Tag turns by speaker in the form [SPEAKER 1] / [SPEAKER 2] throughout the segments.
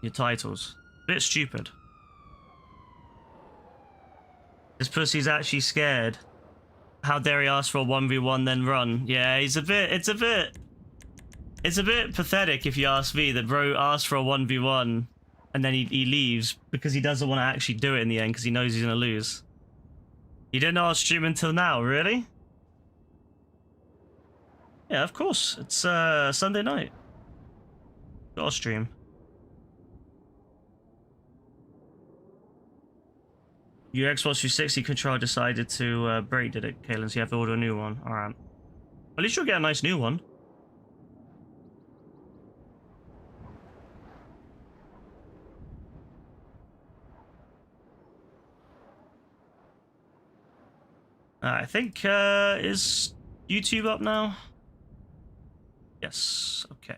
[SPEAKER 1] Your titles. Bit stupid. This pussy's actually scared. How dare he ask for a 1v1 then run? Yeah, it's a bit pathetic if you ask me that bro asked for a 1v1 and then he leaves because he doesn't want to actually do it in the end because he knows he's gonna lose. You didn't know I was streaming until now, really? Yeah, of course. It's Sunday night. Gotta stream. Your Xbox 360 controller decided to break, did it, Kalen? So you have to order a new one. Alright. At least you'll get a nice new one. I think, is YouTube up now? Yes, okay.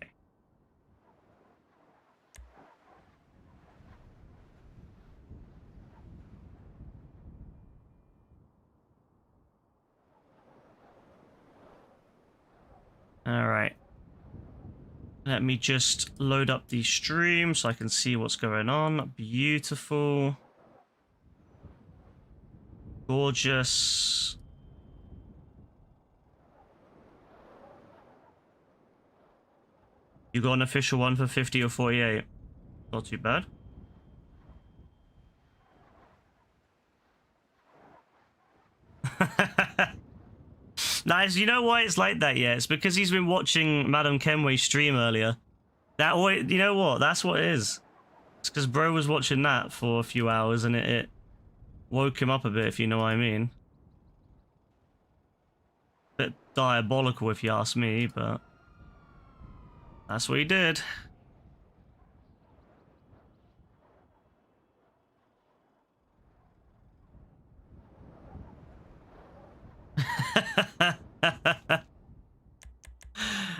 [SPEAKER 1] Alright. Let me just load up the stream so I can see what's going on. Beautiful. Gorgeous. You got an official one for 50 or 48. Not too bad. Nice. You know why it's like that? Yeah, it's because he's been watching Madam Kenway's stream earlier. That way, you know what? That's what it is. It's because bro was watching that for a few hours and it woke him up a bit, if you know what I mean. Bit diabolical if you ask me, but that's what he did.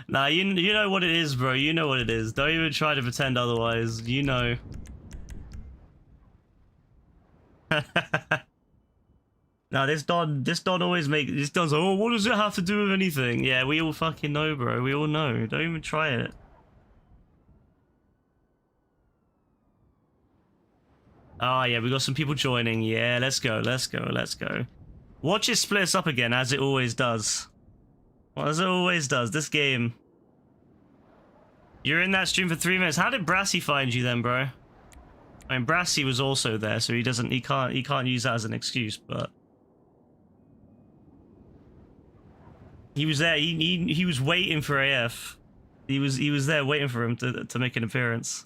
[SPEAKER 1] Nah, you know what it is, bro. You know what it is. Don't even try to pretend otherwise. You know. Nah, this Don always this Don's like, oh, what does it have to do with anything? Yeah, we all fucking know, bro. We all know. Don't even try it. Oh yeah, we got some people joining. Yeah, let's go, let's go, let's go. Watch it split us up again, as it always does. Well, as it always does. This game. You're in that stream for 3 minutes. How did Brassy find you then, bro? I mean, Brassy was also there, so he can't use that as an excuse, but he was there. He was waiting for AF. He was there waiting for him to make an appearance.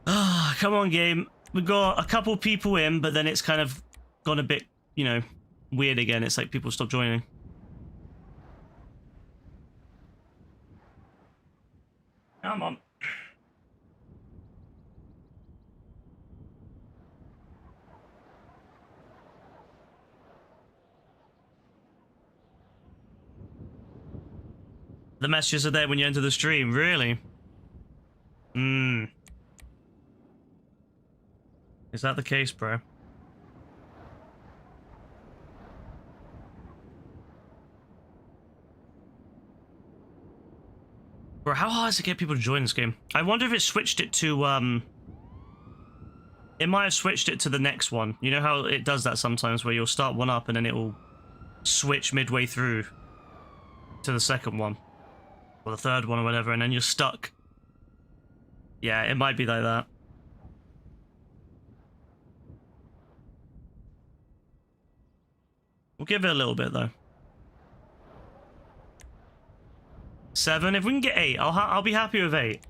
[SPEAKER 1] Ah, come on, game. We got a couple people in, but then it's kind of gone a bit, you know, weird again. It's like people stop joining. Come on. The messages are there when you enter the stream, really? Is that the case, bro? Bro, how hard is it to get people to join this game? I wonder if it switched it to, it might have switched it to the next one. You know how it does that sometimes, where you'll start one up and then it will switch midway through to the second one. Or the third one or whatever, and then you're stuck. Yeah, it might be like that. We'll give it a little bit, though. 7? If we can get 8, I'll be happy with 8.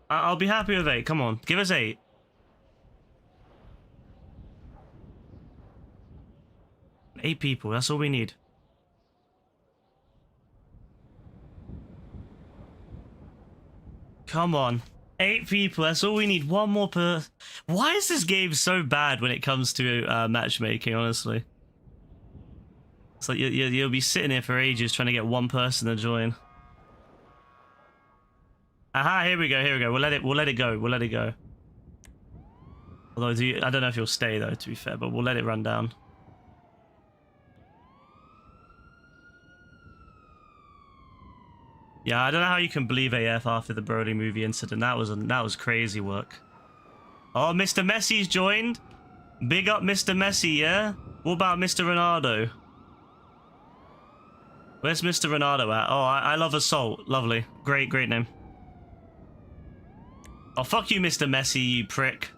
[SPEAKER 1] I'll be happy with 8. Come on, give us 8. Eight people, that's all we need. Come on. 8 people, that's all we need. One more per... Why is this game so bad when it comes to matchmaking, honestly? It's like you'll be sitting here for ages trying to get one person to join. Aha, here we go, here we go. We'll let it go, we'll let it go. Although, I don't know if he'll stay, though, to be fair, but we'll let it run down. Yeah, I don't know how you can believe AF after the Brody movie incident. That was crazy work. Oh, Mr. Messi's joined. Big up Mr. Messi, yeah? What about Mr. Ronaldo? Where's Mr. Ronaldo at? Oh, I love Assault. Lovely. Great name. Oh, fuck you, Mr. Messi, you prick.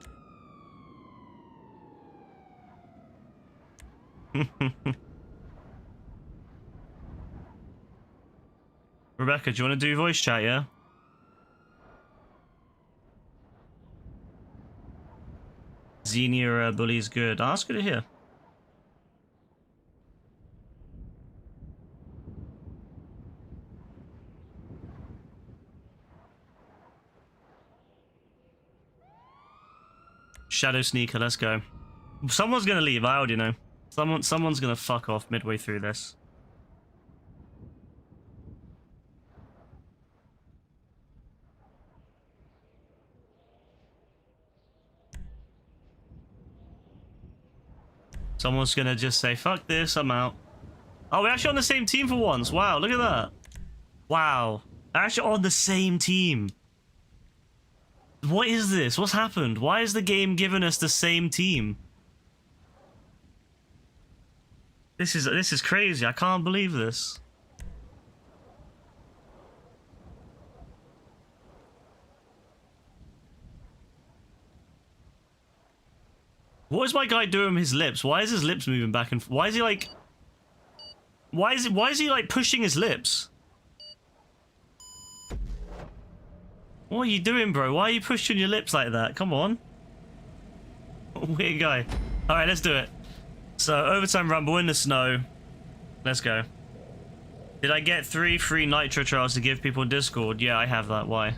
[SPEAKER 1] Rebecca, do you want to do voice chat, yeah? Xenia bully's good. Oh, that's good to hear. Shadow Sneaker, let's go. Someone's gonna leave, I already know. Someone's gonna fuck off midway through this. Someone's gonna just say, fuck this, I'm out. Oh, we're actually on the same team for once. Wow, look at that. Wow. We're actually on the same team. What is this? What's happened? Why is the game giving us the same team? This is crazy. I can't believe this. What is my guy doing with his lips? Why is his lips moving back and why is he like why is he like pushing his lips? What are you doing, bro? Why are you pushing your lips like that? Come on. Weird guy. Alright, let's do it. So, Overtime Rumble in the snow. Let's go. Did I get 3 free Nitro trials to give people in Discord? Yeah, I have that. Why?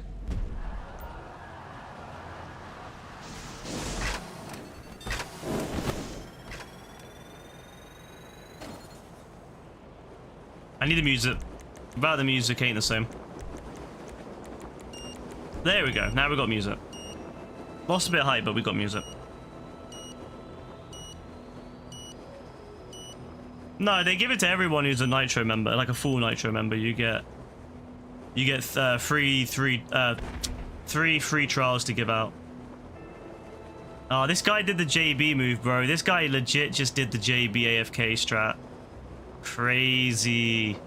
[SPEAKER 1] I need the music. About the music ain't the same. There we go. Now we got music. Lost a bit of hype, but we got music. No, they give it to everyone who's a Nitro member, like a full Nitro member. You get three free trials to give out. Oh, this guy did the JB move, bro. This guy legit just did the JB AFK strat. Crazy.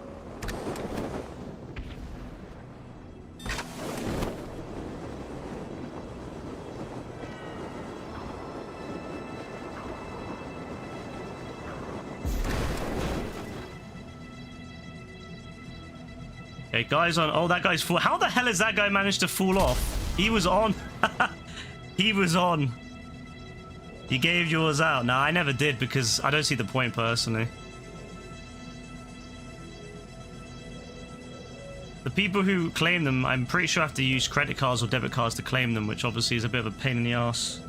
[SPEAKER 1] Okay, guys on. Oh, that guy's full. How the hell has that guy managed to fall off? He was on. He was on. He gave yours out. No, I never did because I don't see the point personally. The people who claim them, I'm pretty sure have to use credit cards or debit cards to claim them, which obviously is a bit of a pain in the ass.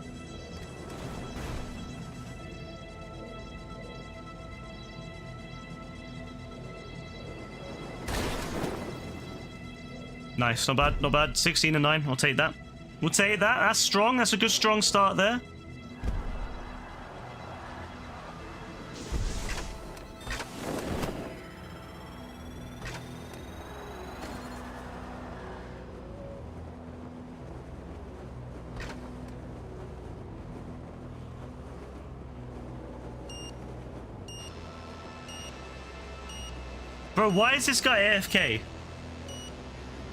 [SPEAKER 1] Nice, not bad, not bad. 16 and 9, I'll take that. We'll take that, that's strong, that's a good strong start there. Bro, why is this guy AFK?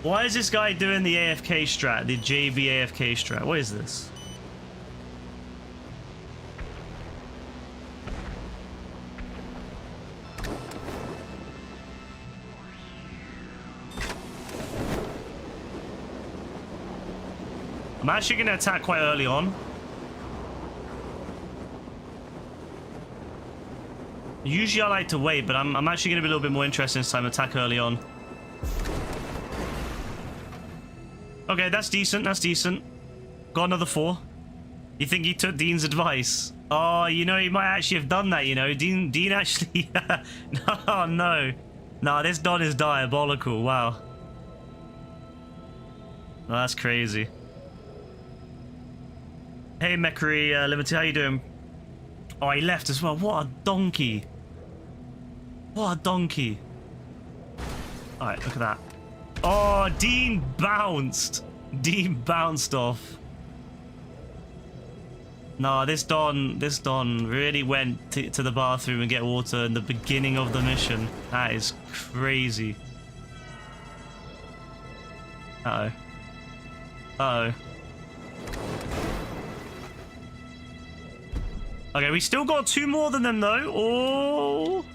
[SPEAKER 1] Why is this guy doing the AFK strat, the JB AFK strat? What is this? I'm actually going to attack quite early on. Usually I like to wait, but I'm actually going to be a little bit more interested this time, attack early on. Okay, that's decent, that's decent. Got another 4. You think he took Dean's advice? Oh, you know, he might actually have done that, you know. Dean actually... No, no. No, this Don is diabolical, wow. Oh, that's crazy. Hey, Meckery Limited, how you doing? Oh, he left as well. What a donkey. What a donkey. Alright, look at that. Oh, Dean bounced. Dean bounced off. No, this Don really went to the bathroom and get water in the beginning of the mission. That is crazy. Uh-oh. Uh-oh. Okay, we still got 2 more than them, though. Oh.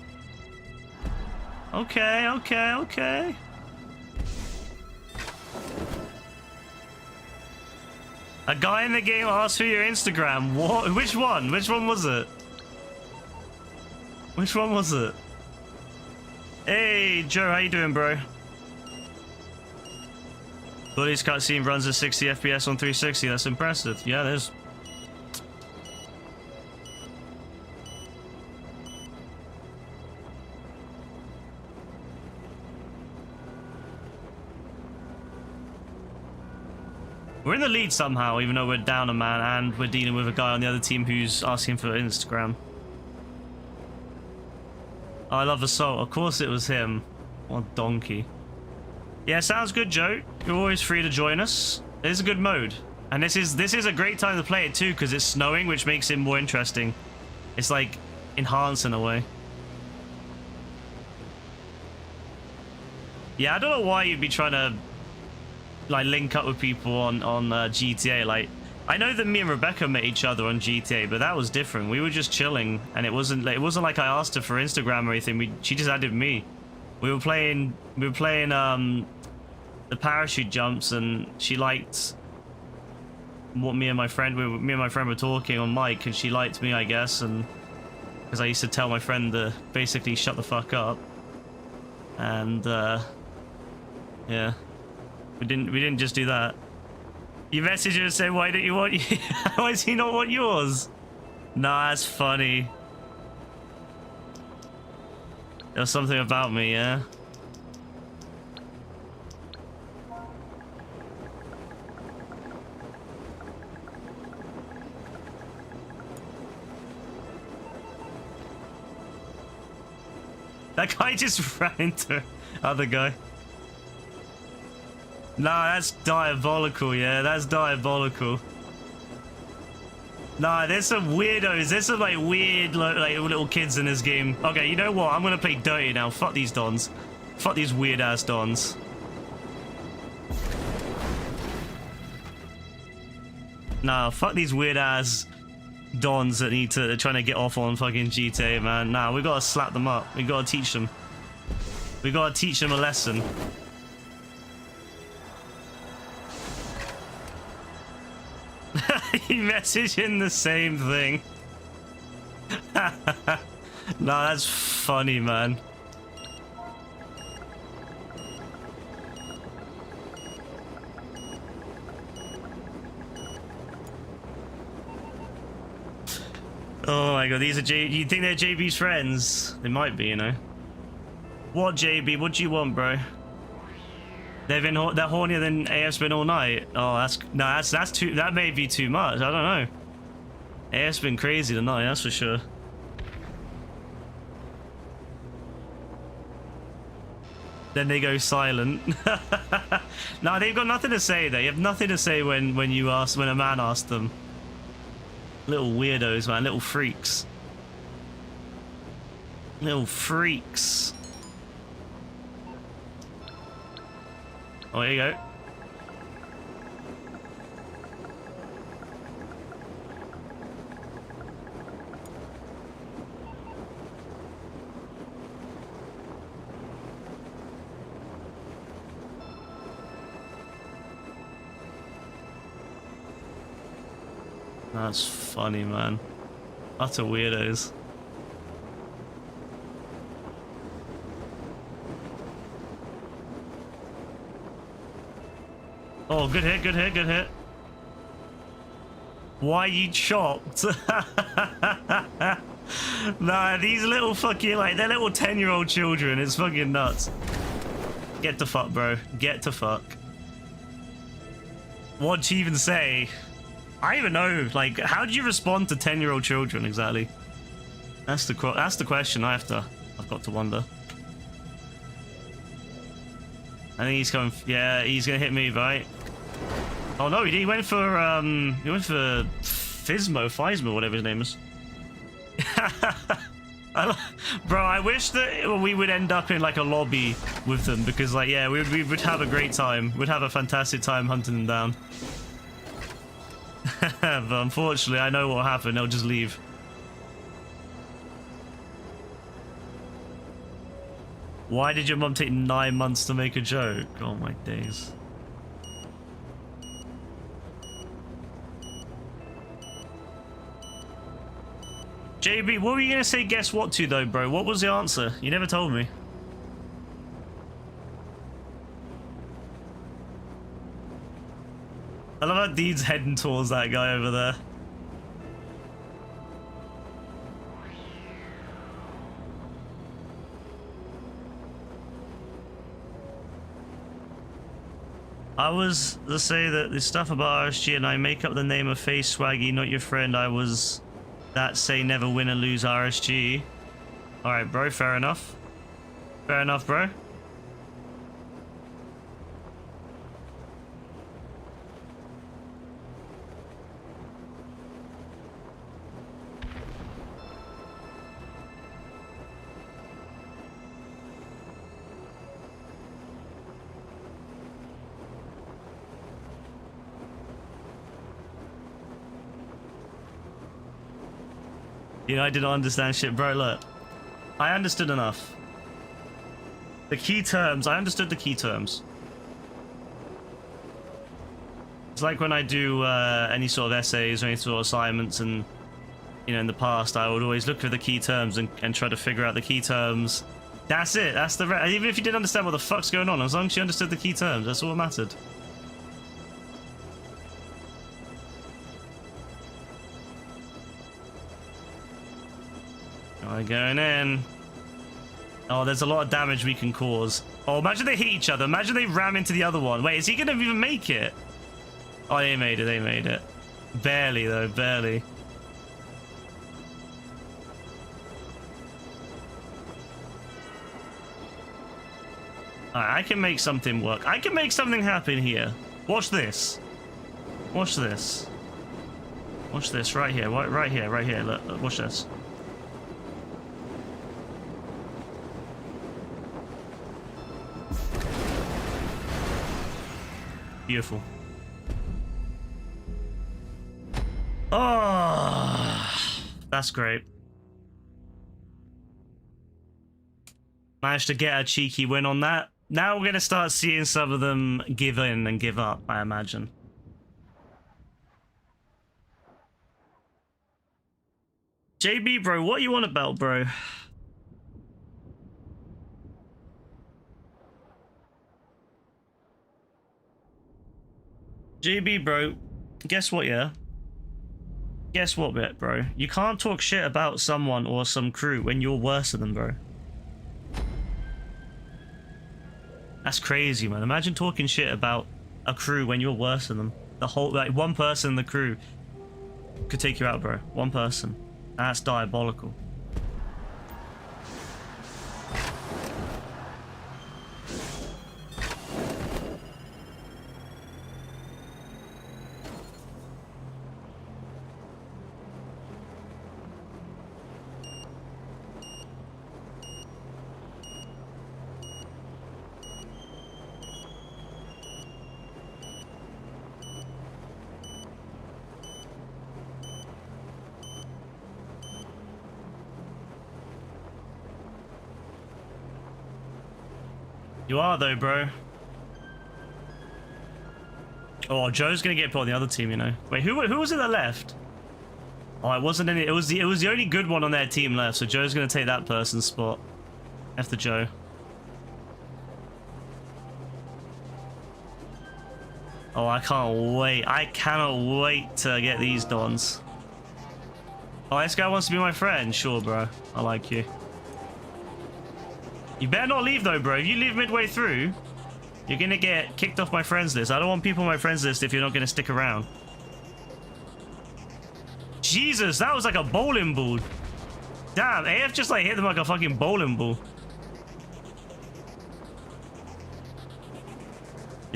[SPEAKER 1] Okay, okay, okay. A guy in the game asked for your Instagram. What? Which one? Which one was it? Which one was it? Hey, Joe, how you doing, bro? Bully's cutscene runs at 60 FPS on 360. That's impressive. Yeah, there's... We're in the lead somehow, even though we're down a man and we're dealing with a guy on the other team who's asking for Instagram. Oh, I love Assault. Of course it was him. What a donkey. Yeah, sounds good, Joe. You're always free to join us. It is a good mode. And this is a great time to play it too, because it's snowing, which makes it more interesting. It's like enhanced in a way. Yeah, I don't know why you'd be trying to like link up with people on GTA. Like, I know that me and Rebecca met each other on GTA, but that was different. We were just chilling, and it wasn't like I asked her for Instagram or anything. She just added me. We were playing the parachute jumps, and she liked what me and my friend were talking on mic, and she liked me, I guess, and because I used to tell my friend to basically shut the fuck up, and yeah. We didn't just do that. You messaged her and said, why don't you want... Why does he not want yours? Nah, that's funny. There's something about me, yeah? That guy just ran into other guy. Nah, that's diabolical, yeah, that's diabolical. Nah, there's some weirdos, there's some like weird like little kids in this game. Okay, you know what, I'm gonna play dirty now. Fuck these dons. Fuck these weird ass dons. Nah, fuck these weird ass dons that need to trying to get off on fucking GTA, man. Nah, we gotta slap them up. We gotta teach them. We gotta teach them a lesson. You messaging the same thing. Nah, that's funny, man. Oh my god, these are you think they're JB's friends? They might be, you know. What, JB? What do you want, bro? They're hornier than AF's been all night. Oh, that's too. That may be too much. I don't know. AF's been crazy tonight, that's for sure. Then they go silent. No, they've got nothing to say. They have nothing to say when a man asks them. Little weirdos, man. Little freaks. Little freaks. Oh, here you go. That's funny, man. Utter weirdos. Oh, good hit, good hit, good hit. Why you chopped? Nah, these little fucking, like, they're little 10-year-old children. It's fucking nuts. Get the fuck, bro. Get to fuck. What'd you even say? I don't even know. Like, how do you respond to 10-year-old children exactly? That's the question I've got to wonder. I think he's coming. Yeah, he's gonna hit me, right? Oh no, he went for Fismo, whatever his name is. Bro, I wish that we would end up in like a lobby with them, because like, yeah, we would have a great time. We'd have a fantastic time hunting them down. But unfortunately, I know what will happen. They'll just leave. Why did your mum take 9 months to make a joke? Oh my days. JB, what were you gonna say guess what to though, bro? What was the answer? You never told me. I love how Dean's heading towards that guy over there. I was to say that the stuff about RSG and I make up the name of Face Swaggy, not your friend. I was that say never win or lose RSG. Alright, bro, fair enough. Fair enough, bro. You know, I didn't understand shit, bro. Look, I understood enough. The key terms, I understood the key terms. It's like when I do any sort of essays or any sort of assignments, and you know, in the past, I would always look for the key terms and try to figure out the key terms. That's it. That's the even if you didn't understand what the fuck's going on, as long as you understood the key terms, that's all that mattered. Going in. Oh, there's a lot of damage we can cause. Oh, imagine they hit each other. Imagine they ram into the other one. Wait, is he gonna even make it? Oh, they made it. They made it. Barely, though. Barely. Alright, I can make something work. I can make something happen here. Watch this. Watch this. Watch this right here. Right here. Right here. Look, watch this. Beautiful. Oh, that's great. Managed to get a cheeky win on that. Now we're going to start seeing some of them give in and give up, I imagine. JB, bro, what you on about, bro? JB, bro, guess what, yeah? Guess what, bro? You can't talk shit about someone or some crew when you're worse than them, bro. That's crazy, man. Imagine talking shit about a crew when you're worse than them. The whole, like, one person in the crew could take you out, bro. One person. That's diabolical. You are though, bro. Oh, Joe's gonna get put on the other team, you know. Wait, who was it that left? Oh, it wasn't any. It was the only good one on their team left. So Joe's gonna take that person's spot. After Joe. Oh, I can't wait. I cannot wait to get these dons. Oh, this guy wants to be my friend. Sure, bro. I like you. You better not leave though, bro. If you leave midway through, you're gonna get kicked off my friends list. I don't want people on my friends list if you're not gonna stick around. Jesus, that was like a bowling ball. Damn, AF just like hit them like a fucking bowling ball.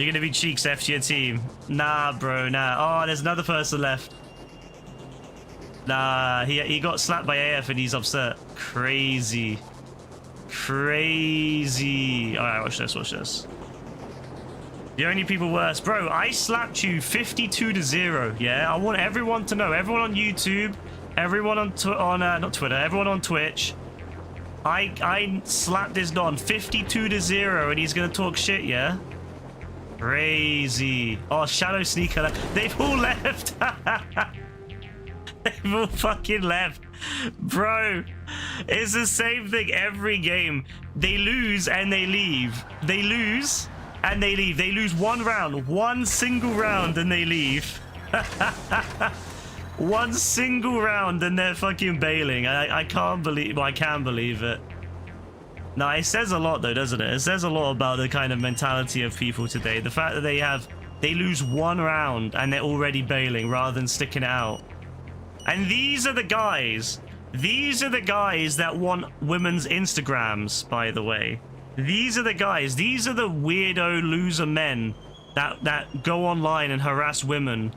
[SPEAKER 1] You're gonna be Cheeks F to your team. Nah, bro, nah. Oh, there's another person left. Nah, he got slapped by AF and he's upset. Crazy. Crazy. Alright, watch this, watch this. The only people worse. Bro, I slapped you 52-0, yeah? I want everyone to know. Everyone on YouTube, everyone on not Twitter, everyone on Twitch. I slapped this Don 52-0 and he's gonna talk shit, yeah? Crazy. Oh, Shadow Sneaker. They've all left. They've all fucking left. Bro, it's the same thing every game. They lose and they leave. They lose and they leave. They lose one round, one single round, and they leave. One single round and they're fucking bailing. I can't believe, well, I can believe it. No, it says a lot though, doesn't it? It says a lot about the kind of mentality of people today. The fact that they lose one round and they're already bailing rather than sticking it out. And these are the guys that want women's Instagrams, by the way. These are the guys, these are the weirdo loser men that go online and harass women.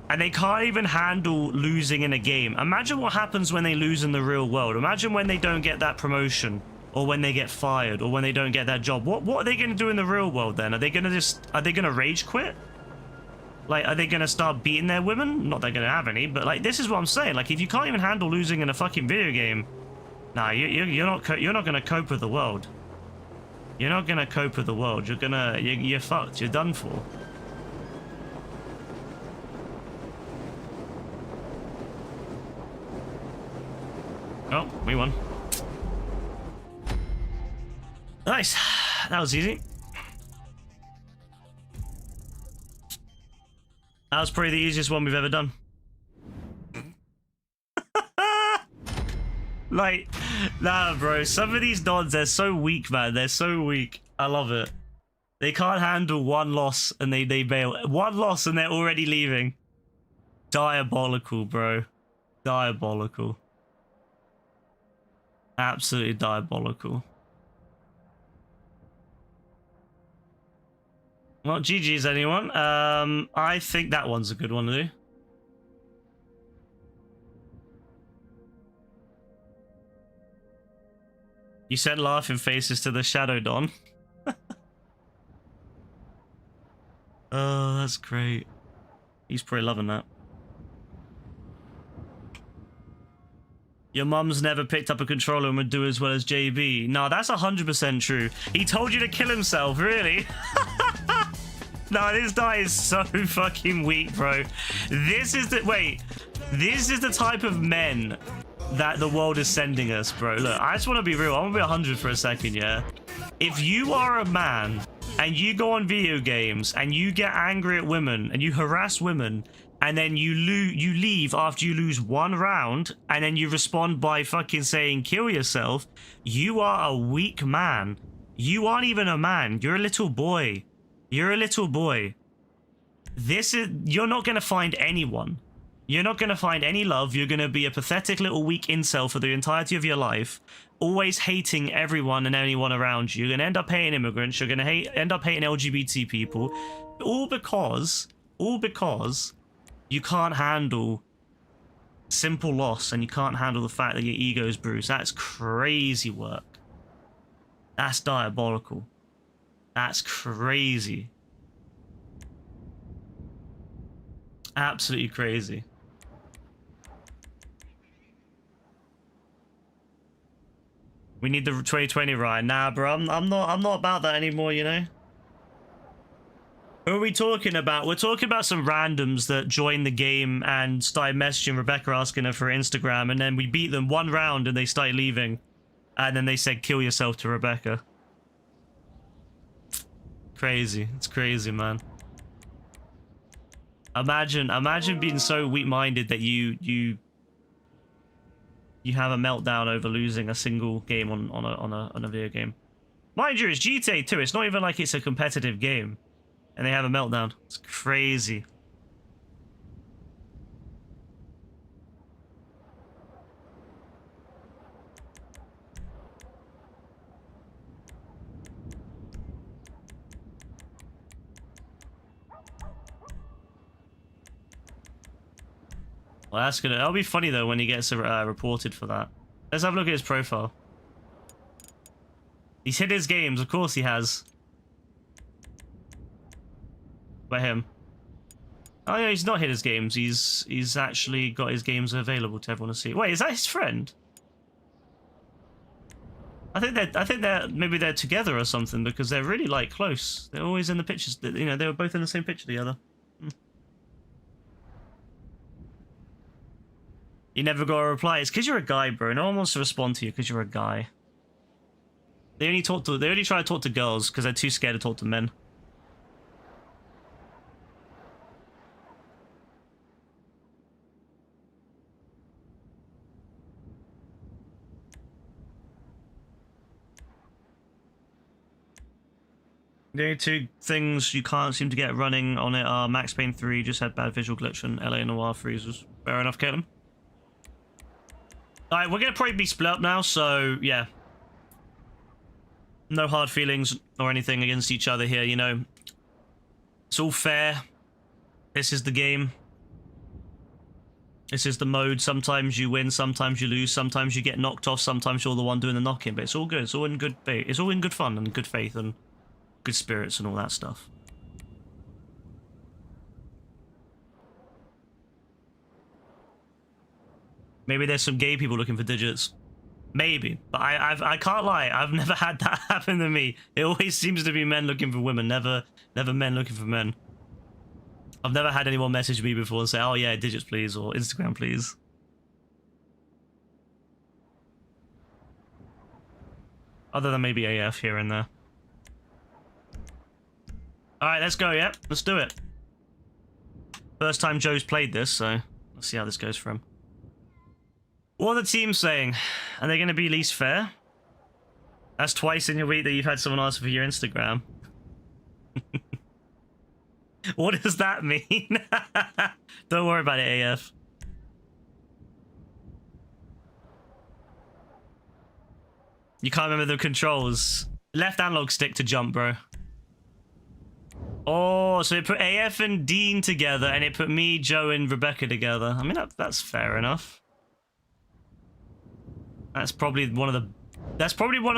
[SPEAKER 1] And they can't even handle losing in a game. Imagine what happens when they lose in the real world. Imagine when they don't get that promotion, or when they get fired, or when they don't get that job. What are they going to do in the real world then? Are they going to rage quit? Like, are they going to start beating their women? Not they're going to have any, but like, this is what I'm saying. Like, if you can't even handle losing in a fucking video game, nah, you're not going to cope with the world. You're not going to cope with the world. You're fucked. You're done for. Oh, we won. Nice. That was easy. That was probably the easiest one we've ever done. Like, nah, bro. Some of these dons, they're so weak, man. They're so weak. I love it. They can't handle one loss and they bail. One loss and they're already leaving. Diabolical, bro. Diabolical. Absolutely diabolical. Well, GG's anyone. I think that one's a good one to do. You sent laughing faces to the Shadow Don. Oh, that's great. He's probably loving that. Your mum's never picked up a controller and would do as well as JB. No, that's 100% true. He told you to kill himself, really? No, this guy is so fucking weak, bro. This is the type of men that the world is sending us, bro. Look, I just want to be real. I want to be 100 for a second, yeah? If you are a man and you go on video games and you get angry at women and you harass women, and then you leave after you lose one round, and then you respond by fucking saying kill yourself, you are a weak man. You aren't even a man. You're a little boy. You're a little boy. You're not going to find anyone. You're not going to find any love. You're going to be a pathetic little weak incel for the entirety of your life, always hating everyone and anyone around you. You're going to end up hating immigrants. You're going to end up hating LGBT people. All because you can't handle simple loss, and you can't handle the fact that your ego's bruised. That's crazy work. That's diabolical. That's crazy. Absolutely crazy. We need the 2020 ride. Nah, bro, I'm not about that anymore, you know? Who are we talking about? We're talking about some randoms that joined the game and started messaging Rebecca asking her for Instagram, and then we beat them one round and they started leaving. And then they said, kill yourself to Rebecca. Crazy. It's crazy, man. Imagine being so weak-minded that you have a meltdown over losing a single game on a video game. Mind you, it's GTA 2. It's not even like it's a competitive game. And they have a meltdown. It's crazy. Well, that'll be funny though when he gets reported for that. Let's have a look at his profile. He's hit his games, of course he has. By him. Oh yeah, he's not hit his games. He's actually got his games available to everyone to see. Wait, is that his friend? I think they're maybe they're together or something because they're really like close. They're always in the pictures. You know, they were both in the same picture together. You never got a reply. It's because you're a guy, bro. No one wants to respond to you because you're a guy. They only try to talk to girls because they're too scared to talk to men. The only two things you can't seem to get running on it are Max Payne 3 just had bad visual glitch and LA Noire freezes. Fair enough, Caitlin. Alright, we're gonna probably be split up now, so yeah. No hard feelings or anything against each other here, you know. It's all fair. This is the game. This is the mode. Sometimes you win, sometimes you lose, sometimes you get knocked off, sometimes you're the one doing the knocking, but it's all good. It's all in good faith. It's all in good fun and good faith and good spirits and all that stuff. Maybe there's some gay people looking for digits. Maybe, but I can't lie. I've never had that happen to me. It always seems to be men looking for women, never men looking for men. I've never had anyone message me before and say, "Oh yeah, digits please," or "Instagram please." Other than maybe AF here and there. All right, let's go. Yep, let's do it. First time Joe's played this, so let's see how this goes for him. What are the teams saying? Are they going to be least fair? That's twice in your week that you've had someone ask for your Instagram. What does that mean? Don't worry about it, AF. You can't remember the controls. Left analog stick to jump, bro. Oh, so it put AF and Dean together, and it put me, Joe, and Rebecca together. I mean, that's fair enough. That's probably one of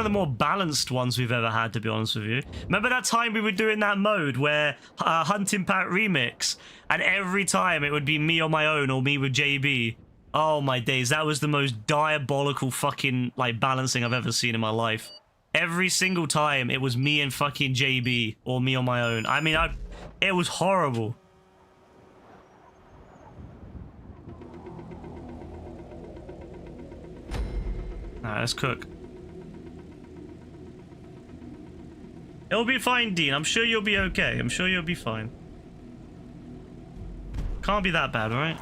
[SPEAKER 1] the more balanced ones we've ever had, to be honest with you. Remember that time we were doing that mode where Hunting Pack Remix, and every time it would be me on my own or me with JB. Oh my days, that was the most diabolical fucking like balancing I've ever seen in my life. Every single time it was me and fucking JB or me on my own. I mean, it was horrible. Alright, let's cook. It'll be fine, Dean. I'm sure you'll be okay. I'm sure you'll be fine. Can't be that bad, right?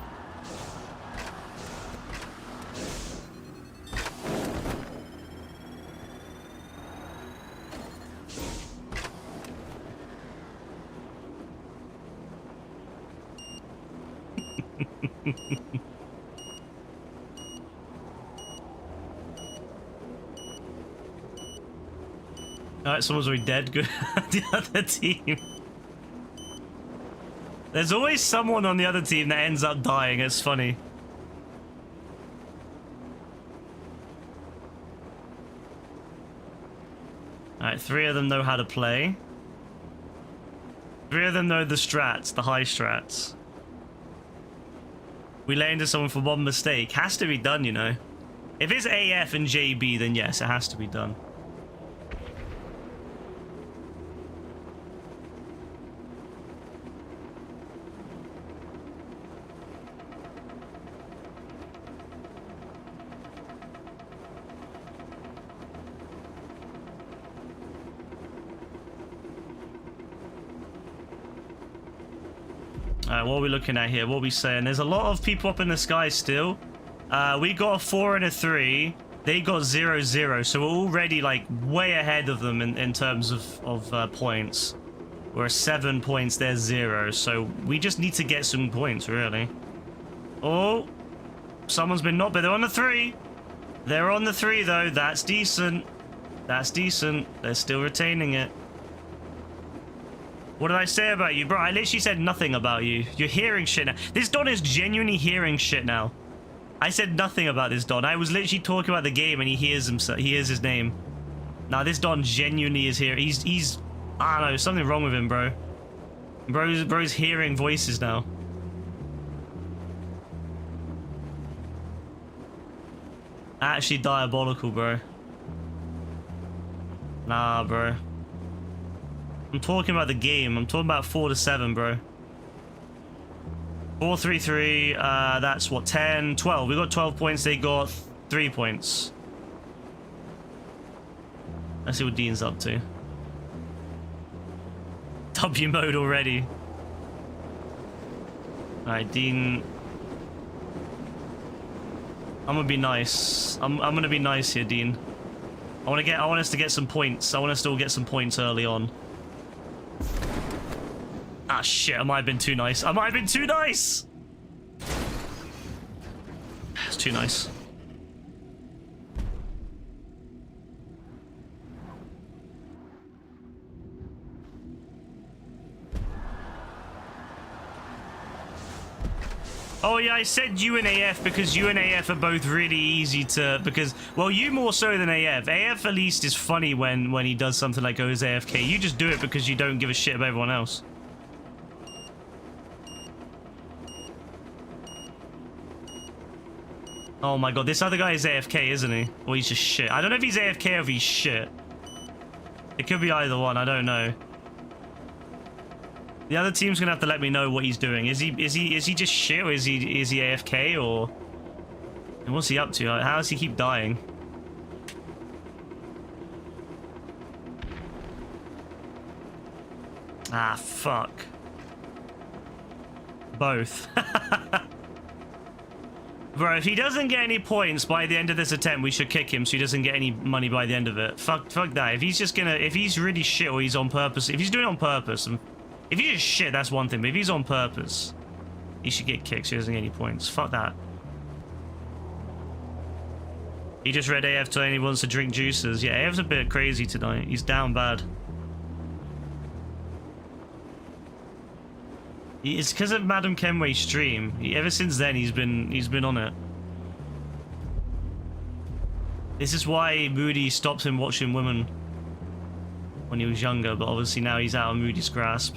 [SPEAKER 1] Alright, someone's already dead. Good. The other team. There's always someone on the other team that ends up dying. It's funny. Alright, 3 of them know how to play. 3 of them know the strats, the high strats. We lay into someone for one mistake. Has to be done, you know. If it's AF and JB, then yes, it has to be done. What are we looking at here? What are we saying? There's a lot of people up in the sky still. We got a 4 and a 3. They got 0-0. So we're already like way ahead of them in terms of points. We're 7 points, they're 0. So we just need to get some points, really. Oh, someone's been knocked, but they're on the 3. They're on the 3, though. That's decent. That's decent. They're still retaining it. What did I say about you? Bro, I literally said nothing about you. You're hearing shit now. This Don is genuinely hearing shit now. I said nothing about this Don. I was literally talking about the game and he hears himself. He hears his name. Now this Don genuinely is here. He's I don't know, something wrong with him, bro. Bro's hearing voices now. Actually diabolical, bro. Nah, bro. I'm talking about the game. I'm talking about 4-7, bro. 4-3-3. That's what, 10, 12. We got 12 points. They got 3 points. Let's see what Dean's up to. W mode already. Alright, Dean. I'm gonna be nice. I'm gonna be nice here, Dean. I want us to get some points. I want us to all get some points early on. Ah shit, I might have been too nice. I might have been too nice! It's too nice. Oh yeah, I said you and AF because you and AF are both really easy to, because, well, you more so than AF. AF at least is funny when he does something like goes AFK. You just do it because you don't give a shit about everyone else. Oh my god, this other guy is AFK, isn't he? Or he's just shit. I don't know if he's AFK or if he's shit. It could be either one, I don't know. The other team's gonna have to let me know what he's doing. Is he just shit, or is he AFK, or what's he up to? How does he keep dying? Ah, fuck. Both. Bro, if he doesn't get any points by the end of this attempt, we should kick him so he doesn't get any money by the end of it. Fuck that. If he's really shit or he's on purpose, if he's doing it on purpose, and if he's just shit, that's one thing, but if he's on purpose, he should get kicked so he doesn't get any points. Fuck that. He just read AF telling he wants to drink juices. Yeah, AF's a bit crazy tonight. He's down bad. It's because of Madam Kenway's stream. Ever since then, he's been on it. This is why Moody stopped him watching women when he was younger, but obviously now he's out of Moody's grasp.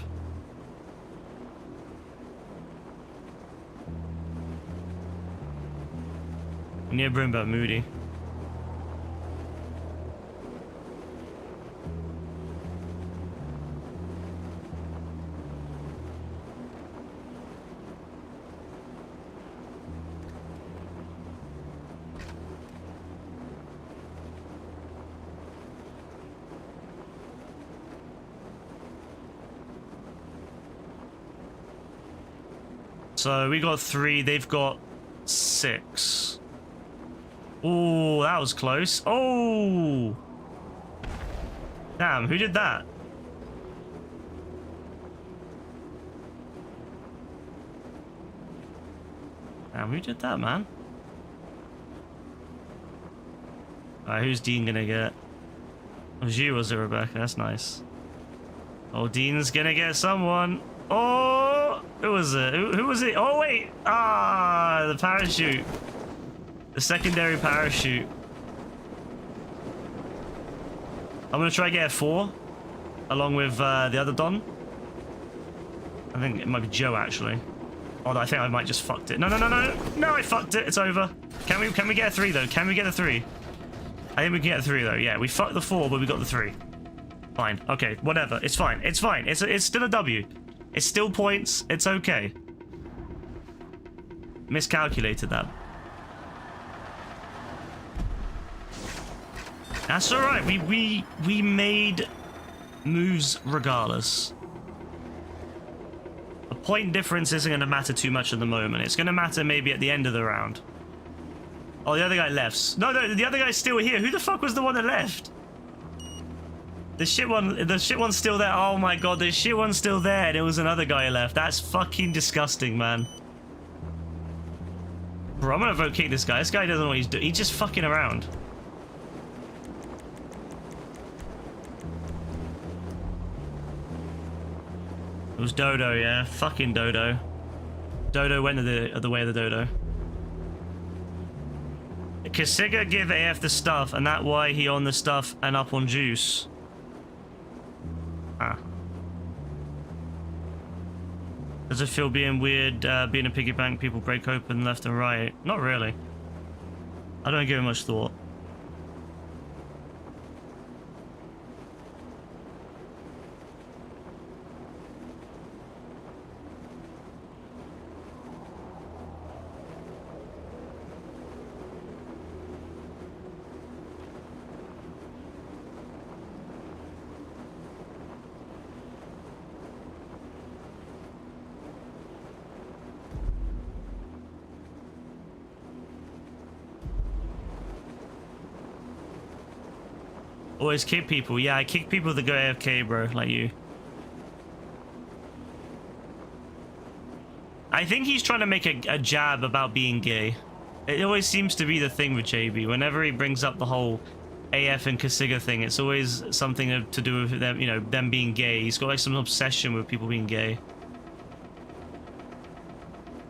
[SPEAKER 1] We need to bring back Moody. So we got 3, they've got 6. Oh, that was close. Oh! Damn, who did that? Damn, who did that, man? Alright, who's Dean gonna get? It was you, was it, Rebecca? That's nice. Oh, Dean's gonna get someone. Oh! Who was it? Who was it? Oh, wait! Ah, the parachute. The secondary parachute. I'm gonna try to get a 4 along with the other Don. I think it might be Joe, actually. Although I think I might just fucked it. No, I fucked it. It's over. Can we get a 3 though? Can we get a 3? I think we can get a 3 though. Yeah, we fucked the 4, but we got the 3. Fine. Okay, whatever. It's fine. It's fine. It's still a W. It's still points. It's okay. Miscalculated that. That's all right. We made moves regardless. A point difference isn't going to matter too much at the moment. It's going to matter maybe at the end of the round. Oh, the other guy left. No, the other guy's still here. Who the fuck was the one that left? The shit one's still there. Oh my god, the shit one's still there, and it was another guy left. That's fucking disgusting, man. Bro, I'm gonna vote kick this guy. This guy doesn't know what he's doing. He's just fucking around. It was Dodo, yeah. Fucking Dodo. Dodo went the way of the Dodo. Kasiga give AF the stuff, and that why he on the stuff and up on juice. Ah. Does it feel being weird, being a piggy bank, people break open left and right? Not really. I don't give it much thought. Always kick people. Yeah, I kick people that go AFK, bro, like you. I think he's trying to make a jab about being gay. It always seems to be the thing with JB. Whenever he brings up the whole AF and Kasiga thing, it's always something to do with them, you know, them being gay. He's got like some obsession with people being gay.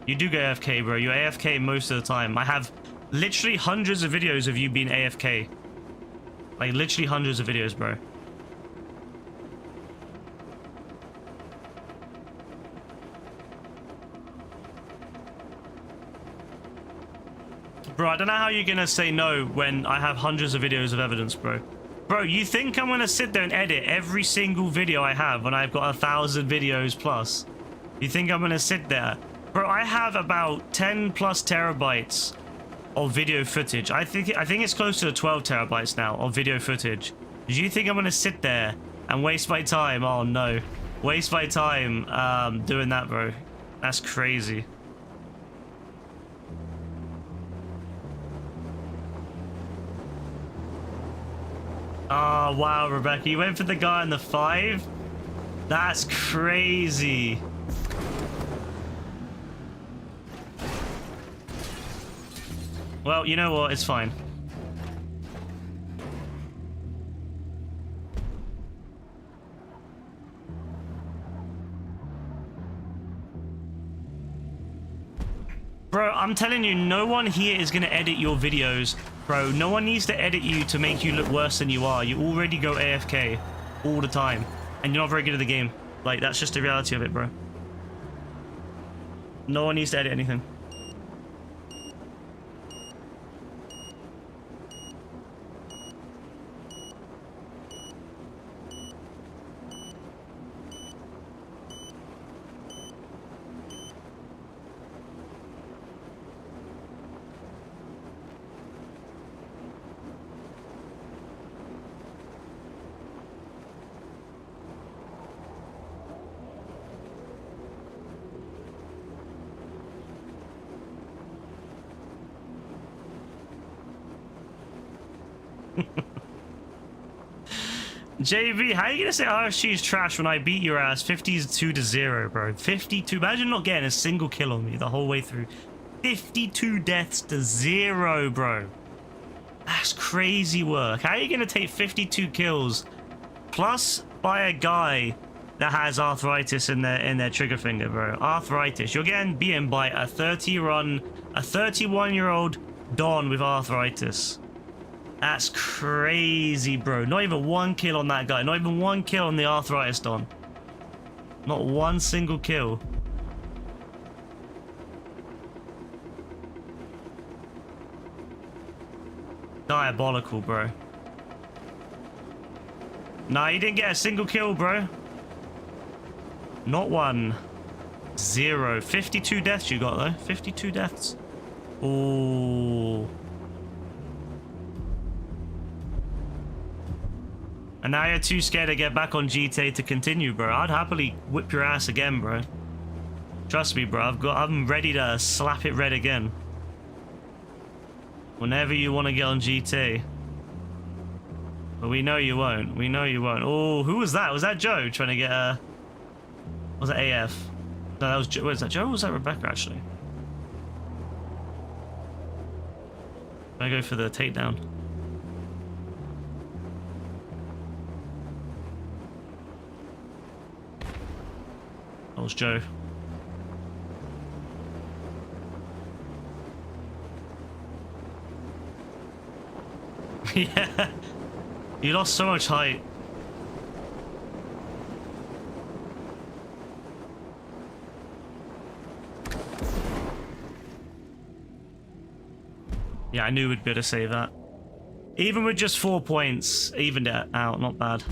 [SPEAKER 1] You do go AFK, bro. You're AFK most of the time. I have literally hundreds of videos of you being AFK. Like, literally hundreds of videos, bro. Bro, I don't know how you're gonna say no when I have hundreds of videos of evidence, bro. Bro, you think I'm gonna sit there and edit every single video I have when I've got 1,000 videos plus? You think I'm gonna sit there? Bro, I have about 10 plus terabytes of video footage. I think it's close to 12 terabytes now of video footage. Do you think I'm gonna sit there and waste my time? Oh no, waste my time doing that, bro. That's crazy. Oh wow, Rebecca, you went for the guy on the 5? That's crazy. Well, you know what? It's fine. Bro, I'm telling you, no one here is going to edit your videos. Bro, no one needs to edit you to make you look worse than you are. You already go AFK all the time. And you're not very good at the game. Like, that's just the reality of it, bro. No one needs to edit anything. JV, how are you gonna say RSG is trash when I beat your ass 52-0, bro? 52. Imagine not getting a single kill on me the whole way through. 52 deaths to 0, bro. That's crazy work. How are you gonna take 52 kills plus by a guy that has arthritis in their trigger finger, bro? Arthritis. You're getting beaten by a 31-year-old Don with arthritis. That's crazy, bro. Not even one kill on that guy. Not even one kill on the arthritis Don. Not one single kill. Diabolical, bro. Nah, you didn't get a single kill, bro. Not one. 0. 52 deaths you got, though. 52 deaths. Ooh. And now you're too scared to get back on GTA to continue, bro. I'd happily whip your ass again, bro. Trust me, bro. I'm ready to slap it red again. Whenever you want to get on GTA. But we know you won't. We know you won't. Oh, who was that? Was that Joe trying to get a... Was that AF? No, that was Joe. Was that Joe or was that Rebecca, actually? I go for the takedown. That was Joe. Yeah. You lost so much height. Yeah, I knew we'd be able to save that. Even with just 4 points, evened it out, not bad.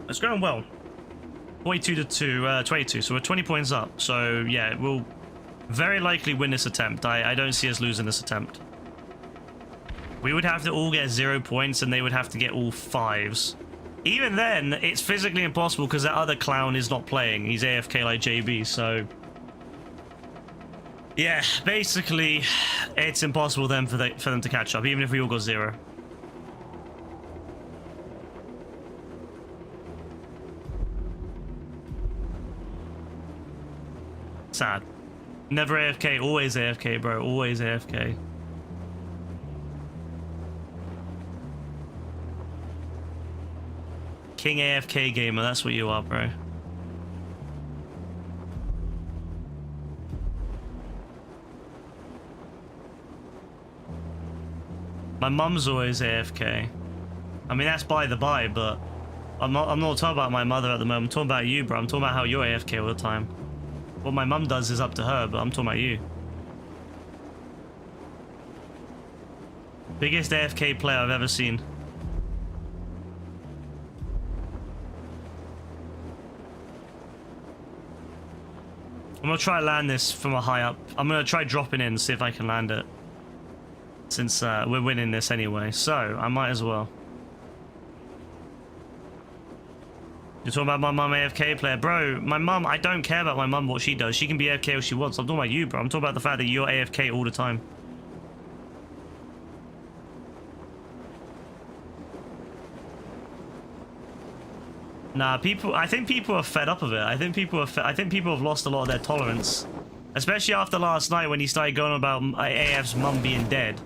[SPEAKER 1] It's going well. 42 to 22, so we're 20 points up. So yeah, we'll very likely win this attempt. I don't see us losing this attempt. We would have to all get 0 points and they would have to get all 5s. Even then, it's physically impossible because that other clown is not playing. He's AFK like JB, so... yeah, basically, it's impossible then for them to catch up, even if we all got 0. Sad. Never AFK, always AFK, bro. Always AFK. King AFK gamer, that's what you are, bro. My mum's always AFK. I mean, that's by the by, but I'm not talking about my mother at the moment. I'm talking about you, bro. I'm talking about how you're AFK all the time. What my mum does is up to her, but I'm talking about you. Biggest AFK player I've ever seen. I'm gonna try to land this from a high up. I'm gonna try dropping in and see if I can land it. Since we're winning this anyway, so I might as well. You're talking about my mum AFK player? Bro, my mum, I don't care about my mum, what she does. She can be AFK if she wants. I'm talking about you, bro. I'm talking about the fact that you're AFK all the time. Nah, I think people are fed up of it. I think people have lost a lot of their tolerance. Especially after last night when he started going about AF's mum being dead.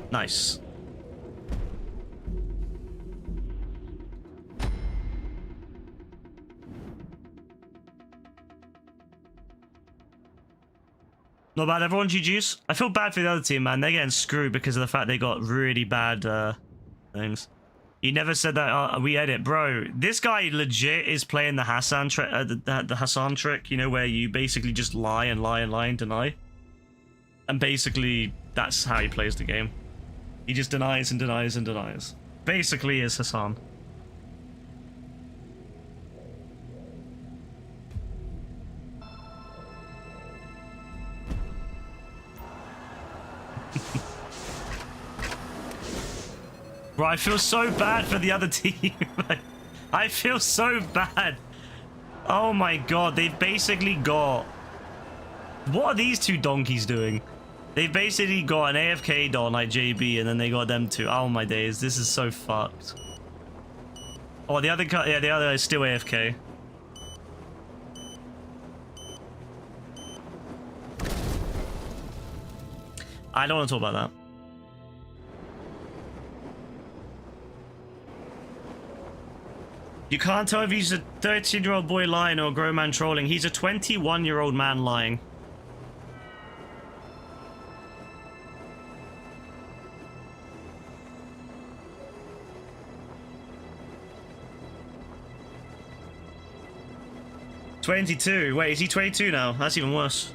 [SPEAKER 1] Nice. Not bad, everyone. GG's. I feel bad for the other team, man. They're getting screwed because of the fact they got really bad things. You never said that we edit, bro. This guy legit is playing the Hassan trick, the Hassan trick. You know, where you basically just lie and lie and lie and deny. And basically, that's how he plays the game. He just denies and denies and denies. Basically, is Hassan. Bro, I feel so bad for the other team. I feel so bad. Oh my god, they've basically got... What are these two donkeys doing? They've basically got an AFK don like JB, and then they got them two. Oh my days, this is so fucked. Oh, the other is still AFK. I don't want to talk about that. You can't tell if he's a 13-year-old boy lying or a grown man trolling. He's a 21-year-old man lying. "22. Wait, is he 22 now? That's even worse.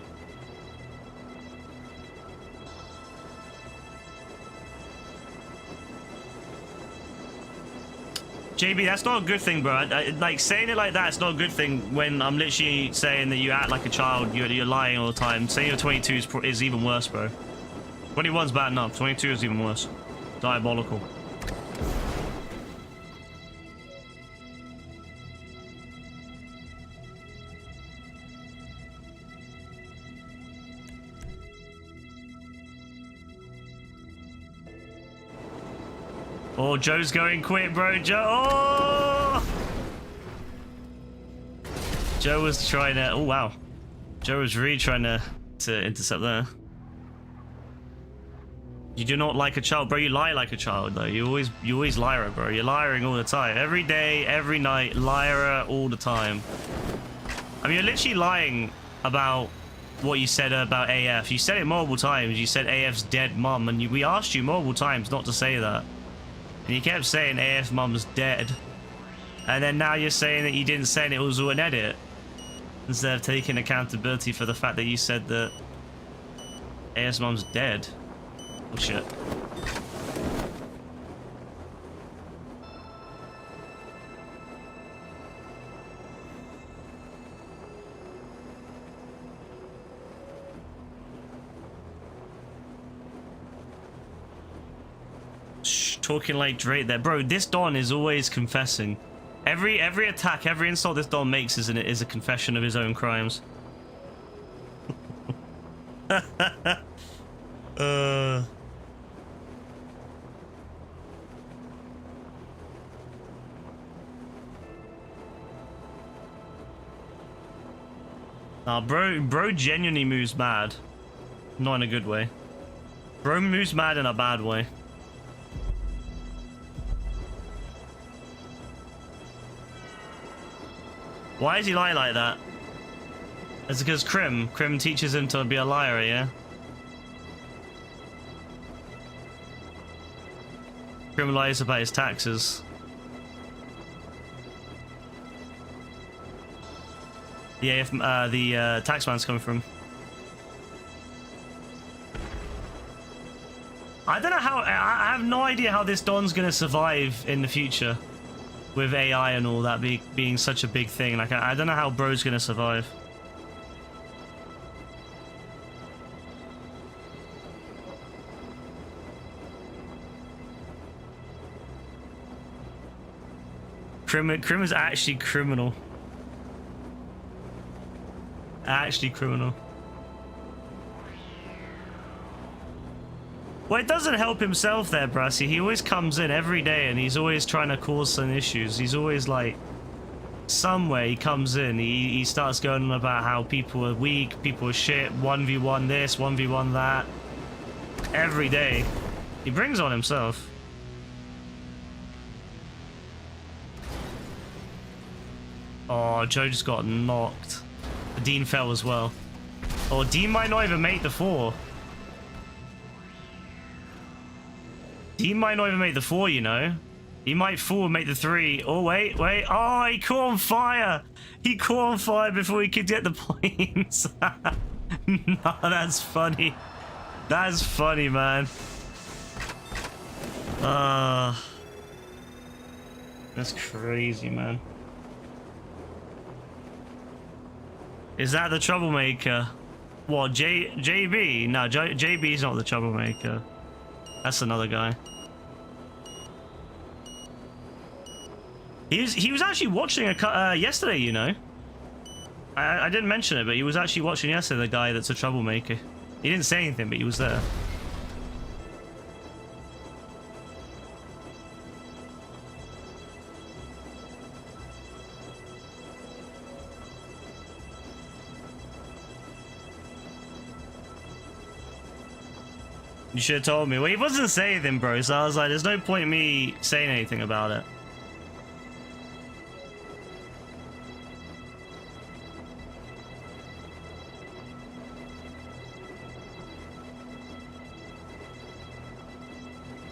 [SPEAKER 1] JB, that's not a good thing, bro. Like, saying it like that, it's not a good thing when I'm literally saying that you act like a child, you're lying all the time. Saying you're 22 is even worse, bro. 21's bad enough. 22 is even worse. Diabolical. Oh, Joe's going quick, bro. Joe. Oh! Joe was trying to. Oh, wow. Joe was really trying to intercept there. You do not like a child, bro. You lie like a child, though. You always liar, bro. You're lying all the time. Every day, every night, liar all the time. I mean, you're literally lying about what you said about AF. You said it multiple times. You said AF's dead mum, and we asked you multiple times not to say that. And you kept saying AF's mum's dead. And then now you're saying that you didn't say it was all an edit. Instead of taking accountability for the fact that you said that AF's mum's dead. Oh shit. Talking like Drake there, bro. This Don is always confessing. Every attack, every insult this Don makes is a confession of his own crimes. Nah, bro genuinely moves mad. Not in a good way. Bro moves mad in a bad way. Why is he lying like that? Is it because Crim teaches him to be a liar, yeah? Crim lies about his taxes. Yeah, if the taxman's coming from. I don't know how. I have no idea how this Don's gonna survive in the future. With AI and all that being such a big thing, like I don't know how bro's gonna survive. Crim is actually criminal. Actually criminal. Well, it doesn't help himself there, Brassy. He always comes in every day and he's always trying to cause some issues. He's always like, somewhere he comes in, he starts going on about how people are weak, people are shit, 1v1 this, 1v1 that. Every day. He brings on himself. Oh, Joe just got knocked. Dean fell as well. Oh, Dean might not even make the 4. He might not even make the 4, you know. He might fall and make the 3. Oh, wait. Oh, he caught on fire. He caught on fire before he could get the points. No, that's funny. That's funny, man. That's crazy, man. Is that the troublemaker? What, JB? No, JB's not the troublemaker. That's another guy. He was actually watching yesterday, you know. I didn't mention it, but he was actually watching yesterday, the guy that's a troublemaker. He didn't say anything, but he was there. You should have told me. Well, he wasn't saying anything, bro, so I was like, there's no point in me saying anything about it.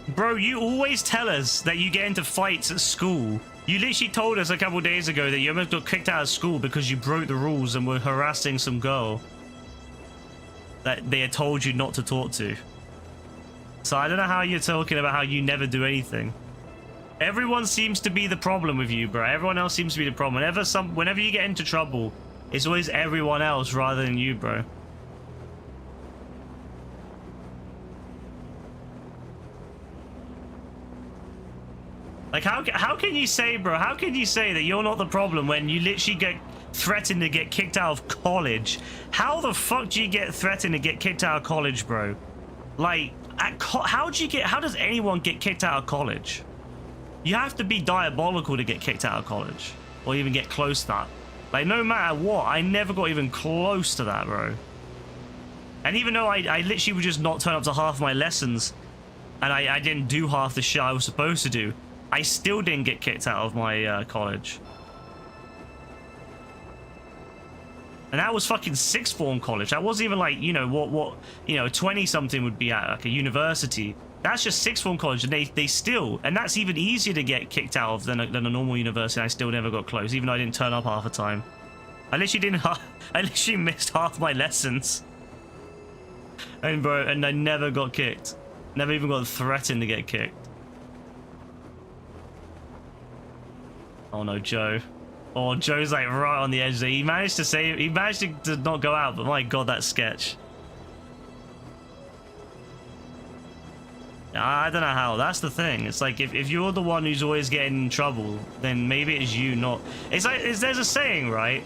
[SPEAKER 1] Bro, you always tell us that you get into fights at school. You literally told us a couple days ago that you almost got kicked out of school because you broke the rules and were harassing some girl that they had told you not to talk to. So I don't know how you're talking about how you never do anything. Everyone seems to be the problem with you, bro. Everyone else seems to be the problem. Whenever you get into trouble, it's always everyone else rather than you, bro. Like, how can you say, bro? How can you say that you're not the problem when you literally get threatened to get kicked out of college? How the fuck do you get threatened to get kicked out of college, bro? Like, how does anyone get kicked out of college? You have to be diabolical to get kicked out of college, or even get close to that. Like, no matter what, I never got even close to that, bro. And even though I literally would just not turn up to half my lessons, and I didn't do half the shit I was supposed to do, I still didn't get kicked out of my college. And that was fucking sixth form college. That wasn't even like, you know, what you know, 20-something would be at, like a university. That's just sixth form college, and they still, and that's even easier to get kicked out of than a normal university. I still never got close, even though I didn't turn up half the time. I literally missed half my lessons. And bro, and I never got kicked. Never even got threatened to get kicked. Oh no, Joe. Oh, Joe's like right on the edge there. He managed to not go out, but my god, that sketch. I don't know how. That's the thing. It's like, if you're the one who's always getting in trouble, then maybe it's you, not... It's like, there's a saying, right?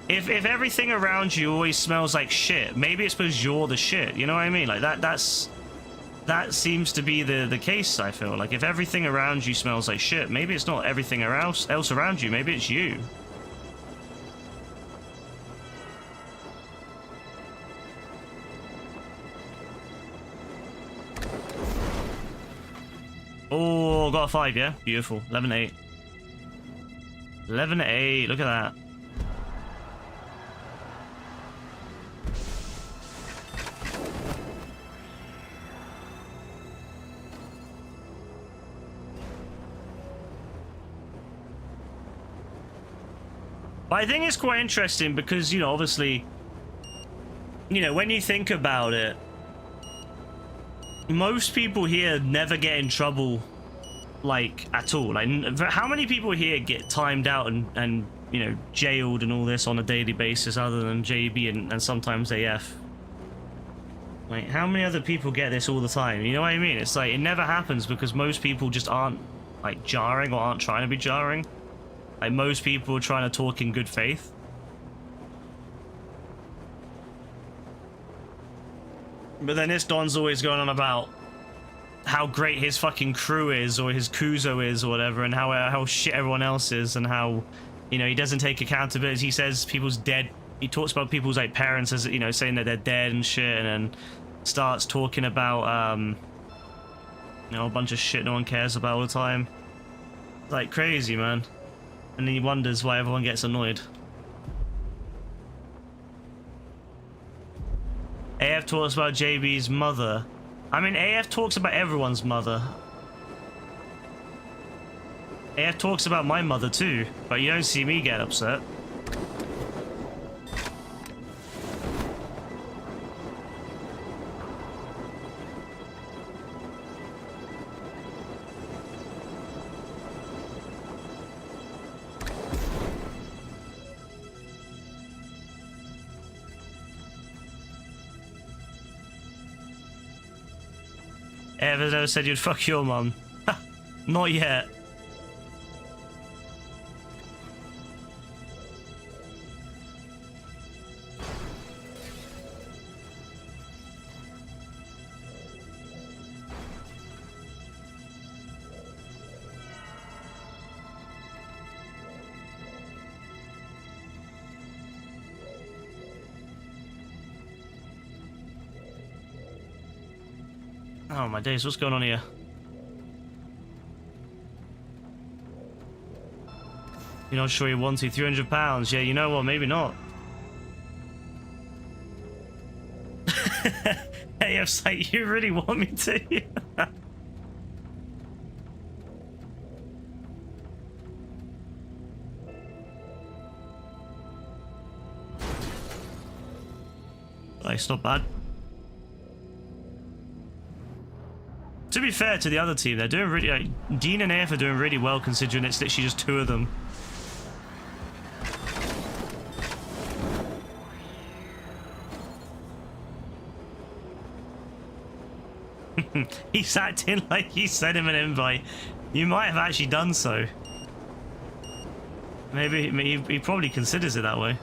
[SPEAKER 1] If everything around you always smells like shit, maybe it's because you're the shit. You know what I mean? Like, that seems to be the case, I feel. Like, if everything around you smells like shit, maybe it's not everything else around you. Maybe it's you. Oh, got a 5, yeah? Beautiful. 11-8. 11-8. Look at that. But I think it's quite interesting because, you know, obviously, you know, when you think about it, most people here never get in trouble, like, at all. Like, how many people here get timed out and you know, jailed and all this on a daily basis other than JB and sometimes AF? Like, how many other people get this all the time? You know what I mean? It's like, it never happens because most people just aren't, like, jarring or aren't trying to be jarring. Like, most people are trying to talk in good faith. But then this Don's always going on about how great his fucking crew is, or his Kuzo is, or whatever, and how shit everyone else is, and how, you know, he doesn't take accountability. He says people's dead. He talks about people's, like, parents as, you know, saying that they're dead and shit, and then starts talking about, you know, a bunch of shit no one cares about all the time. Like, crazy, man. And then he wonders why everyone gets annoyed. AF talks about JB's mother. I mean, AF talks about everyone's mother. AF talks about my mother too, but you don't see me get upset. Ever never said you'd fuck your mum? Not yet. Oh my days, what's going on here? You're not sure you want to? £300? Yeah, you know what? Maybe not. Hey, I was like, you really want me to? It's not bad. To be fair to the other team, they're doing really... Like, Dean and AF are doing really well considering it's literally just 2 of them. He's acting like he sent him an invite. You might have actually done so. Maybe he probably considers it that way.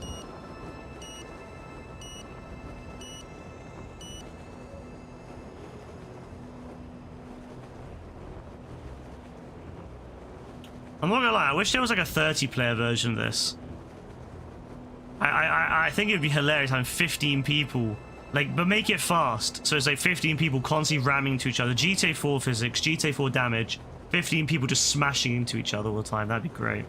[SPEAKER 1] I'm not gonna lie, I wish there was like a 30-player version of this. I think it'd be hilarious having 15 people. Like, but make it fast. So it's like 15 people constantly ramming into each other. GTA 4 physics, GTA 4 damage. 15 people just smashing into each other all the time. That'd be great.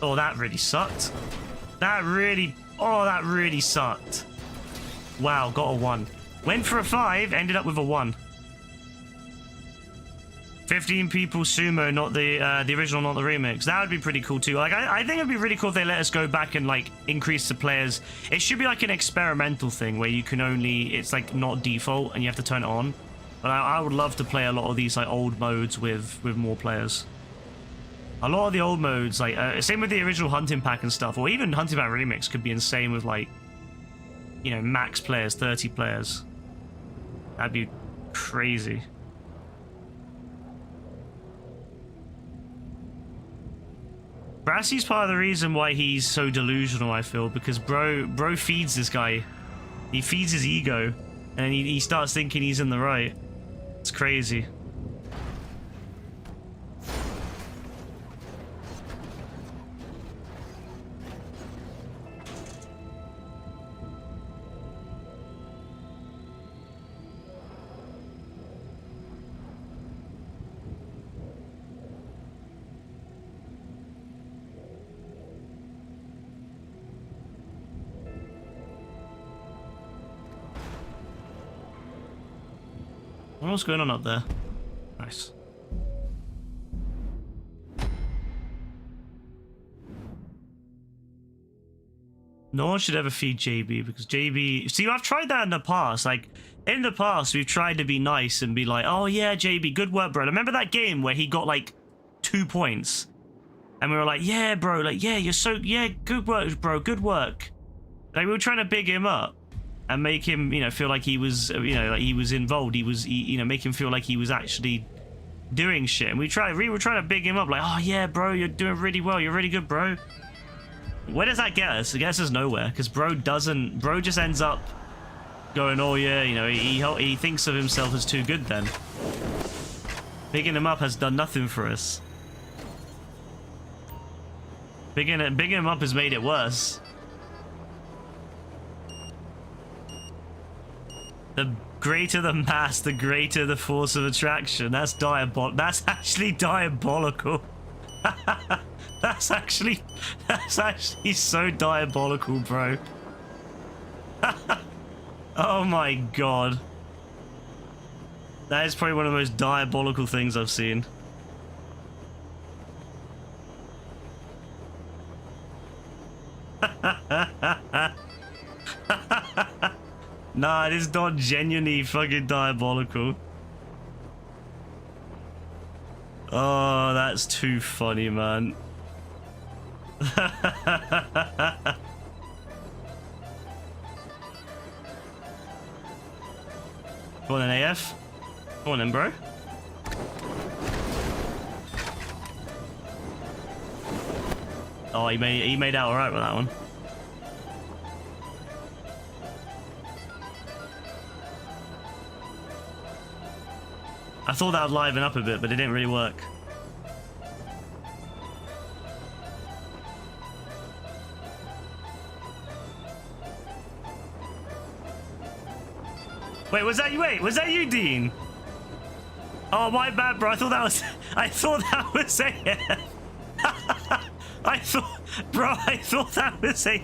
[SPEAKER 1] Oh, that really sucked. That really sucked. Wow, got a 1. Went for a 5, ended up with a 1. 15 people sumo, not the original, not the remix. That would be pretty cool too. Like, I think it'd be really cool if they let us go back and like increase the players. It should be like an experimental thing where you can only, it's like not default and you have to turn it on. But I would love to play a lot of these like old modes with more players. A lot of the old modes, like, same with the original Hunting Pack and stuff, or even Hunting Pack Remix could be insane with, like, you know, max players, 30 players. That'd be crazy. Brassy's part of the reason why he's so delusional, I feel, because bro feeds this guy. He feeds his ego, and then he starts thinking he's in the right. It's crazy. What's going on up there? Nice. No one should ever feed JB because JB... See, I've tried that in the past. Like, in the past, we've tried to be nice and be like, oh yeah, JB, good work, bro. Remember that game where he got like 2 points? And we were like, yeah, bro, like, yeah, you're so... Yeah, good work, bro, good work. Like, we were trying to big him up. And make him, you know, feel like he was, you know, like he was involved. You know, make him feel like he was actually doing shit. And we were trying to big him up, like, oh yeah, bro, you're doing really well. You're really good, bro. Where does that get us? It gets us nowhere, because bro just ends up going, oh yeah, you know, he thinks of himself as too good. Then bigging him up has done nothing for us. Bigging him up has made it worse. The greater the mass, the greater the force of attraction. That's That's actually diabolical. That's actually so diabolical, bro. Oh my god. That is probably one of the most diabolical things I've seen. Nah, it is not genuinely fucking diabolical. Oh, that's too funny, man. Come on then, AF. Come on then, bro. Oh, he made out alright with that one. I thought that would liven up a bit, but it didn't really work. Wait, was that you, Dean? Oh, my bad, bro. I thought that was AF. Bro, I thought that was a...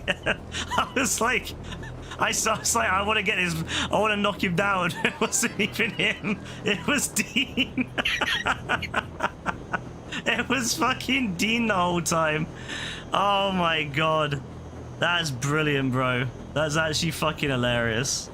[SPEAKER 1] I was like... I was like, I want to get his... I want to knock him down. It wasn't even him. It was Dean. It was fucking Dean the whole time. Oh my god. That's brilliant, bro. That's actually fucking hilarious.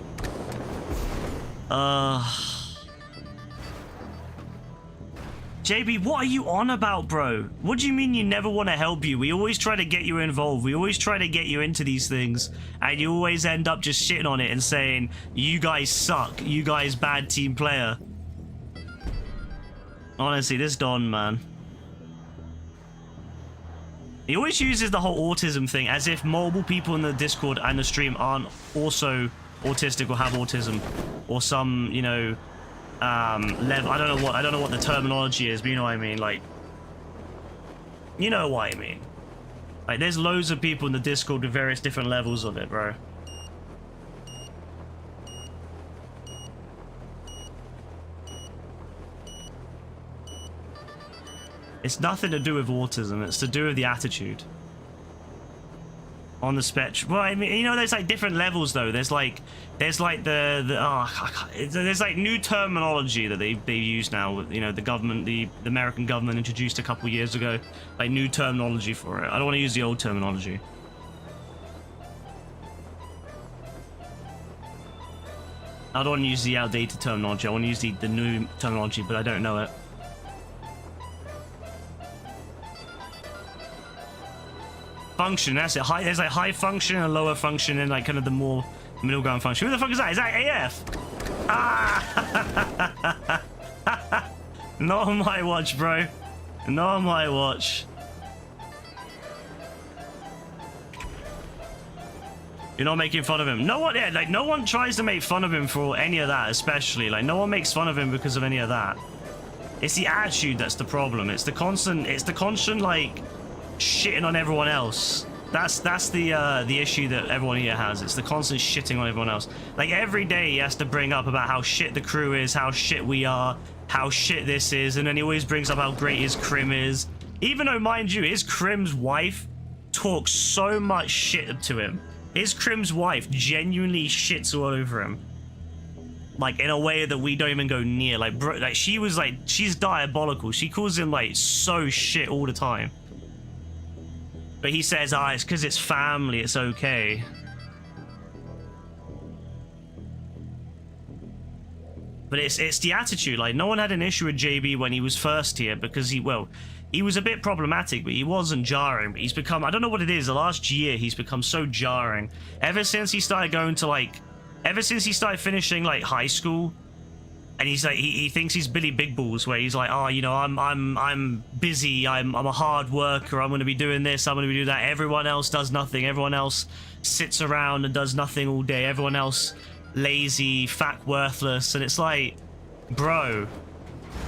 [SPEAKER 1] JB, what are you on about, bro? What do you mean you never want to help you? We always try to get you involved. We always try to get you into these things. And you always end up just shitting on it and saying, you guys suck. You guys bad team player. Honestly, this Don, man. He always uses the whole autism thing as if multiple people in the Discord and the stream aren't also autistic or have autism. Or some, you know... level. I don't know what the terminology is, but you know what I mean. Like, you know what I mean. Like, there's loads of people in the Discord with various different levels of it, bro. It's nothing to do with autism. It's to do with the attitude. On the spectrum. Well, I mean, you know, there's like different levels though. There's like there's like there's like new terminology that they use now. You know, the government, the American government introduced a couple years ago, like new terminology for it. I don't want to use the old terminology. I don't want to use the outdated terminology. I want to use the new terminology, but I don't know it. Function, that's it. There's like high function and lower function and like kind of the more middle ground function. Who the fuck is that? Is that AF? Ah! Not on my watch, bro. Not on my watch. You're not making fun of him. No one, yeah, like no one tries to make fun of him for any of that, especially. Like no one makes fun of him because of any of that. It's the attitude that's the problem. It's the constant like shitting on everyone else. That's the issue that everyone here has. It's the constant shitting on everyone else. Like every day he has to bring up about how shit the crew is, how shit we are, how shit this is, and then he always brings up how great his crim is. Even though, mind you, his crim's wife talks so much shit to him. His crim's wife genuinely shits all over him. Like in a way that we don't even go near. Like bro, like she's diabolical. She calls him like so shit all the time. But he says, it's because it's family, it's okay. But it's the attitude. Like, no one had an issue with JB when he was first here because he was a bit problematic, but he wasn't jarring. But he's become, I don't know what it is, the last year he's become so jarring. Ever since he started going to ever since he started finishing like high school, and he's like, he thinks he's Billy Big Balls, where he's like, oh, you know, I'm busy, I'm a hard worker, I'm going to be doing this, I'm going to be doing that. Everyone else does nothing. Everyone else sits around and does nothing all day. Everyone else lazy, fat, worthless. And it's like, bro,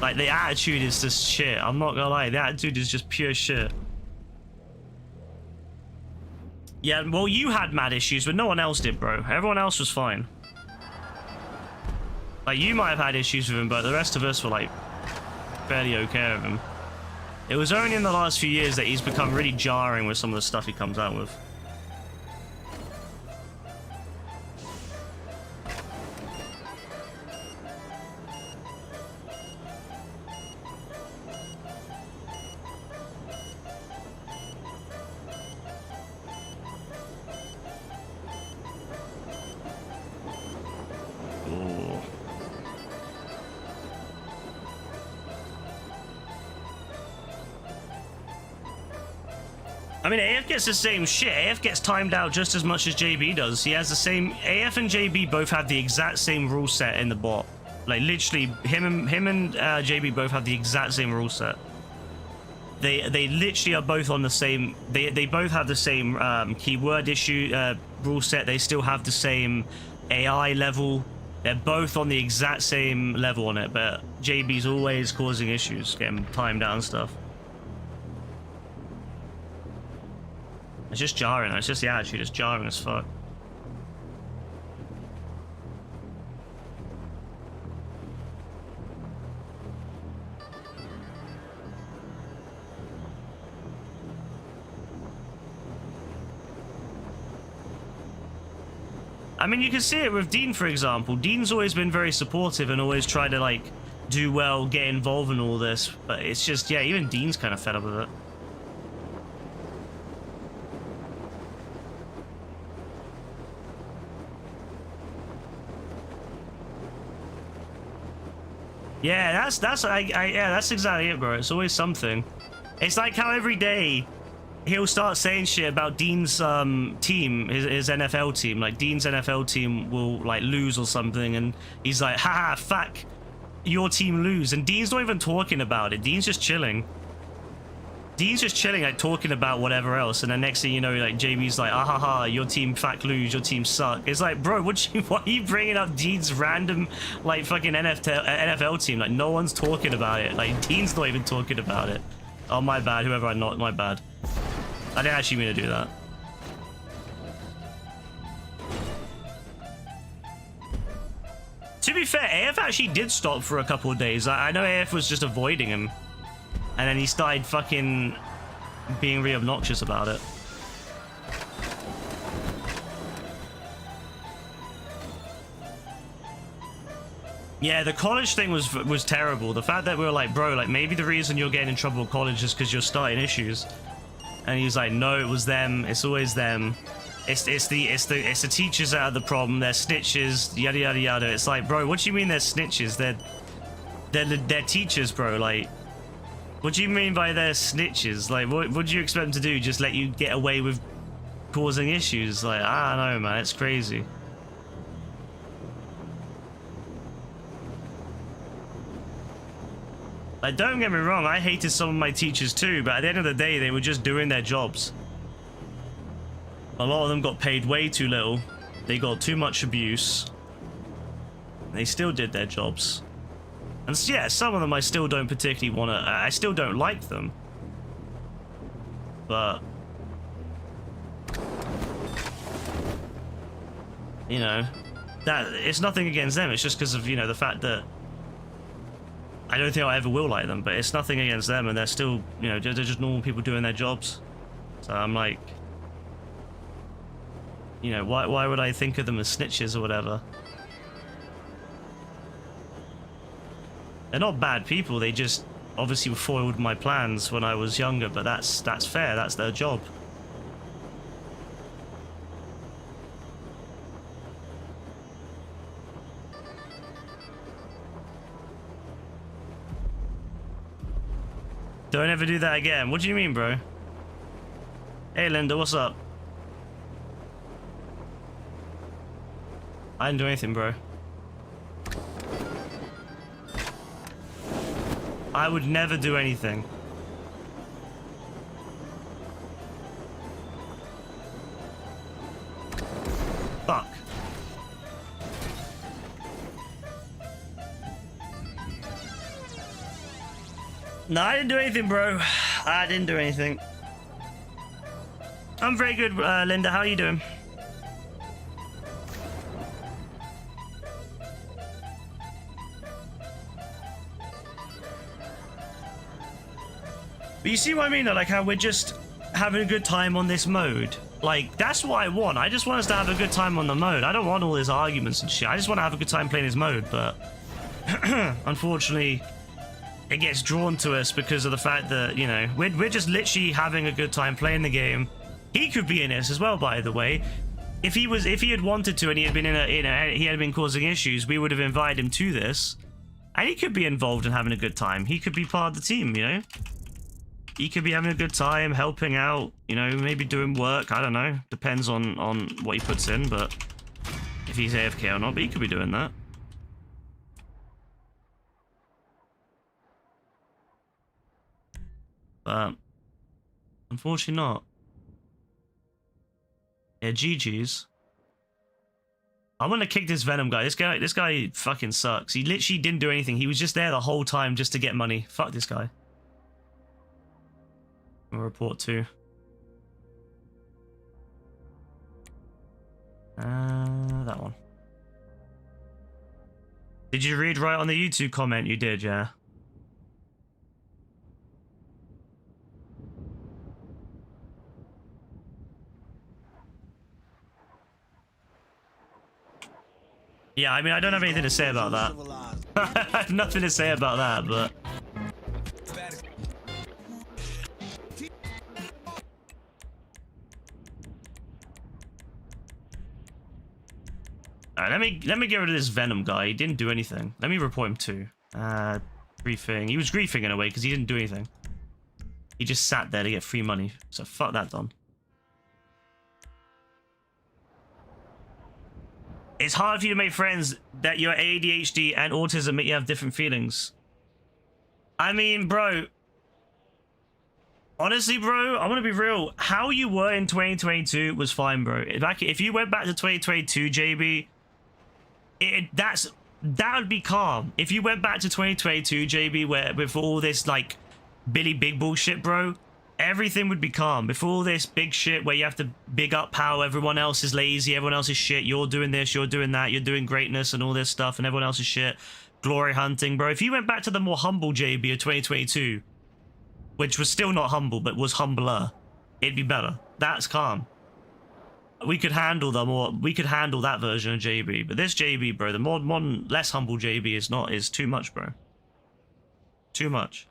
[SPEAKER 1] like the attitude is just shit. I'm not gonna lie, the attitude is just pure shit. Yeah, well, you had mad issues, but no one else did, bro. Everyone else was fine. Like, you might have had issues with him, but the rest of us were, like, fairly okay with him. It was only in the last few years that he's become really jarring with some of the stuff he comes out with. I mean, AF gets the same shit. AF gets timed out just as much as JB does. He has the same... AF and JB both have the exact same rule set in the bot. Like, literally, him and JB both have the exact same rule set. They literally are both on the same... They both have the same keyword issue rule set. They still have the same AI level. They're both on the exact same level on it, but JB's always causing issues, getting timed out and stuff. It's just jarring. It's just the attitude. It's jarring as fuck. I mean, you can see it with Dean, for example. Dean's always been very supportive and always tried to, like, do well, get involved in all this. But it's just, yeah, even Dean's kind of fed up with it. Yeah, that's exactly it, bro. It's always something. It's like how every day he'll start saying shit about Dean's team, his NFL team. Like Dean's NFL team will like lose or something, and he's like, haha, fuck, your team lose. And Dean's not even talking about it. Dean's just chilling. Dean's just chilling, like talking about whatever else, and then next thing you know, like JB's like, ah ha ha, your team fuck lose, your team suck. It's like, bro, why are you bringing up Dean's random like fucking NFL team? Like no one's talking about it. Like Dean's not even talking about it. Oh my bad, whoever I'm not, my bad. I didn't actually mean to do that. To be fair, AF actually did stop for a couple of days. I know AF was just avoiding him. And then he started fucking being really obnoxious about it. Yeah, the college thing was terrible. The fact that we were like, bro, like maybe the reason you're getting in trouble with college is because you're starting issues. And he's like, no, it was them. It's always them. It's the teachers that are the problem. They're snitches. Yada yada yada. It's like, bro, what do you mean they're snitches? They're teachers, bro. Like. What do you mean by they're snitches? Like, what do you expect them to do? Just let you get away with causing issues? Like, I don't know, man. It's crazy. Like, don't get me wrong. I hated some of my teachers too, but at the end of the day, they were just doing their jobs. A lot of them got paid way too little. They got too much abuse. They still did their jobs. And yeah, some of them I still don't particularly want to... I still don't like them. But... you know... that it's nothing against them. It's just because of, you know, the fact that... I don't think I ever will like them. But it's nothing against them. And they're still, you know, they're just normal people doing their jobs. So I'm like... you know, why would I think of them as snitches or whatever? They're not bad people, they just obviously foiled my plans when I was younger, but that's fair, that's their job. Don't ever do that again. What do you mean, bro? Hey, Linda, what's up? I didn't do anything, bro. I would never do anything. Fuck. No, I didn't do anything, bro. I didn't do anything. I'm very good, Linda. How are you doing? But you see what I mean, though? Like how we're just having a good time on this mode. Like, that's what I want. I just want us to have a good time on the mode. I don't want all these arguments and shit. I just want to have a good time playing this mode, but... unfortunately, it gets drawn to us because of the fact that, you know, we're just literally having a good time playing the game. He could be in this as well, by the way. If he had wanted to and he had been he had been causing issues, we would have invited him to this. And he could be involved in having a good time. He could be part of the team, you know? He could be having a good time, helping out, you know, maybe doing work. I don't know. Depends on what he puts in, but if he's AFK or not, but he could be doing that. But unfortunately not. Yeah, GG's. I'm gonna kick this Venom guy. This guy fucking sucks. He literally didn't do anything. He was just there the whole time just to get money. Fuck this guy. Report to. That one. Did you read right on the YouTube comment? You did, yeah. Yeah, I mean, I don't have anything to say about that. I have nothing to say about that, but... Alright, let me get rid of this Venom guy. He didn't do anything. Let me report him too. Griefing. He was griefing in a way because he didn't do anything. He just sat there to get free money. So fuck that, Don. It's hard for you to make friends that your ADHD and autism make you have different feelings. I mean, bro. Honestly, bro, I'm gonna be real. How you were in 2022 was fine, bro. If you went back to 2022, JB, that would be calm. If you went back to 2022, JB, where before all this like Billy Big bullshit, bro, everything would be calm. Before all this big shit where you have to big up how everyone else is lazy, everyone else is shit, you're doing this, you're doing that, you're doing greatness and all this stuff, and everyone else is shit. Glory hunting, bro. If you went back to the more humble JB of 2022, which was still not humble, but was humbler, it'd be better. That's calm. We could handle that version of JB, but this JB, bro, the more modern, less humble JB is too much, bro. Too much.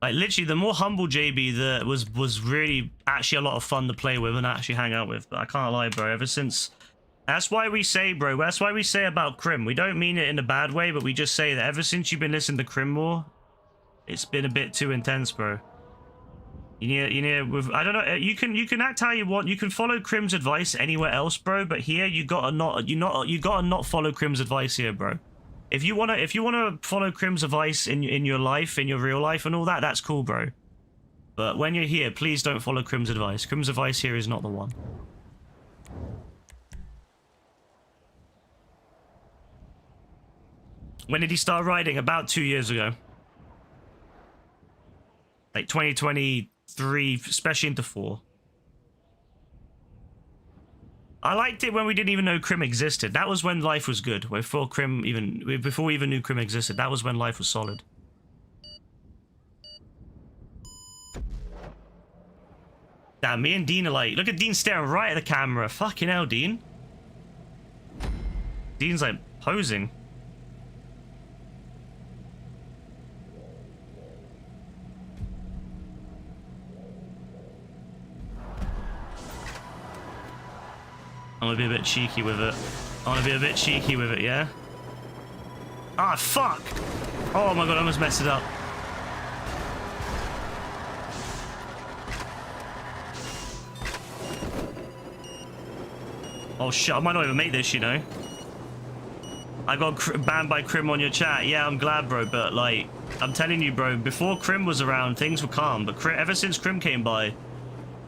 [SPEAKER 1] Like literally, the more humble JB was really actually a lot of fun to play with and actually hang out with. But I can't lie, bro. Ever since, that's why we say, bro. That's why we say about Crim. We don't mean it in a bad way, but we just say that ever since you've been listening to Crim more, it's been a bit too intense, bro. You need. I don't know. You can act how you want. You can follow Crim's advice anywhere else, bro. But here, you gotta not follow Crim's advice here, bro. If you wanna follow Crim's advice in your life, in your real life and all that, that's cool, bro. But when you're here, please don't follow Crim's advice. Crim's advice here is not the one. When did he start riding? About 2 years ago. Like 2023, especially into 4. I liked it when we didn't even know Crim existed. That was when life was good. Before we even knew Crim existed, that was when life was solid. Damn, me and Dean are like, look at Dean staring right at the camera. Fucking hell, Dean. Dean's like posing. I'm gonna be a bit cheeky with it. Yeah? Ah, fuck! Oh my god, I almost messed it up. Oh shit, I might not even make this, you know? I got banned by Crim on your chat. Yeah, I'm glad, bro, but like, I'm telling you, bro, before Crim was around, things were calm, but ever since Crim came by,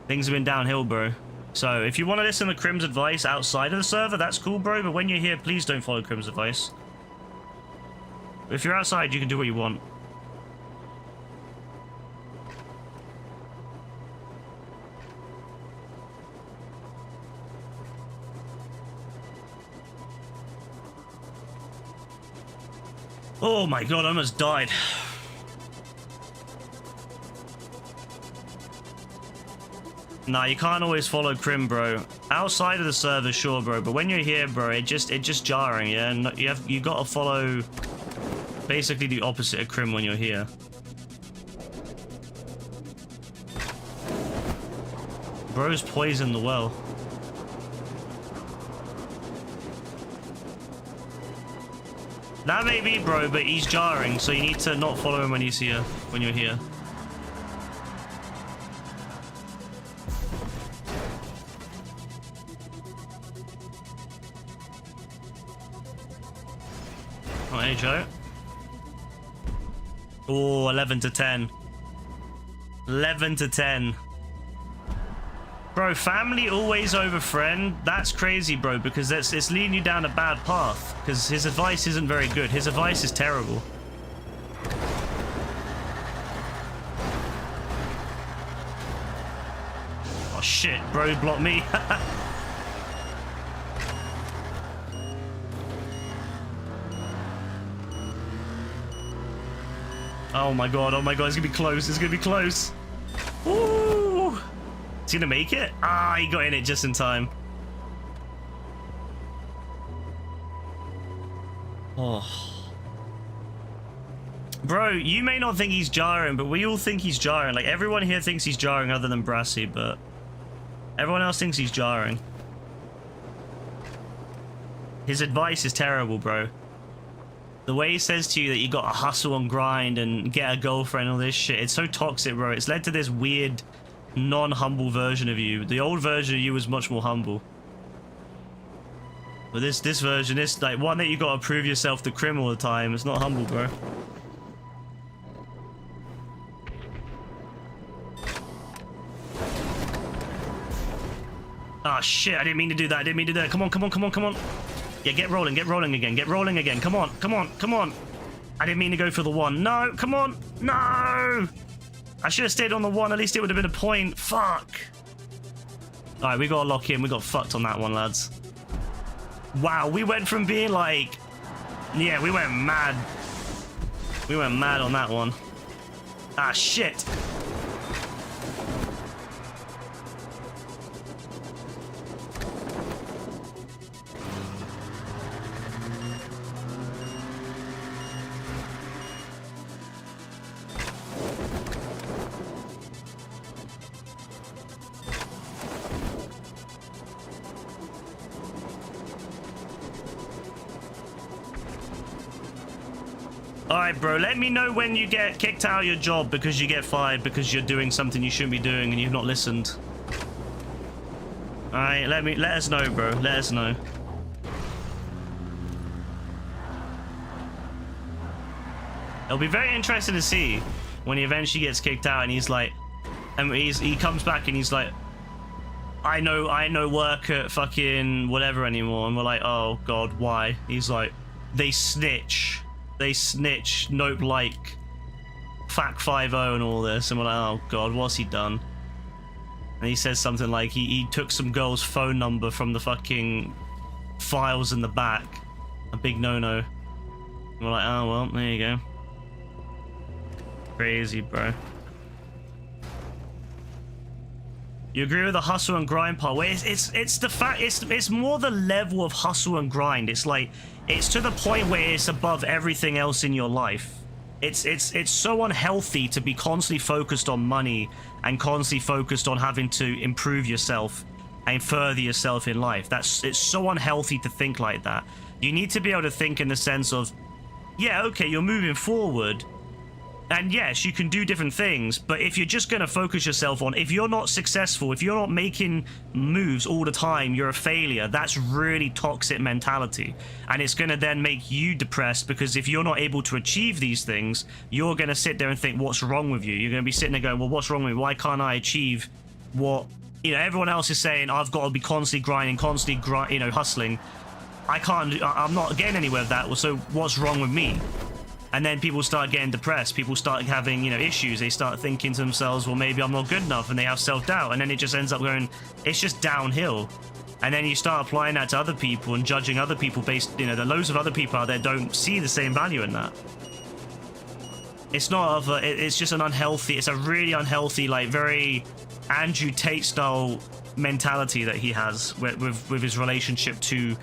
[SPEAKER 1] things have been downhill, bro. So, if you want to listen to Crim's advice outside of the server, that's cool, bro, but when you're here, please don't follow Crim's advice. If you're outside, you can do what you want. Oh my god, I almost died. Nah, you can't always follow Crim, bro. Outside of the server, sure, bro, but when you're here, bro, it just jarring, yeah. And you gotta follow basically the opposite of Crim when you're here. Bro's poisoned the well. That may be, bro, but he's jarring, so you need to not follow him when he's here, when you're here. Oh, hey, Joe. Oh, 11 to 10. 11 to 10. Bro, family always over friend. That's crazy, bro, because it's leading you down a bad path. Because his advice isn't very good. His advice is terrible. Oh, shit. Bro blocked me. Oh my god, it's gonna be close, it's gonna be close. Ooh! Is he gonna make it? Ah, he got in it just in time. Oh. Bro, you may not think he's jarring, but we all think he's jarring. Like, everyone here thinks he's jarring other than Brassy, but everyone else thinks he's jarring. His advice is terrible, bro. The way he says to you that you gotta hustle and grind and get a girlfriend and all this shit, it's so toxic, bro. It's led to this weird, non-humble version of you. The old version of you was much more humble. But this version, this like one that you gotta prove yourself the crim all the time. It's not humble, bro. Ah, shit, I didn't mean to do that. I didn't mean to do that. Come on, come on, come on, come on. Yeah, get rolling again. Get rolling again. Come on, come on, come on. I didn't mean to go for the one. No, come on. No! I should have stayed on the one. At least it would have been a point. Fuck. All right, we got to lock in. We got fucked on that one, lads. Wow, we went from being like... Yeah, we went mad. We went mad on that one. Ah, shit. Alright, bro, let me know when you get kicked out of your job because you get fired because you're doing something you shouldn't be doing and you've not listened. Alright, let us know, bro. Let us know. It'll be very interesting to see when he eventually gets kicked out and he's like, and he comes back and he's like, I know work at fucking whatever anymore. And we're like, oh god, why? He's like, they snitch. They snitch, nope, like FAC 50 and all this, and we're like, oh god, what's he done? And he says something like he took some girl's phone number from the fucking files in the back. A big no-no. And we're like, oh well, there you go. Crazy, bro. You agree with the hustle and grind part? Wait, it's the fact, it's more the level of hustle and grind. It's like, it's to the point where it's above everything else in your life. It's so unhealthy to be constantly focused on money and constantly focused on having to improve yourself and further yourself in life. It's so unhealthy to think like that. You need to be able to think in the sense of, yeah, okay, you're moving forward, and yes, you can do different things, but if you're just going to focus yourself on, if you're not successful, if you're not making moves all the time, you're a failure. That's really toxic mentality. And it's going to then make you depressed, because if you're not able to achieve these things, you're going to sit there and think, what's wrong with you? You're going to be sitting there going, well, what's wrong with me? Why can't I achieve what, everyone else is saying? I've got to be constantly grinding, constantly hustling. I'm not getting anywhere with that. So what's wrong with me? And then people start getting depressed. People start having, issues. They start thinking to themselves, well, maybe I'm not good enough, and they have self-doubt. And then it just ends up going, it's just downhill. And then you start applying that to other people and judging other people based, there are loads of other people out there don't see the same value in that. It's not it's just an unhealthy, it's a really unhealthy, like very Andrew Tate style mentality that he has with his relationship to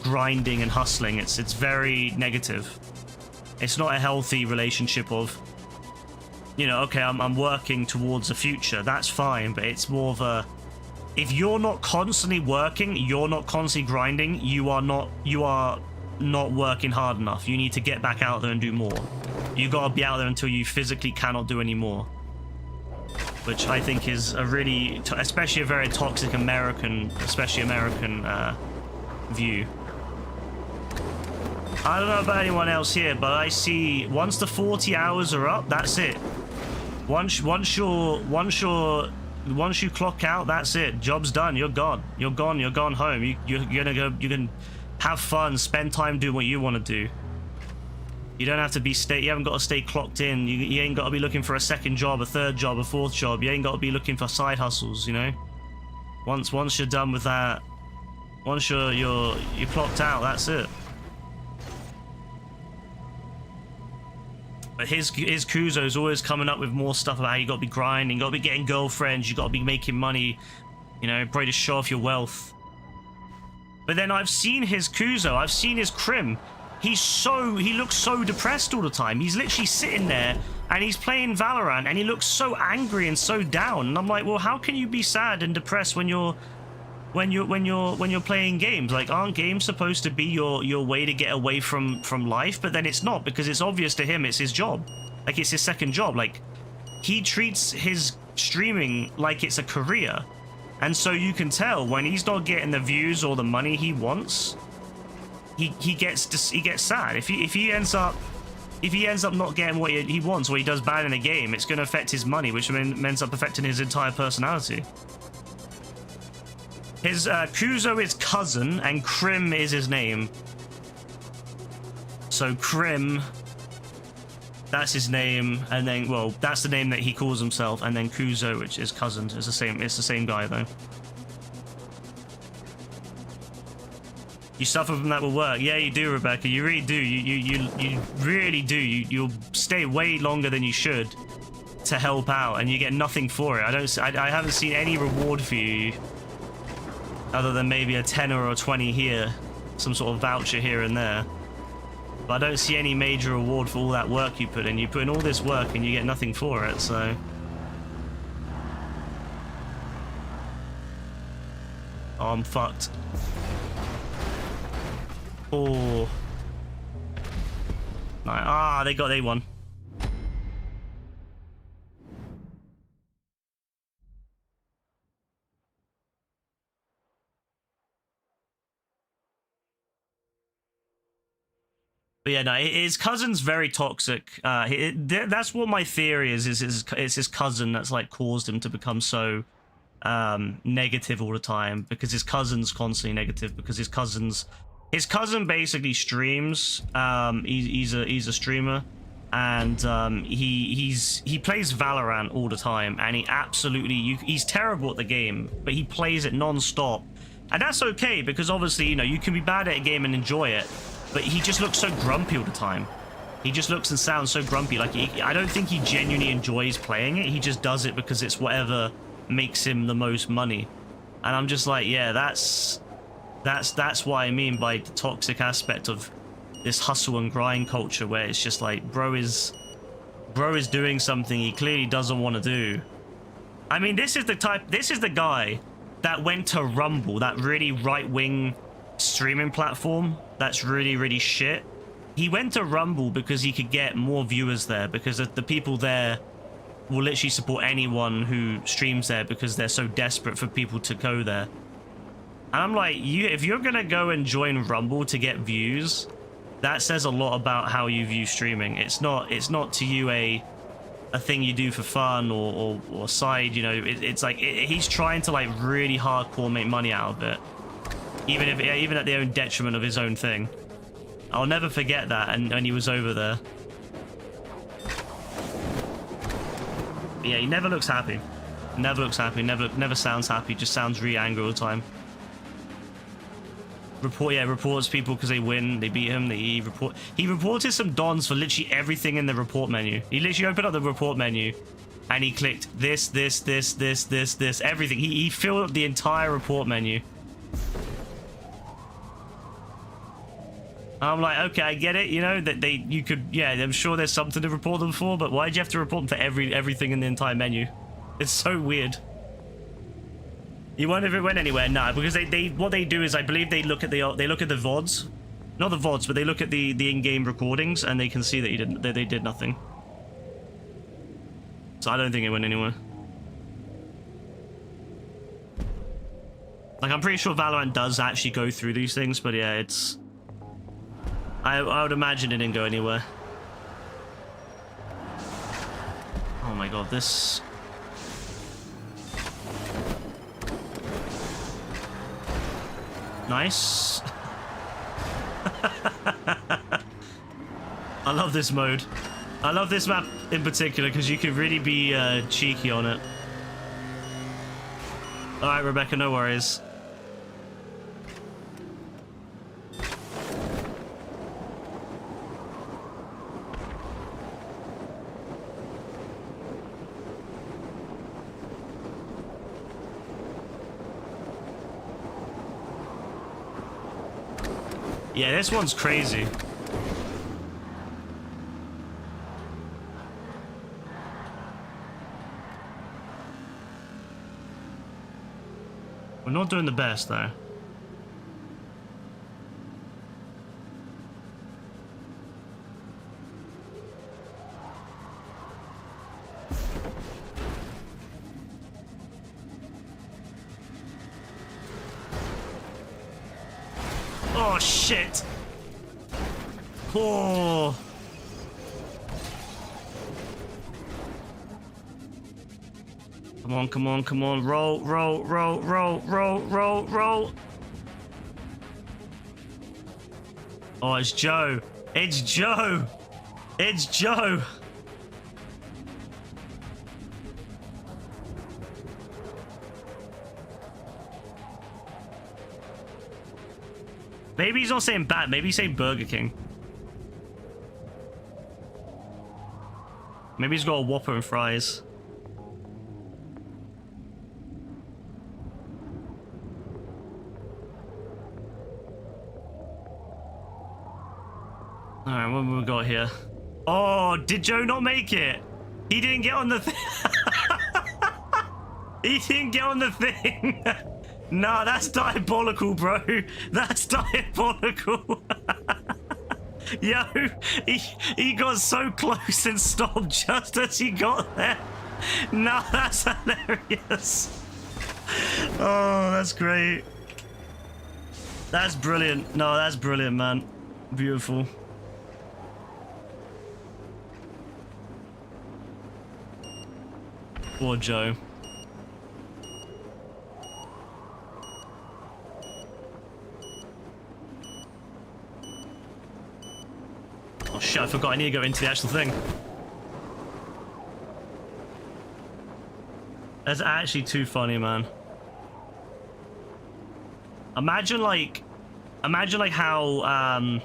[SPEAKER 1] grinding and hustling. It's very negative. It's not a healthy relationship of, okay, I'm working towards a future. That's fine, but it's more of a, if you're not constantly working, you're not constantly grinding, you are not working hard enough. You need to get back out there and do more. You gotta be out there until you physically cannot do any more. Which I think is a really, especially a very toxic American, view. I don't know about anyone else here, but I see once the 40 hours are up, that's it. Once you clock out, that's it. Job's done. You're gone. You're gone. You're gone home. You're gonna go. You can have fun, spend time doing what you want to do. You don't have to be You haven't got to stay clocked in. You ain't got to be looking for a second job, a third job, a fourth job. You ain't got to be looking for side hustles. Once you're done with that, once you're clocked out, that's it. But his Kuzo's always coming up with more stuff about how you got to be grinding, you got to be getting girlfriends, you got to be making money, you know, probably to show off your wealth. But then I've seen his Kuzo, I've seen his Crim. He looks so depressed all the time. He's literally sitting there and he's playing Valorant and he looks so angry and so down. And I'm like, well, how can you be sad and depressed when you're playing games? Like, aren't games supposed to be your way to get away from life? But then it's not, because it's obvious to him it's his job. Like, it's his second job. Like, he treats his streaming like it's a career. And so you can tell when he's not getting the views or the money he wants, he gets sad. If he ends up not getting what he wants, or he does bad in a game, it's going to affect his money, which ends up affecting his entire personality. His Kuzo is cousin, and Crim is his name. So Crim, that's his name, and then, well, that's the name that he calls himself, and then Kuzo, which is cousin, is the same. It's the same guy though. You suffer from that with work. Yeah, you do, Rebecca. You really do. You really do. You'll stay way longer than you should to help out, and you get nothing for it. I haven't seen any reward for you, other than maybe a 10 or a 20 here, some sort of voucher here and there. But I don't see any major reward for all that work you put in. You put in all this work and you get nothing for it. So oh, I'm fucked. Oh. Ah, they won. But yeah, no, his cousin's very toxic. That's what my theory is. It's his cousin that's like caused him to become so negative all the time, because his cousin's constantly negative, because his cousin basically streams. He's a streamer, and he plays Valorant all the time, and he's terrible at the game, but he plays it non-stop, and that's okay, because obviously, you know, you can be bad at a game and enjoy it, but he just looks so grumpy all the time. He just looks and sounds so grumpy. Like, I don't think he genuinely enjoys playing it. He just does it because it's whatever makes him the most money. And I'm just like, yeah, that's what I mean by the toxic aspect of this hustle and grind culture, where it's just like, bro is doing something he clearly doesn't want to do. I mean, this is the guy that went to Rumble, that really right-wing streaming platform that's really, really shit. He went to Rumble because he could get more viewers there, because the people there will literally support anyone who streams there, because they're so desperate for people to go there. And I'm like, if you're gonna go and join Rumble to get views, that says a lot about how you view streaming. It's not to you a thing you do for fun or side, you know. It's like he's trying to like really hardcore make money out of it, even at the own detriment of his own thing. I'll never forget that, and he was over there. But yeah, he never looks happy. Never looks happy. Never sounds happy. Just sounds really angry all the time. Reports people because they win, they beat him. He reported some dons for literally everything in the report menu. He literally opened up the report menu, and he clicked this, everything. He filled up the entire report menu. I'm like, okay, I get it, you know, that I'm sure there's something to report them for, but why'd you have to report them for everything in the entire menu? It's so weird. You wonder if it went anywhere? No, because what they do is, I believe they look at the VODs, not the VODs, but they look at the in-game recordings, and they can see that they did nothing. So I don't think it went anywhere. Like, I'm pretty sure Valorant does actually go through these things, but yeah, it's. I would imagine it didn't go anywhere. Oh my god, this. Nice. I love this mode. I love this map in particular because you can really be cheeky on it. Alright, Rebecca, no worries. Yeah, this one's crazy. We're not doing the best, though. Oh, shit. Oh. Come on, come on, come on. Roll, roll, roll, roll, roll, roll, roll. Oh, it's Joe. It's Joe. It's Joe. Maybe he's not saying bat. Maybe he's saying Burger King. Maybe he's got a Whopper and fries. Alright, what have we got here? Oh, did Joe not make it? He didn't get on the thing. He didn't get on the thing. Nah, that's diabolical, bro. That's diabolical. Yo, he got so close and stopped just as he got there. Nah, that's hilarious. Oh, that's great. That's brilliant. No, that's brilliant, man. Beautiful. Poor Joe. Oh shit, I forgot I need to go into the actual thing. That's actually too funny, man. Imagine like how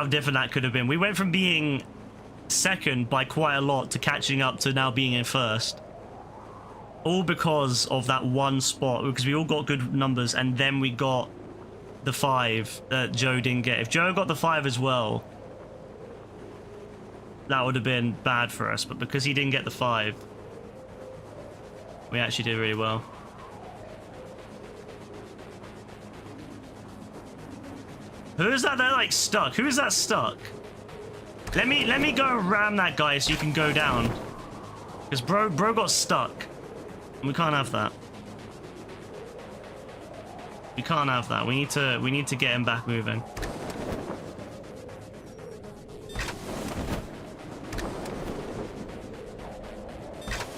[SPEAKER 1] different that could have been. We went from being second by quite a lot to catching up to now being in first. All because of that one spot, because we all got good numbers and then we got the 5 that Joe didn't get. If Joe got the 5 as well, that would have been bad for us, but because he didn't get the 5, we actually did really well. Who is that like stuck? Who is that stuck? Let me go and ram that guy so you can go down. Because bro got stuck. And we can't have that. We can't have that. We need to get him back moving.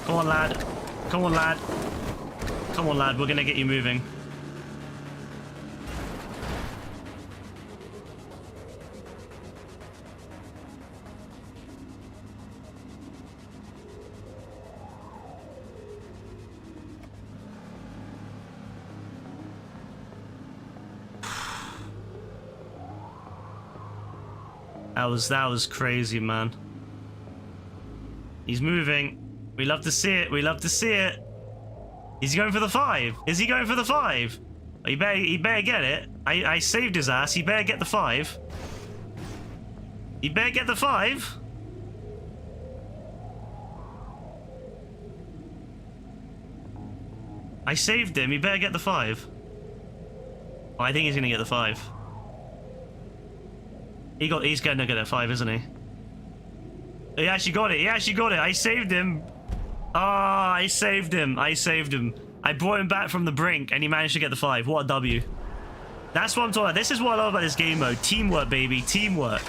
[SPEAKER 1] Come on, lad. Come on, lad. Come on, lad. We're gonna get you moving. That was crazy, man. He's moving. We love to see it. We love to see it. Is he going for the 5? Is he going for the 5? Oh, he better get it. I saved his ass. He better get the 5. He better get the 5. I saved him. He better get the 5. Oh, I think he's gonna get the 5. He's gonna get a 5, isn't he? He actually got it. He actually got it. I saved him. Ah, I saved him. I saved him. I brought him back from the brink, and he managed to get the 5. What a W. That's what I'm talking about. This is what I love about this game mode. Teamwork, baby. Teamwork.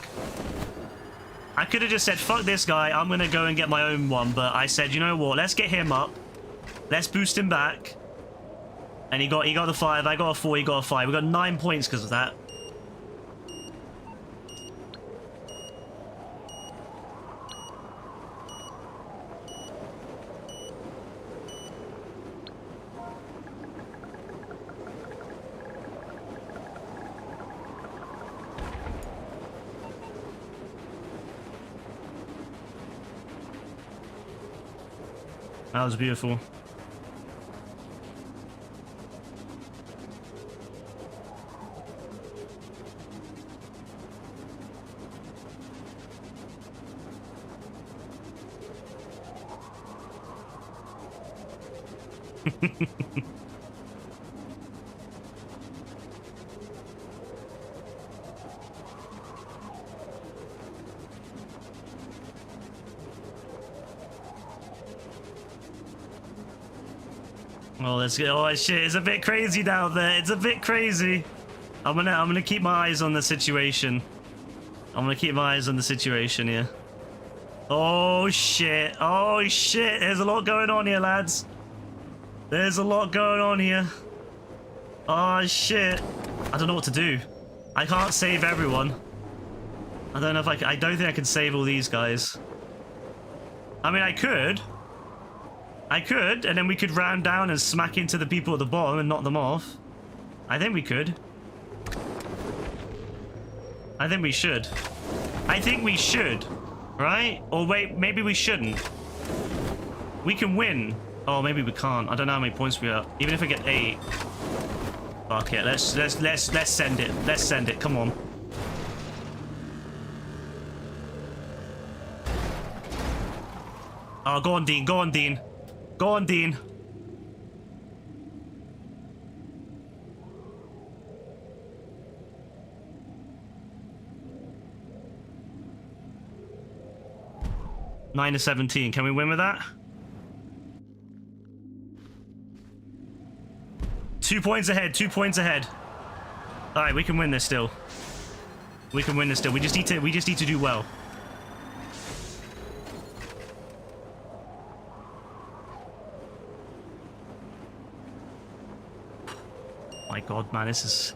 [SPEAKER 1] I could have just said, fuck this guy. I'm gonna go and get my own one. But I said, you know what? Let's get him up. Let's boost him back. And he got the 5. I got a 4. He got a 5. We got 9 points because of that. That was beautiful. Oh, let's go. Oh shit, it's a bit crazy down there. It's a bit crazy. I'm gonna keep my eyes on the situation. I'm gonna keep my eyes on the situation here. Oh shit. Oh shit. There's a lot going on here, lads. There's a lot going on here. Oh shit. I don't know what to do. I can't save everyone. I don't know if I don't think I can save all these guys. I mean, I could, and then we could round down and smack into the people at the bottom and knock them off. I think we could. I think we should. I think we should, right? Or wait, maybe we shouldn't. We can win. Oh, maybe we can't. I don't know how many points we are. Even if we get 8. Fuck it. Let's send it. Let's send it. Come on. Oh, go on, Dean. Go on, Dean. Go on, Dean. Nine to 17. Can we win with that? 2 points ahead. 2 points ahead. All right, we can win this still. We can win this still. We just need to do well. My God, man, this is.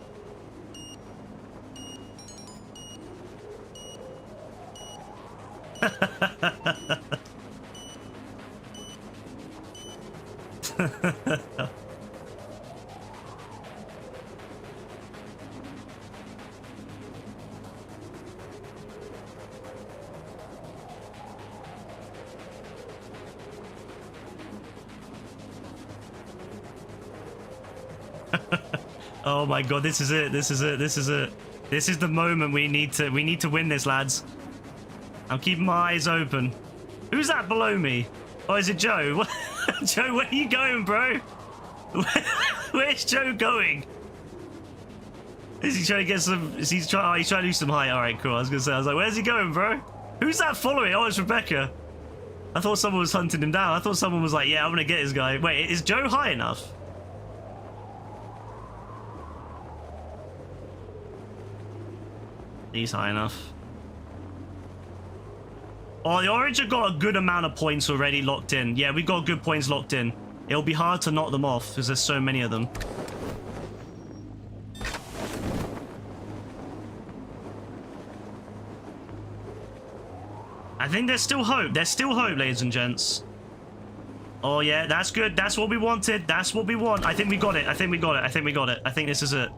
[SPEAKER 1] Oh my God, this is it. This is it. This is it. This is the moment we need to win this, lads. I'm keeping my eyes open. Who's that below me? Oh, is it Joe? Joe, where are you going, bro? Where's Joe going? Is he trying to get some? Is he trying? Oh, he's trying to do some height. All right, cool. I was gonna say, I was like, where's he going, bro? Who's that following? Oh, it's Rebecca. I thought someone was hunting him down. I thought someone was like, yeah, I'm gonna get this guy. Wait, is Joe high enough? He's high enough. Oh, the Orange have got a good amount of points already locked in. Yeah, we got good points locked in. It'll be hard to knock them off because there's so many of them. I think there's still hope. There's still hope, ladies and gents. Oh, yeah, that's good. That's what we wanted. That's what we want. I think we got it. I think we got it. I think we got it. I think this is it.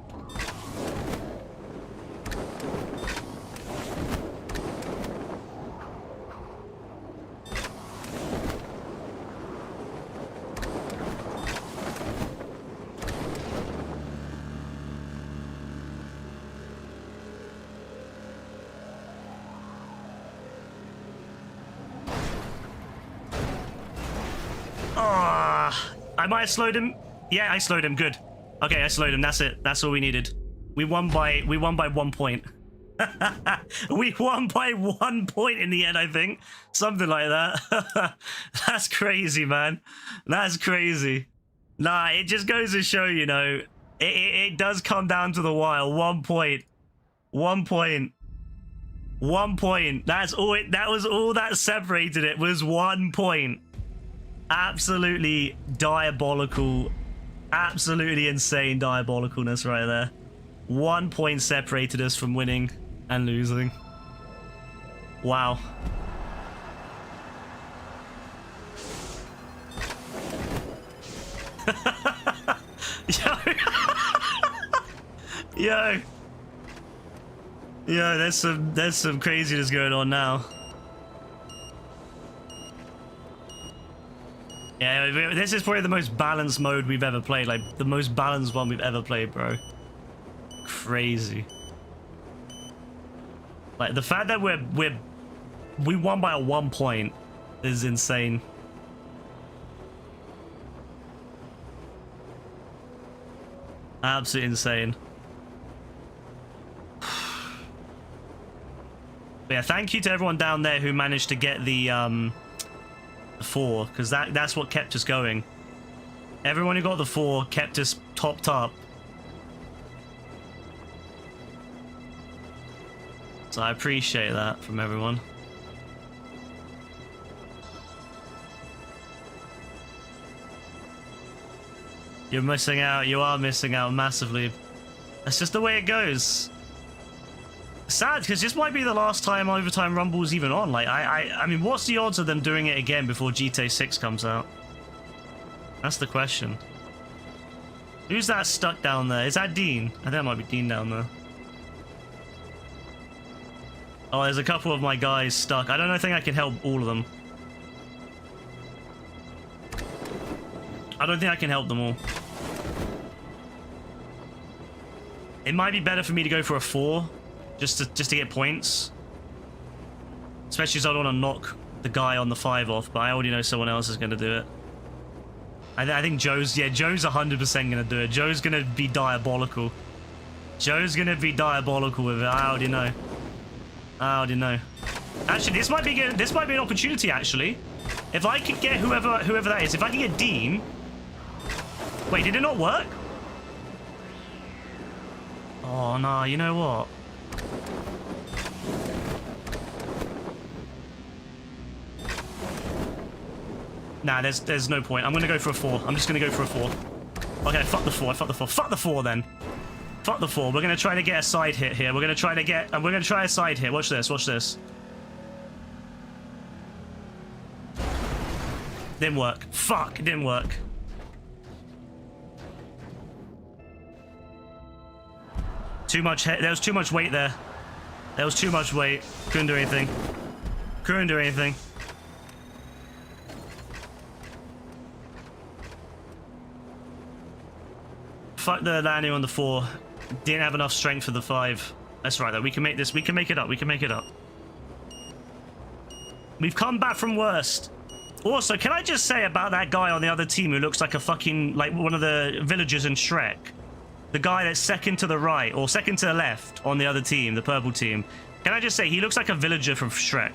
[SPEAKER 1] I might have slowed him. Yeah, I slowed him. Good. Okay, I slowed him. That's it. That's all we needed. We won by 1 point. We won by 1 point in the end, I think. Something like that. That's crazy, man. That's crazy. Nah, it just goes to show, you know, it does come down to the wire. 1 point. 1 point. 1 point. That's all it. That was all that separated it, was 1 point. Absolutely diabolical, absolutely insane diabolicalness right there. 1 point separated us from winning and losing. Wow. Yo. Yo, there's some craziness going on now. Yeah, this is probably the most balanced mode we've ever played. Like, the most balanced one we've ever played, bro. Crazy. Like, the fact that we won by 1 point is insane. Absolutely insane. But yeah, thank you to everyone down there who managed to get the 4, because that's what kept us going. Everyone who got the 4 kept us topped up. So I appreciate that from everyone. You're missing out. You are missing out massively. That's just the way it goes. Sad, because this might be the last time Overtime Rumble's even on. Like, I mean, what's the odds of them doing it again before GTA 6 comes out? That's the question. Who's that stuck down there? Is that Dean? I think that might be Dean down there. Oh, there's a couple of my guys stuck. I don't think I can help all of them. I don't think I can help them all. It might be better for me to go for a 4, just to get points. Especially as I don't want to knock the guy on the 5 off, but I already know someone else is going to do it. I think Joe's 100% going to do it. Joe's going to be diabolical. Joe's going to be diabolical with it. I already know. I already know. Actually, this might be an opportunity, actually. If I could get whoever that is, if I can get Dean... Wait, did it not work? Oh, no, you know what? Nah, there's no point. I'm gonna go for a 4. I'm just gonna go for a 4. Okay, fuck the 4. Fuck the 4. Fuck the 4 then. Fuck the 4. We're gonna try to get a side hit here. We're gonna try a side hit. Watch this. Watch this. Didn't work. Fuck. It didn't work. Too much. There was too much weight there. There was too much weight. Couldn't do anything. Couldn't do anything. Fuck the landing on the 4. Didn't have enough strength for the 5. That's right though. We can make this. We can make it up. We can make it up. We've come back from worst. Also, can I just say about that guy on the other team who looks like a fucking, like one of the villagers in Shrek? The guy that's second to the right, or second to the left on the other team, the purple team. Can I just say, he looks like a villager from Shrek.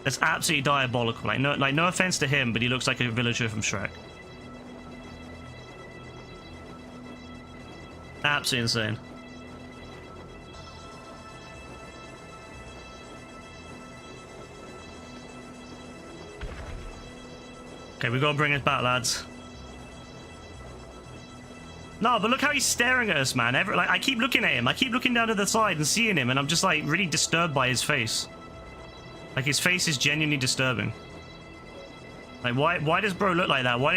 [SPEAKER 1] That's absolutely diabolical. No offense to him, but he looks like a villager from Shrek. Absolutely insane. Okay, we gotta bring it back, lads. No, but look how he's staring at us, man. Like, I keep looking at him. I keep looking down to the side and seeing him, and I'm just, like, really disturbed by his face. Like, his face is genuinely disturbing. Like, why does bro look like that? Why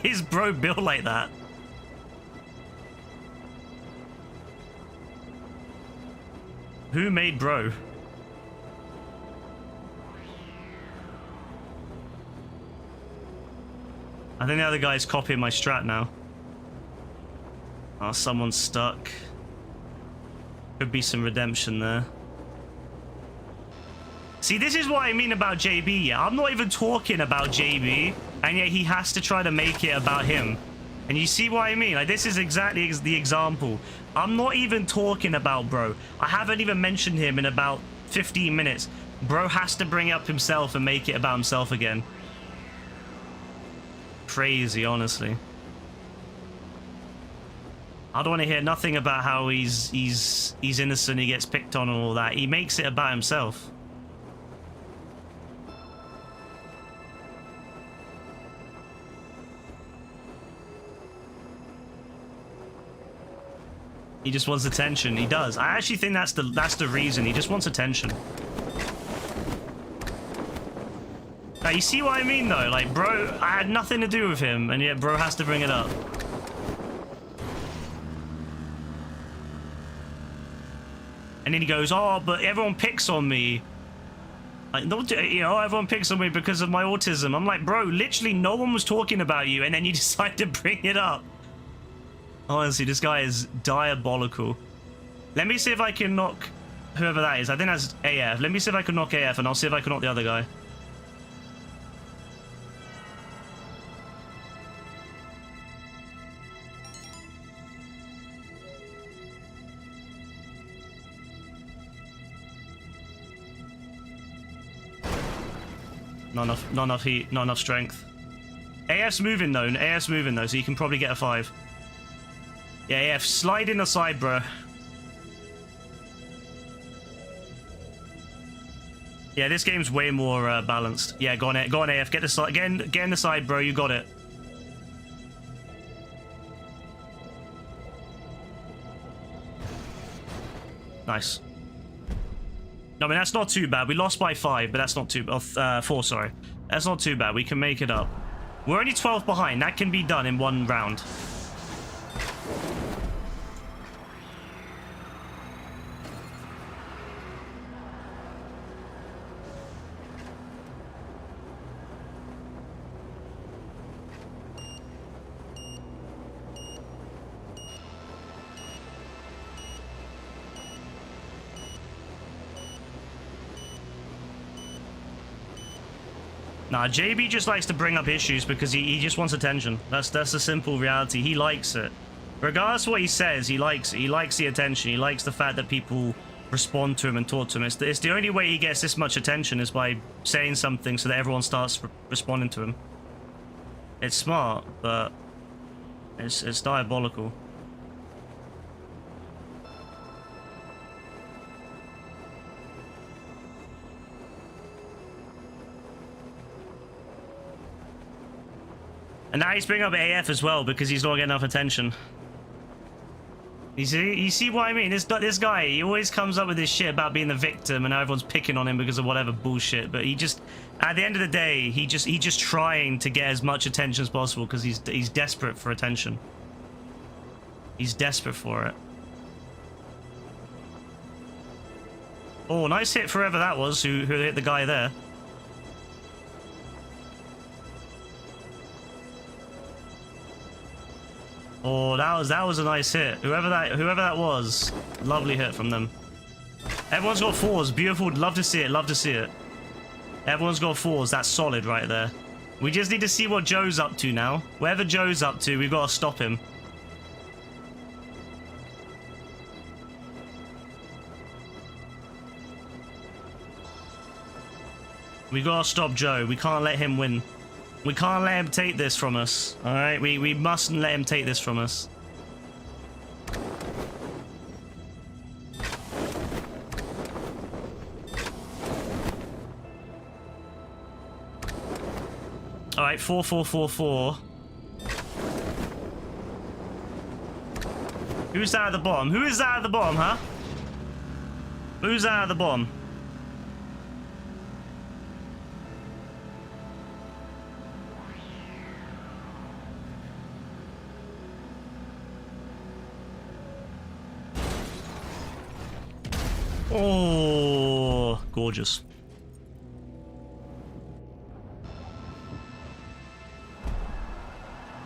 [SPEAKER 1] is bro built like that? Who made bro? I think the other guy's copying my strat now. Oh, someone's stuck. Could be some redemption there. See, this is what I mean about JB. Yeah, I'm not even talking about JB, and yet he has to try to make it about him. And you see what I mean? Like, this is exactly the example. I'm not even talking about bro. I haven't even mentioned him in about 15 minutes. Bro has to bring it up himself and make it about himself again. Crazy, honestly. I don't want to hear nothing about how he's innocent, he gets picked on and all that. He makes it about himself. He just wants attention. He does. I actually think that's the reason. He just wants attention. Now, you see what I mean, though? Like, bro, I had nothing to do with him, and yet bro has to bring it up. And then he goes, oh, but everyone picks on me. Like, you know, everyone picks on me because of my autism. I'm like, bro, literally no one was talking about you, and then you decide to bring it up. Honestly, this guy is diabolical. Let me see if I can knock whoever that is. I think that's AF. Let me see if I can knock AF, and I'll see if I can knock the other guy. Not enough heat, not enough strength. AF's moving though, so you can probably get a 5. Yeah, AF, slide in the side, bro. Yeah, this game's way more balanced. Yeah, go on AF, get the side, get in the side, bro, you got it. Nice. No, I mean, that's not too bad. We lost by 5, but that's not too... 4, sorry. That's not too bad. We can make it up. We're only 12 behind. That can be done in 1 round. Nah, JB just likes to bring up issues because he just wants attention. That's the simple reality. He likes it. Regardless of what he says, he likes it. He likes the attention. He likes the fact that people respond to him and talk to him. It's the only way he gets this much attention is by saying something so that everyone starts responding to him. It's smart, but it's diabolical. And now he's bringing up AF as well because he's not getting enough attention. You see what I mean? This guy, he always comes up with this shit about being the victim and how everyone's picking on him because of whatever bullshit. But he just, at the end of the day, he just trying to get as much attention as possible because he's desperate for attention. He's desperate for it. Oh, nice hit for whoever that was who hit the guy there. Oh, that was a nice hit. Whoever that was, lovely hit from them. Everyone's got 4s. Beautiful. Love to see it. Love to see it. Everyone's got 4s. That's solid right there. We just need to see what Joe's up to now. Wherever Joe's up to, we've got to stop him. We got to stop Joe. We can't let him win. We can't let him take this from us. Alright, we mustn't let him take this from us. Alright, 4-4-4-4. Who's that at the bottom? Who is that at the bottom, huh? Who's that at the bottom? Oh, gorgeous.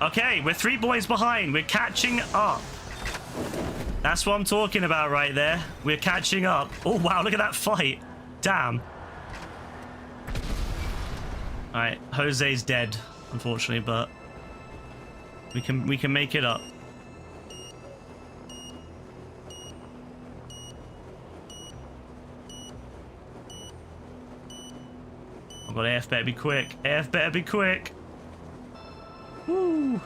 [SPEAKER 1] Okay, we're 3 points behind. We're catching up. That's what I'm talking about right there. We're catching up. Oh, wow, look at that fight. Damn. All right, Jose's dead, unfortunately, but we can make it up. But AF better be quick. AF better be quick. Woo.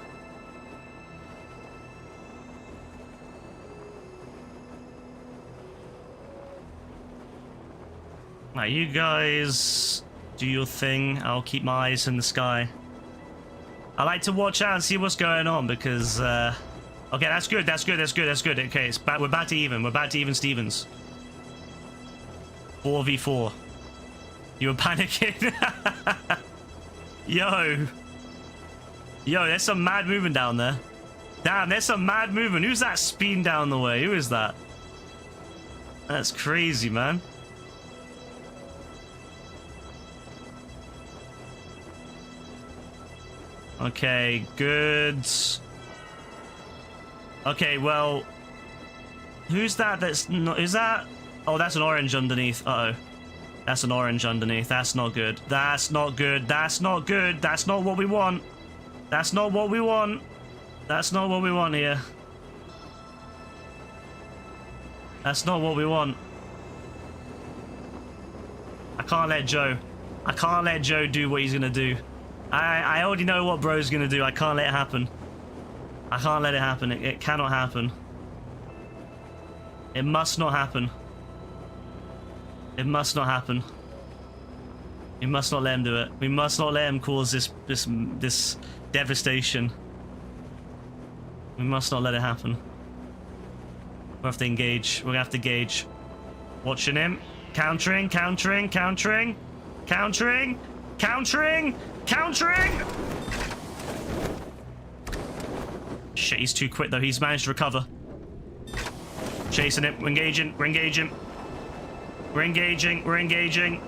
[SPEAKER 1] Now you guys do your thing. I'll keep my eyes in the sky. I like to watch out and see what's going on because okay, that's good. Okay, it's back. We're back to even. We're back to even Stevens. 4v4. You were panicking? Yo, there's some mad movement down there. Damn, there's some mad movement. Who's that speeding down the way? Who is that? That's crazy, man. Okay, good. Okay, well, who's that? That's not. Is that? Oh, that's an orange underneath. Uh-oh. That's an orange underneath. That's not good. That's not good. That's not good. That's not what we want. That's not what we want. That's not what we want here. That's not what we want. I can't let Joe. I can't let Joe do what he's gonna do. I already know what bro's gonna do. I can't let it happen. I can't let it happen. It cannot happen. It must not happen. It must not happen. We must not let him do it. We must not let him cause this devastation. We must not let it happen. We'll have to engage. We're gonna have to gauge. Watching him. Countering, countering, countering. Countering, countering, countering! Shit, he's too quick though. He's managed to recover. Chasing it. We're engaging. We're engaging. We're engaging. We're engaging.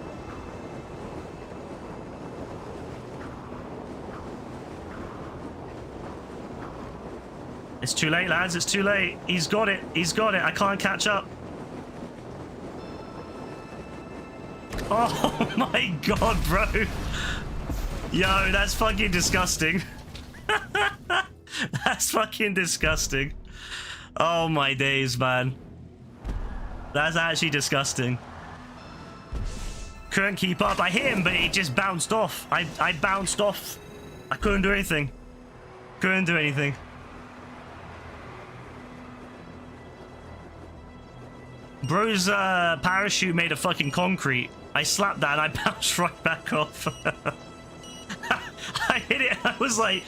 [SPEAKER 1] It's too late, lads. It's too late. He's got it. He's got it. I can't catch up. Oh my god, bro. Yo, that's fucking disgusting. That's fucking disgusting. Oh my days, man. That's actually disgusting. Couldn't keep up. I hit him, but he just bounced off. I bounced off. I couldn't do anything. Couldn't do anything. Bro's parachute made of fucking concrete. I slapped that and I bounced right back off. I hit it. I was like,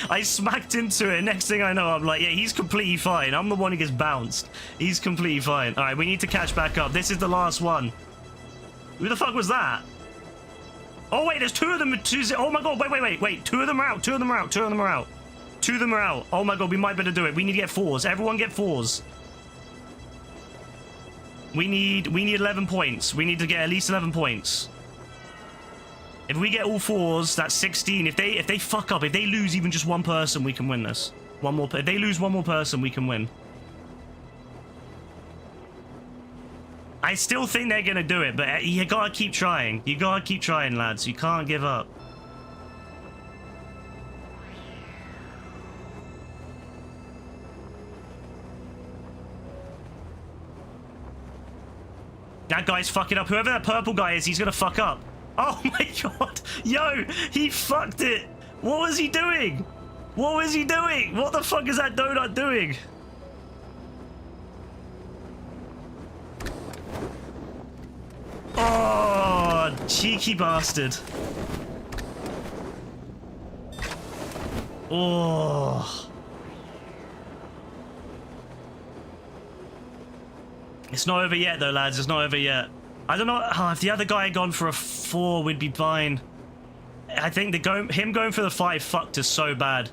[SPEAKER 1] I smacked into it. Next thing I know, I'm like, yeah, he's completely fine. I'm the one who gets bounced. He's completely fine. All right, we need to catch back up. This is the last one. Who the fuck was that? Oh, wait, there's two of them. Oh, my God. Wait. Two of them are out. Two of them are out. Two of them are out. Two of them are out. Oh, my God. We might better do it. We need to get fours. Everyone get fours. We need 11 points. We need to get at least 11 points. If we get all fours, that's 16. If they fuck up, if they lose even just one person, we can win this. One more. If they lose one more person, we can win. I still think they're gonna do it, but you gotta keep trying. You gotta keep trying, lads. You can't give up. That guy's fucking up. Whoever that purple guy is, he's gonna fuck up. Oh my god. Yo, he fucked it. What was he doing? What was he doing? What the fuck is that donut doing? Oh, cheeky bastard. Oh. It's not over yet, though, lads. It's not over yet. I don't know. Oh, if the other guy had gone for a 4, we'd be fine. I think him going for the 5 fucked us so bad.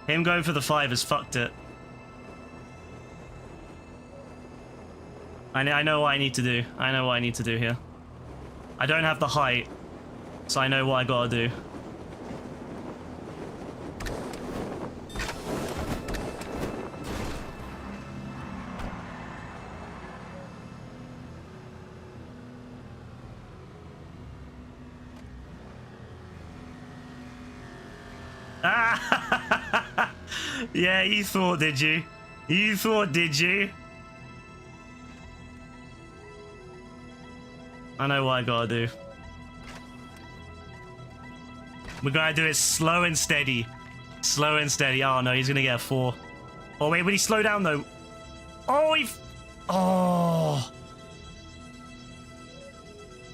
[SPEAKER 1] Him going for the 5 has fucked it. I know what I need to do. I know what I need to do here. I don't have the height, so I know what I gotta do. Yeah, you thought, did you? You thought, did you? I know what I gotta do. We gotta do it slow and steady. Slow and steady. Oh no, he's gonna get a 4. Oh wait, will he slow down though? Oh, oh.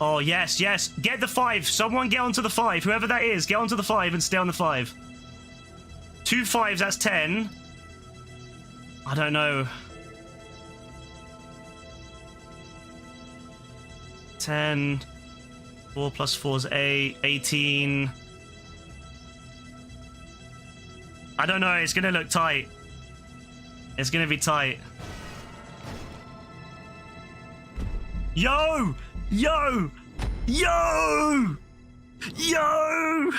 [SPEAKER 1] Oh, yes, yes. Get the 5. Someone get onto the 5. Whoever that is, get onto the 5 and stay on the 5. 2 5s, that's 10. I don't know. 10. 4 plus 4 is 8. 18. I don't know. It's going to look tight. It's going to be tight. Yo! Yo! Yo! Yo!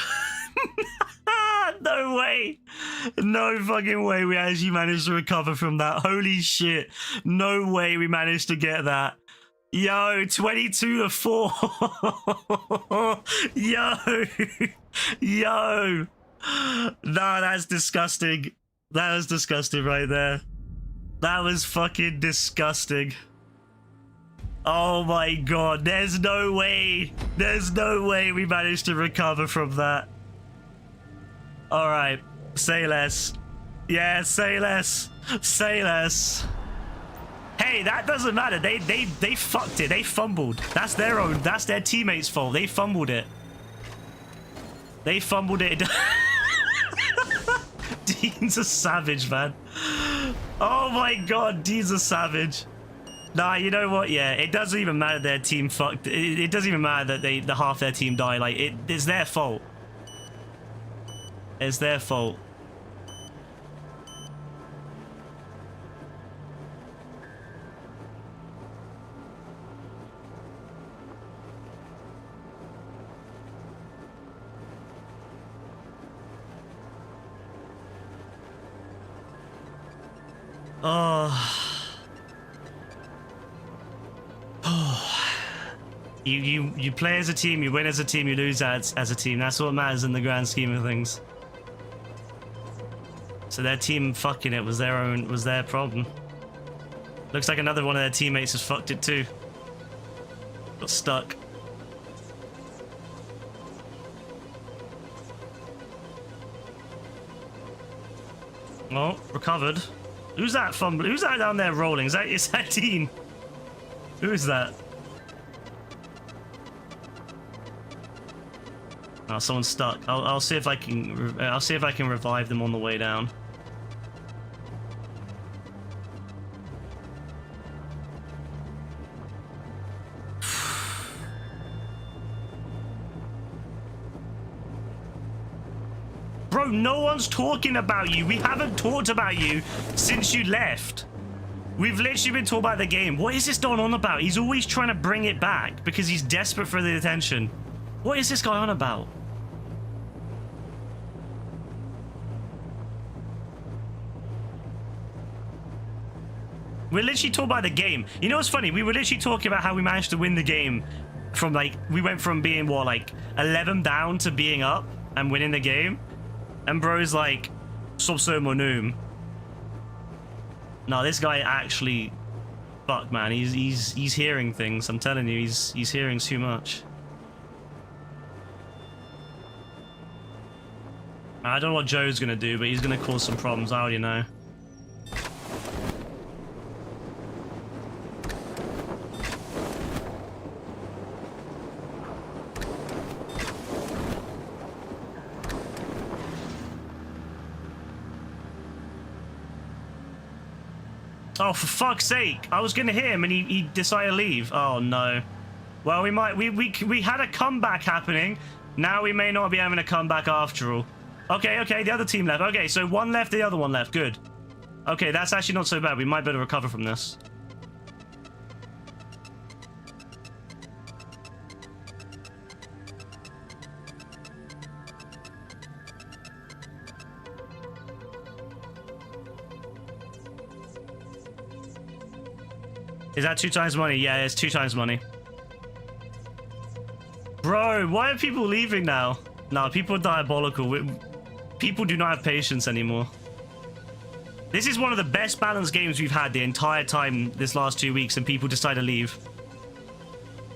[SPEAKER 1] No way. No fucking way we actually managed to recover from that. Holy shit. No way we managed to get that. Yo, 22 to 4. Yo. Yo. Nah, that's disgusting. That was disgusting right there. That was fucking disgusting. Oh my god, there's no way. There's no way we managed to recover from that. Alright, say less. Yeah, say less. Say less. Hey, that doesn't matter. They fucked it. They fumbled. That's their own. That's their teammates' fault. They fumbled it. They fumbled it. Dean's a savage, man. Oh my god, Dean's a savage. Nah, you know what? Yeah, it doesn't even matter their team fucked. It doesn't even matter that the half their team died. Like, it's their fault. It's their fault. Oh. You play as a team, you win as a team, you lose as a team. That's what matters in the grand scheme of things. So their team fucking it was their problem. Looks like another one of their teammates has fucked it too. Got stuck. Oh, recovered. Who's that fumble? Who's that down there rolling? Is that Dean? Who is that? Oh, someone's stuck. I'll see if I can revive them on the way down. Bro, no one's talking about you. We haven't talked about you since you left. We've literally been talking about the game. What is this going on about? He's always trying to bring it back because he's desperate for the attention. What is this guy on about? We're literally talking about the game. You know what's funny? We were literally talking about how we managed to win the game from, like, we went from being, what, like 11 down to being up and winning the game. And bro's like, Sobso Monum. No, this guy actually, fuck man, he's hearing things. I'm telling you, he's hearing too much. I don't know what Joe's gonna do, but he's gonna cause some problems. I already know. Oh, for fuck's sake! I was gonna hit him and he decided to leave. Oh no. Well, we had a comeback happening. Now we may not be having a comeback after all. Okay, the other team left. Okay, so one left, the other one left. Good. Okay, that's actually not so bad. We might be able to recover from this. Is that 2 times money? Yeah, it's 2 times money. Bro, why are people leaving now? Nah, people are diabolical. People do not have patience anymore. This is one of the best balanced games we've had the entire time this last 2 weeks, and people decide to leave.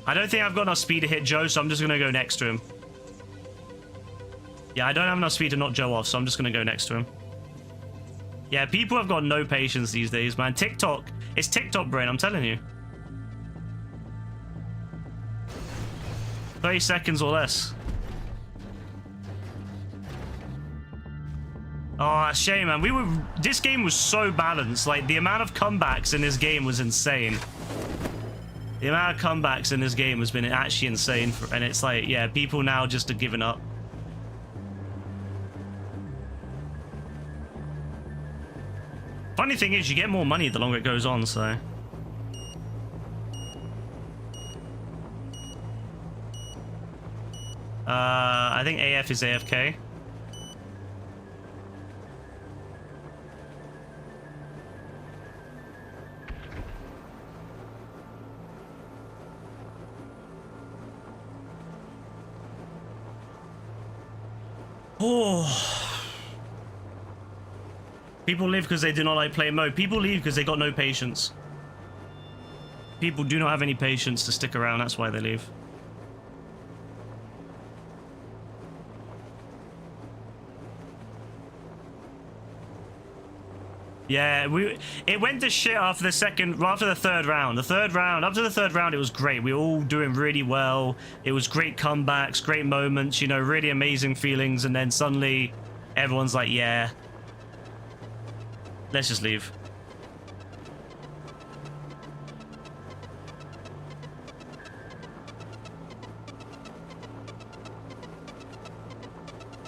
[SPEAKER 1] I don't think I've got enough speed to hit Joe, so I'm just going to go next to him. Yeah, I don't have enough speed to knock Joe off, so I'm just going to go next to him. Yeah, people have got no patience these days, man. TikTok. It's TikTok brain, I'm telling you. 30 seconds or less. Oh, shame, man. This game was so balanced. Like, the amount of comebacks in this game was insane. The amount of comebacks in this game has been actually insane. And it's like, yeah, people now just are giving up. Funny thing is, you get more money the longer it goes on, so... I think AF is AFK. Oh... People leave because they do not like playing mode. People leave because they got no patience. people do not have any patience to stick around. That's why they leave. Yeah, it went to shit after the third round. Up to the third round, it was great. We were all doing really well. It was great comebacks, great moments, you know, really amazing feelings. And then suddenly, everyone's like, yeah, let's just leave.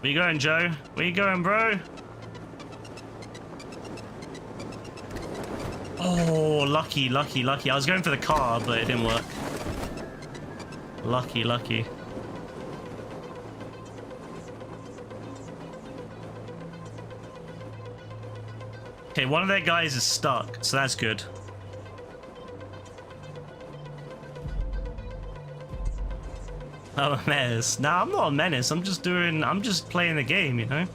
[SPEAKER 1] Where you going, Joe? Where you going, bro? Oh, lucky, lucky, lucky. I was going for the car, but it didn't work. Lucky, lucky. Okay, one of their guys is stuck, so that's good. I'm a menace. Nah, I'm not a menace. I'm just playing the game, you know?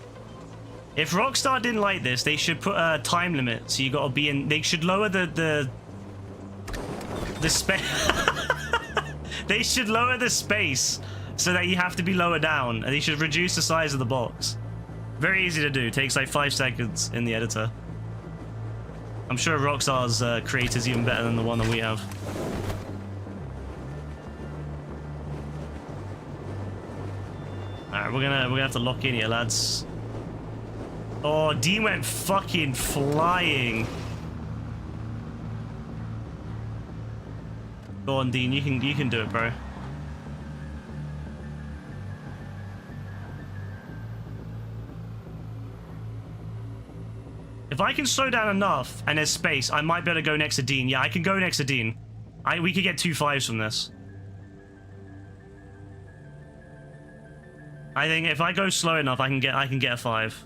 [SPEAKER 1] If Rockstar didn't like this, they should put a time limit. So you gotta be in. They should lower the space. They should lower the space so that you have to be lower down, and they should reduce the size of the box. Very easy to do. Takes like 5 seconds in the editor. I'm sure Rockstar's creator's even better than the one that we have. Alright, we're gonna have to lock in here, lads. Oh, Dean went fucking flying. Go on, Dean. You can do it, bro. If I can slow down enough and there's space, I might be able to go next to Dean. Yeah, I can go next to Dean. We could get 2 5s from this. I think if I go slow enough, I can get a 5.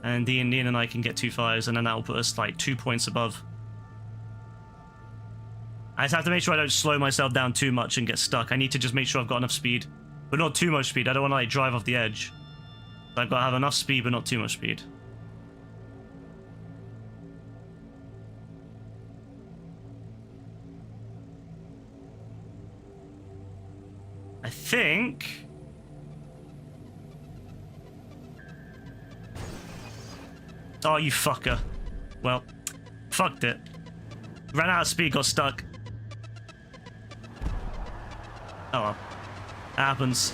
[SPEAKER 1] And Dean and I can get 2 5s, and then that'll put us like 2 points above. I just have to make sure I don't slow myself down too much and get stuck. I need to just make sure I've got enough speed, but not too much speed. I don't want to like drive off the edge. I've got to have enough speed, but not too much speed. I think... Oh, you fucker. Well, fucked it. Ran out of speed, got stuck. Oh well. Happens.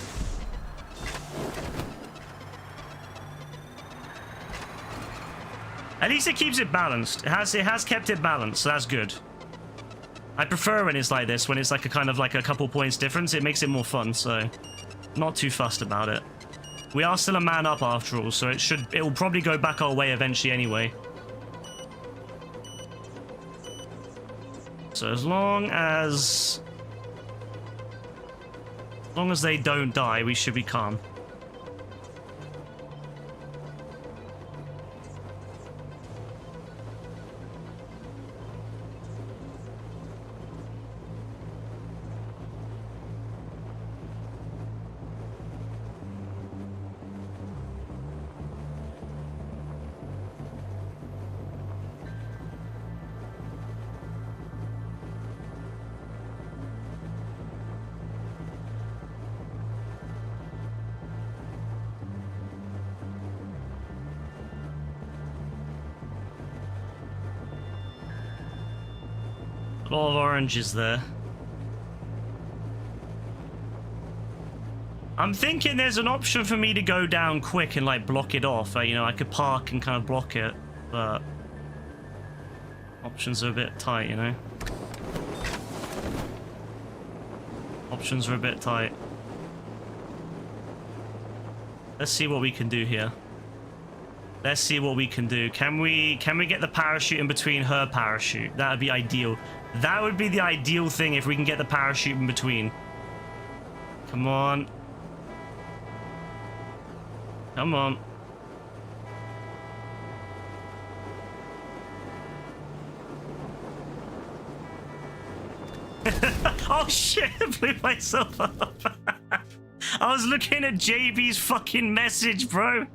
[SPEAKER 1] At least it keeps it balanced. It has kept it balanced, so that's good. I prefer when it's like this, when it's like a kind of like a couple points difference. It makes it more fun, so not too fussed about it. We are still a man up after all, so it will probably go back our way eventually anyway. So as long as they don't die, we should be calm. A lot of oranges there. I'm thinking there's an option for me to go down quick and like block it off. You know, I could park and kind of block it, but options are a bit tight, you know. Options are a bit tight. Let's see what we can do here. Let's see what we can do. Can we get the parachute in between her parachute? That would be ideal. That would be the ideal thing if we can get the parachute in between. Come on. Come on. Oh shit, I blew myself up. I was looking at JB's fucking message, bro.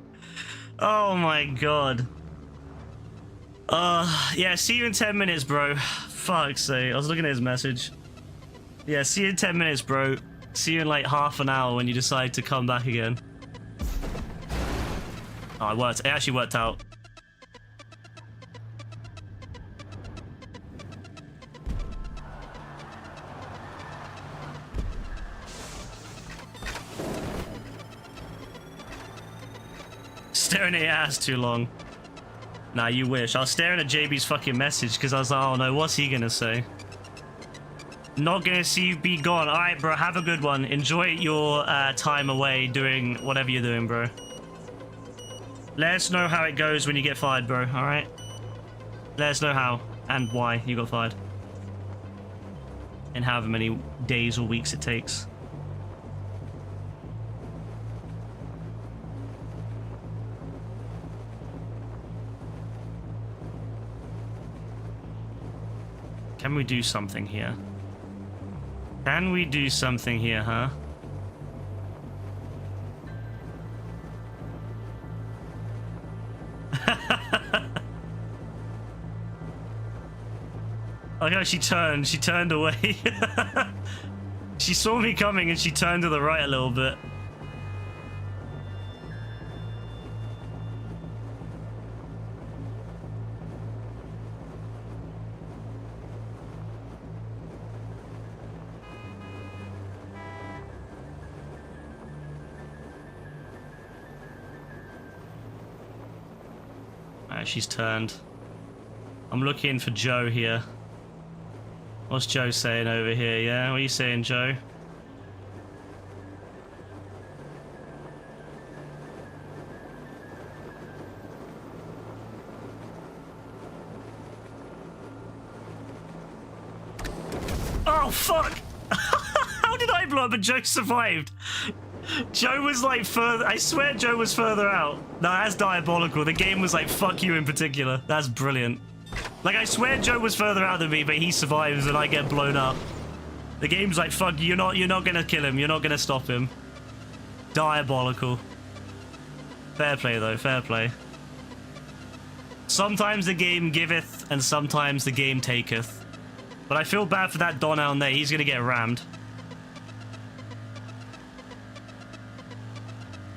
[SPEAKER 1] Oh my god. Yeah, see you in 10 minutes, bro. Fuck's sake, I was looking at his message. Yeah, see you in 10 minutes, bro. See you in like half an hour when you decide to come back again. Oh, it worked. It actually worked out. Staring at your ass too long. Nah, you wish. I was staring at JB's fucking message because I was like, oh no, what's he gonna say? Not gonna see you be gone. Alright, bro, have a good one. Enjoy your time away doing whatever you're doing, bro. Let us know how it goes when you get fired, bro, alright? Let us know how and why you got fired. And however many days or weeks it takes. Can we do something here? Can we do something here, huh? Oh no, she turned away. She saw me coming and she turned to the right a little bit. Alright, she's turned. I'm looking for Joe here. What's Joe saying over here, yeah? What are you saying, Joe? Oh, fuck! How did I blow up and Joe survived? Joe was like further... I swear Joe was further out. No, that's diabolical. The game was like, fuck you in particular. That's brilliant. Like, I swear Joe was further out than me, but he survives and I get blown up. The game's like, fuck, you're not gonna kill him. You're not gonna stop him. Diabolical. Fair play, though. Fair play. Sometimes the game giveth, and sometimes the game taketh. But I feel bad for that Don down there. He's gonna get rammed.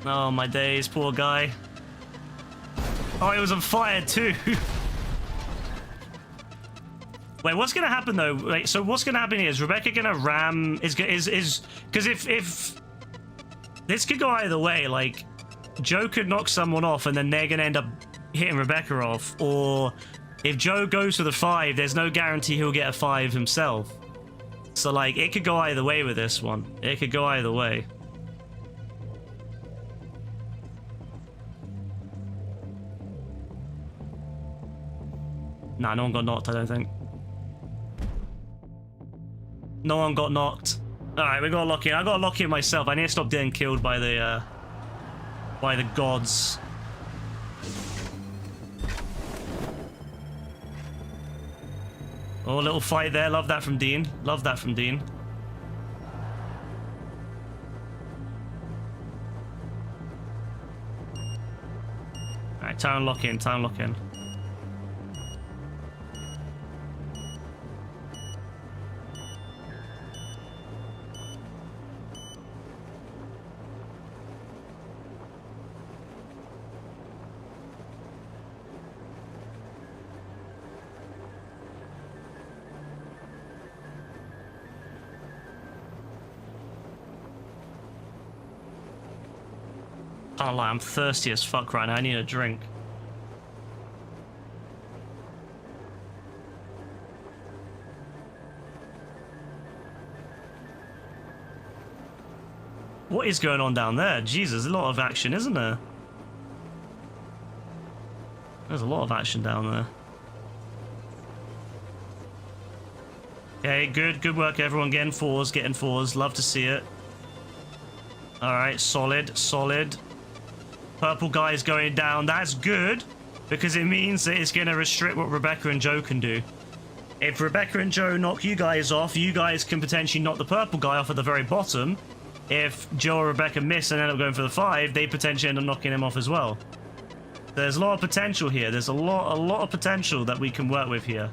[SPEAKER 1] Oh, my days. Poor guy. Oh, he was on fire, too. Wait, what's gonna happen though? Like, so what's gonna happen here? Is Rebecca gonna ram? Is because if this could go either way. Like, Joe could knock someone off, and then they're gonna end up hitting Rebecca off. Or if Joe goes for the 5, there's no guarantee he'll get a 5 himself. So like, it could go either way with this one. It could go either way. Nah, no one got knocked, I don't think. No one got knocked. Alright, we gotta lock in. I gotta lock in myself. I need to stop getting killed by the gods. Oh, a little fight there. Love that from Dean. Love that from Dean. Alright, time lock in. Time lock in. Can't lie, I'm thirsty as fuck right now. I need a drink. What is going on down there? Jesus, a lot of action, isn't there? There's a lot of action down there. Okay, good work everyone. Getting 4s, getting 4s. Love to see it. Alright, solid. Purple guy is going down. That's good, because it means that it's going to restrict what Rebecca and Joe can do. If Rebecca and Joe knock you guys off, you guys can potentially knock the purple guy off at the very bottom. If Joe or Rebecca miss and end up going for the 5, they potentially end up knocking him off as well. There's a lot of potential here. There's a lot of potential that we can work with here.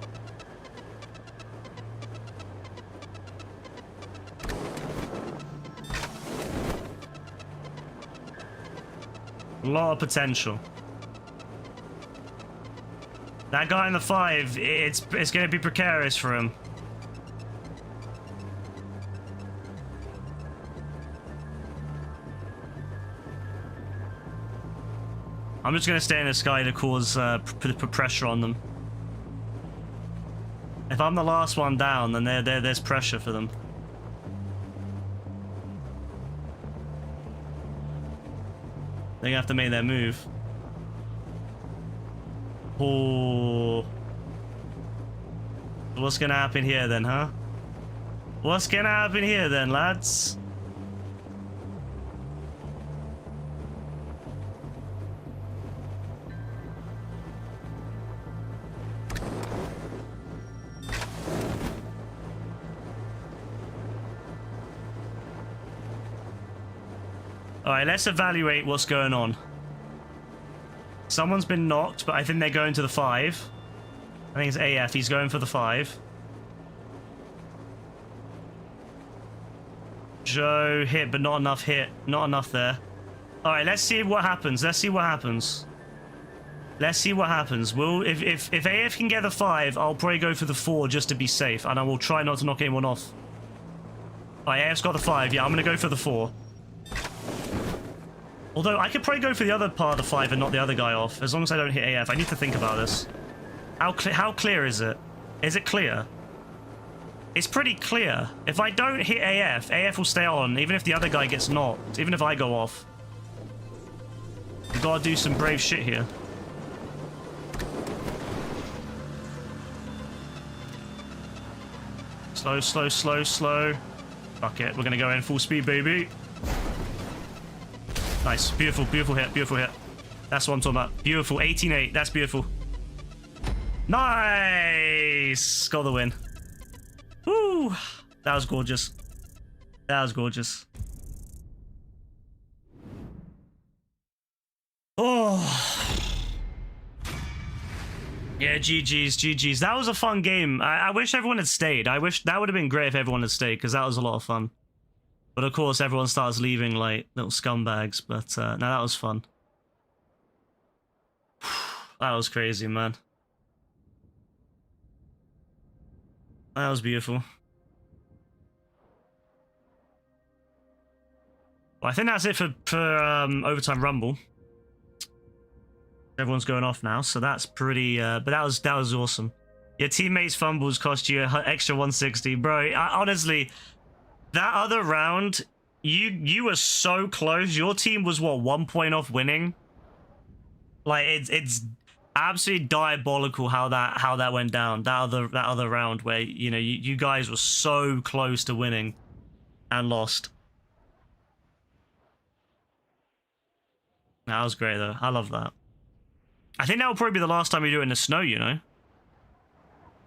[SPEAKER 1] A lot of potential. That guy in the 5, it's going to be precarious for him. I'm just going to stay in the sky to cause put pressure on them. If I'm the last one down, then there's pressure for them. They're gonna have to make their move. Oh. What's gonna happen here then, huh? What's gonna happen here then, lads? Alright, let's evaluate what's going on. Someone's been knocked, but I think they're going to the 5. I think it's AF. He's going for the 5. Joe hit, but not enough hit. Not enough there. Alright, let's see what happens. Let's see what happens. Let's see what happens. If AF can get the 5, I'll probably go for the 4 just to be safe, and I will try not to knock anyone off. Alright, AF's got the 5. Yeah, I'm gonna go for the 4. Although, I could probably go for the other part of the 5 and knock the other guy off, as long as I don't hit AF. I need to think about this. How clear is it? Is it clear? It's pretty clear. If I don't hit AF, AF will stay on, even if the other guy gets knocked, even if I go off. We've got to do some brave shit here. Slow, slow, slow, slow. Fuck it, we're gonna go in full speed, baby. Nice. Beautiful, beautiful hit, beautiful hit. That's what I'm talking about. Beautiful. 18-8. That's beautiful. Nice! Got the win. Woo! That was gorgeous. That was gorgeous. Oh. Yeah, GG's, GG's. That was a fun game. I wish everyone had stayed. I wish that would have been great if everyone had stayed, because that was a lot of fun. But of course, everyone starts leaving like little scumbags. But no, that was fun. That was crazy, man. That was beautiful. Well, I think that's it for Overtime Rumble. Everyone's going off now, so that's pretty. But that was awesome. Your teammates' fumbles cost you an extra 160, bro. Honestly. That other round, you were so close. Your team was what, 1 point off winning? Like it's absolutely diabolical how that went down. That other round where you guys were so close to winning and lost. That was great though. I love that. I think that will probably be the last time we do it in the snow,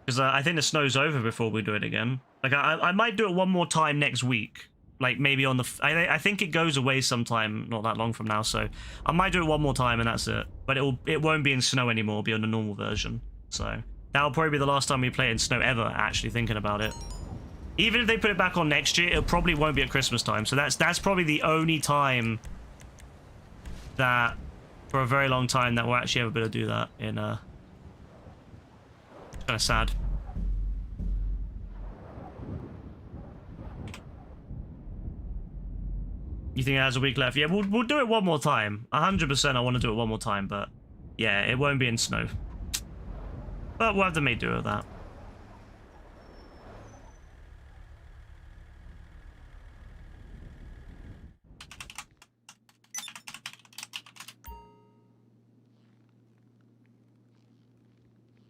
[SPEAKER 1] because I think the snow's over before we do it again. Like, I might do it one more time next week. Like, maybe on the... I think it goes away sometime, not that long from now, so... I might do it one more time and that's it. But it won't be in snow anymore, it'll be on the normal version. So, that'll probably be the last time we play in snow ever, actually, thinking about it. Even if they put it back on next year, it probably won't be at Christmas time. So that's probably the only time that, for a very long time, that we'll actually ever be able to do that in... It's kind of sad. You think it has a week left? Yeah, we'll do it one more time. 100% I want to do it one more time, but yeah, it won't be in snow. But we'll have to make do with that.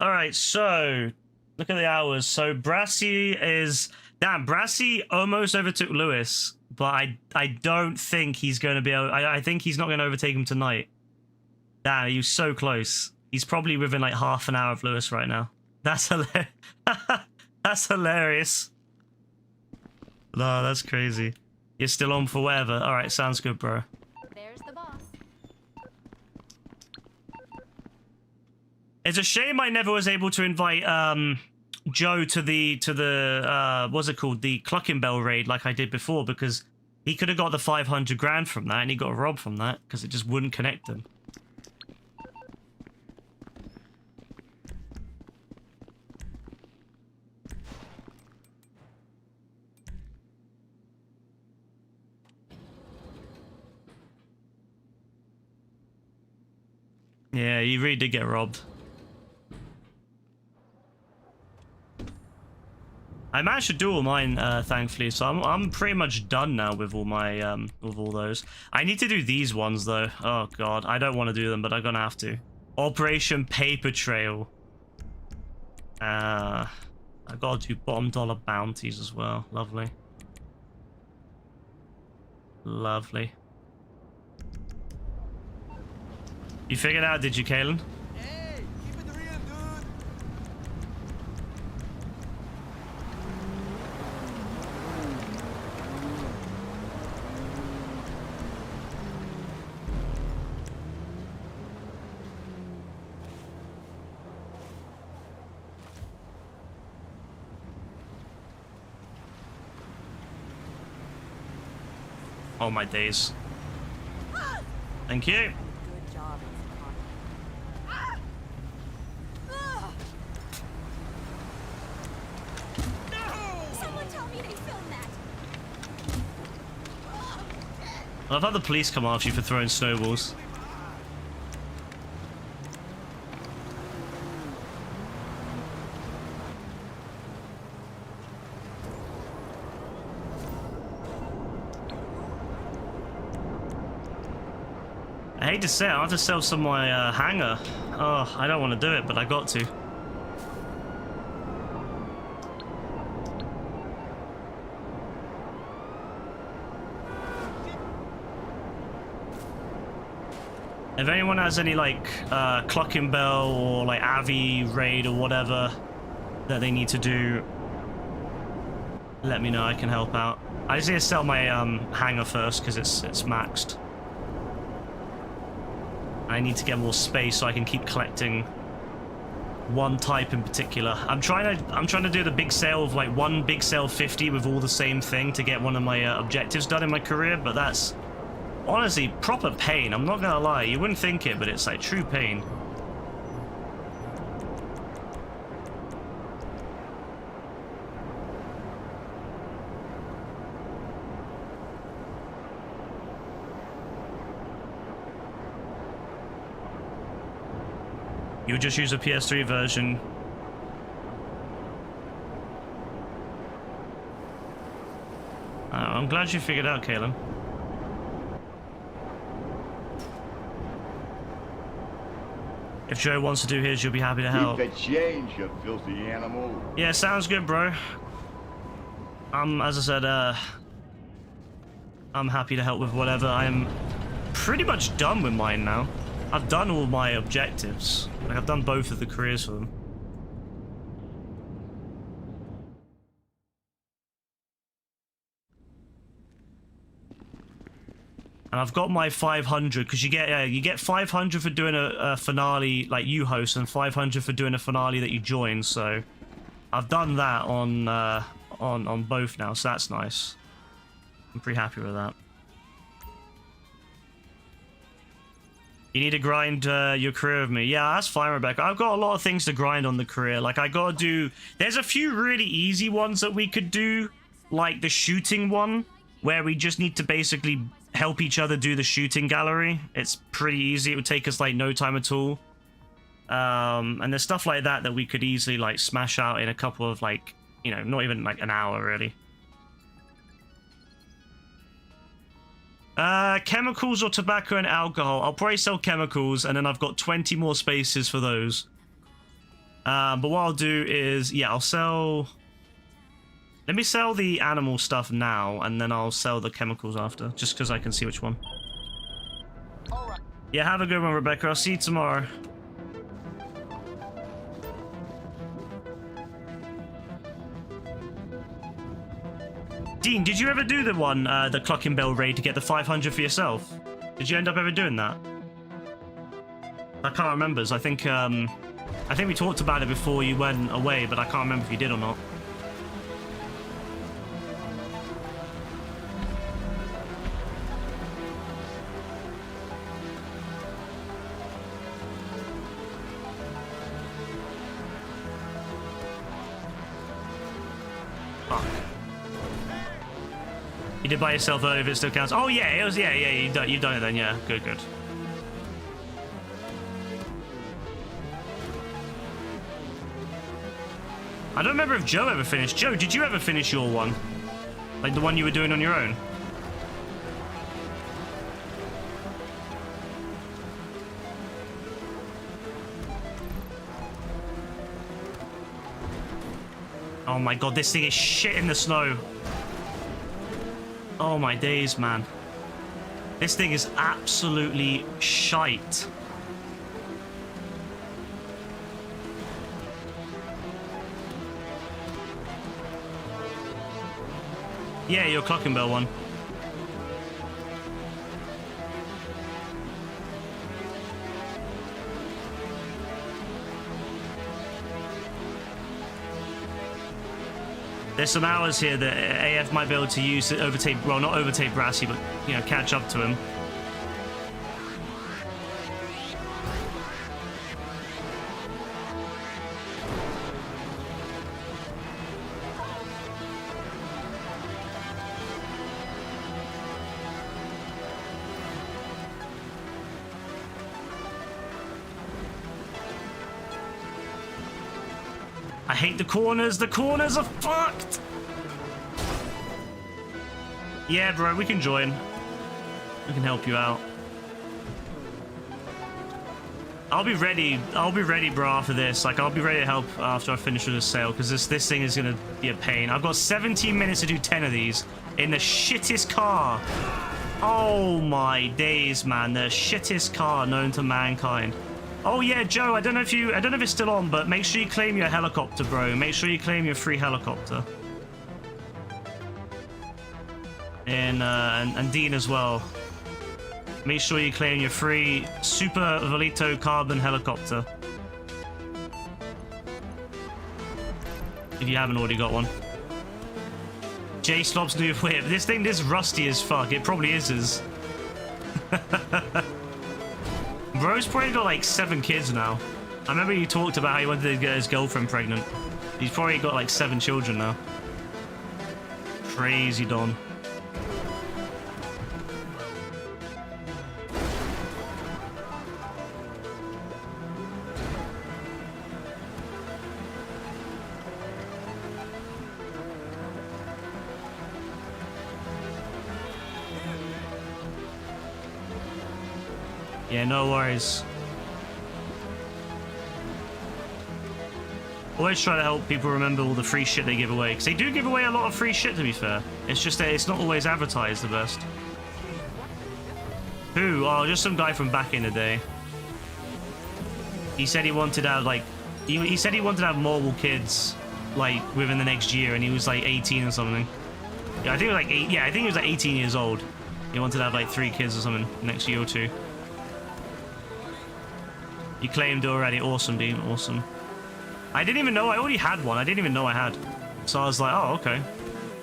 [SPEAKER 1] Alright, so look at the hours. So Brassy is... Damn, Brassy almost overtook Lewis. But I don't think he's going to be able... I think he's not going to overtake him tonight. Damn, he was so close. He's probably within like half an hour of Lewis right now. That's hilarious. That's hilarious. No, that's crazy. You're still on for whatever. Alright, sounds good, bro.
[SPEAKER 2] There's the boss.
[SPEAKER 1] It's a shame I never was able to invite Joe to the what's it called, the Clockenbell raid like I did before, because he could have got the 500 grand from that and he got robbed from that because it just wouldn't connect him. Yeah, he really did get robbed. I managed to do all mine, thankfully, so I'm pretty much done now with all my with all those. I need to do these ones though. Oh god, I don't want to do them, but I'm gonna have to. Operation Paper Trail. I gotta do bottom dollar bounties as well. Lovely. Lovely. You figured out, did you, Kalen?
[SPEAKER 2] Hey, keep it real, dude.
[SPEAKER 1] Oh my days. Thank you.
[SPEAKER 3] Good job.
[SPEAKER 4] Someone tell me they filmed that.
[SPEAKER 1] I've had the police come after you for throwing snowballs. I hate to say it, I have to sell some of my hangar. Oh, I don't want to do it, but I got to. If anyone has any like Clockenbell or like Avi raid or whatever that they need to do, let me know, I can help out. I just need to sell my hangar first because it's maxed. I need to get more space so I can keep collecting one type in particular. I'm trying to do the big sale of like one big sale 50 with all the same thing to get one of my objectives done in my career, but that's honestly proper pain. I'm not gonna lie, you wouldn't think it, but it's like true pain. You would just use a PS3 version. I'm glad you figured out, Kalen. If Joe wants to do his, you'll be happy to help.
[SPEAKER 2] Keep the change, you filthy animal.
[SPEAKER 1] Yeah, sounds good, bro. As I said, I'm happy to help with whatever. I'm pretty much done with mine now. I've done all my objectives. Like, I've done both of the careers for them. And I've got my 500 because you get 500 for doing a finale like you host, and 500 for doing a finale that you join. So I've done that on both now, so that's nice. I'm pretty happy with that. You need to grind your career with me. Yeah, that's fine, Rebecca. I've got a lot of things to grind on the career. Like, I gotta do... There's a few really easy ones that we could do. Like the shooting one, where we just need to basically help each other do the shooting gallery. It's pretty easy. It would take us, like, no time at all. And there's stuff like that that we could easily, like, smash out in a couple of, like, you know, not even, like, an hour, really. Chemicals or tobacco and alcohol. I'll probably sell chemicals, and then I've got 20 more spaces for those. But what I'll do is, yeah, I'll sell... Let me sell the animal stuff now, and then I'll sell the chemicals after, just because I can see which one.
[SPEAKER 2] Alright.
[SPEAKER 1] Yeah, have a good one, Rebecca. I'll see you tomorrow. Dean, did you ever do the one, the Clockenbell raid to get the 500 for yourself? Did you end up ever doing that? I can't remember. I think, I think we talked about it before you went away, but I can't remember if you did or not. Fuck. You did by yourself earlier if it still counts. Oh yeah, it was, yeah, you've done it then, yeah. Good, good. I don't remember if Joe ever finished. Joe, did you ever finish your one? Like the one you were doing on your own? Oh my god, this thing is shit in the snow. Oh my days, man. This thing is absolutely shite. Yeah, your Clockenbell one. There's some hours here that AF might be able to use to overtake, well, not overtake Brassy, but, you know, catch up to him. I hate the corners. The corners are fucked. Yeah, bro, we can join. We can help you out. I'll be ready, bro, after this. Like, I'll be ready to help after I finish with this sale, because this thing is going to be a pain. I've got 17 minutes to do 10 of these in the shittest car. Oh, my days, man. The shittest car known to mankind. Oh yeah, Joe, I don't know if it's still on, but make sure you claim your helicopter, bro. Make sure you claim your free helicopter. And Dean as well. Make sure you claim your free Super Volito carbon helicopter. If you haven't already got one. J Slob's new whip. This thing is rusty as fuck. It probably is his. Bro's probably got like 7 kids now. I remember you talked about how he wanted to get his girlfriend pregnant. He's probably got like 7 children now. Crazy Don. Yeah, no worries. Always try to help people remember all the free shit they give away, because they do give away a lot of free shit, to be fair. It's just that it's not always advertised the best. Who? Oh, just some guy from back in the day. He said he wanted to have, like... He said he wanted to have multiple kids, like, within the next year, and he was, like, 18 or something. Yeah, I think it was, like, I think he was, like, 18 years old. He wanted to have, like, 3 kids or something next year or 2. You claimed already. Awesome, Dean. Awesome. I didn't even know. I already had one. I didn't even know I had. So I was like, oh, okay.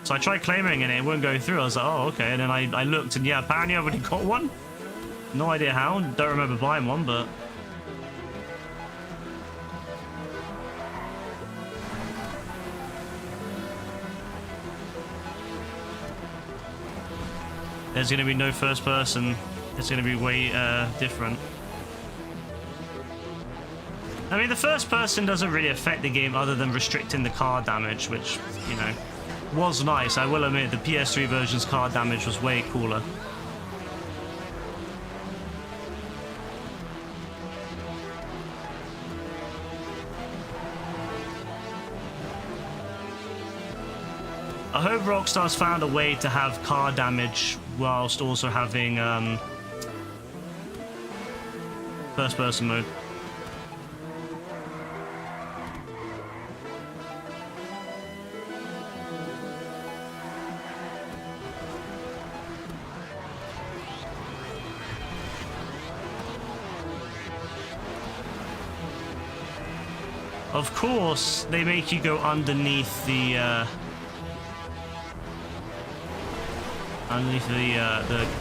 [SPEAKER 1] So I tried claiming and it wouldn't go through. I was like, oh, okay. And then I looked and yeah, apparently I already got one. No idea how. Don't remember buying one, but... There's going to be no first person. It's going to be way different. I mean, the first person doesn't really affect the game other than restricting the car damage, which, you know, was nice. I will admit, the PS3 version's car damage was way cooler. I hope Rockstar's found a way to have car damage whilst also having first-person mode. Of course, they make you go underneath the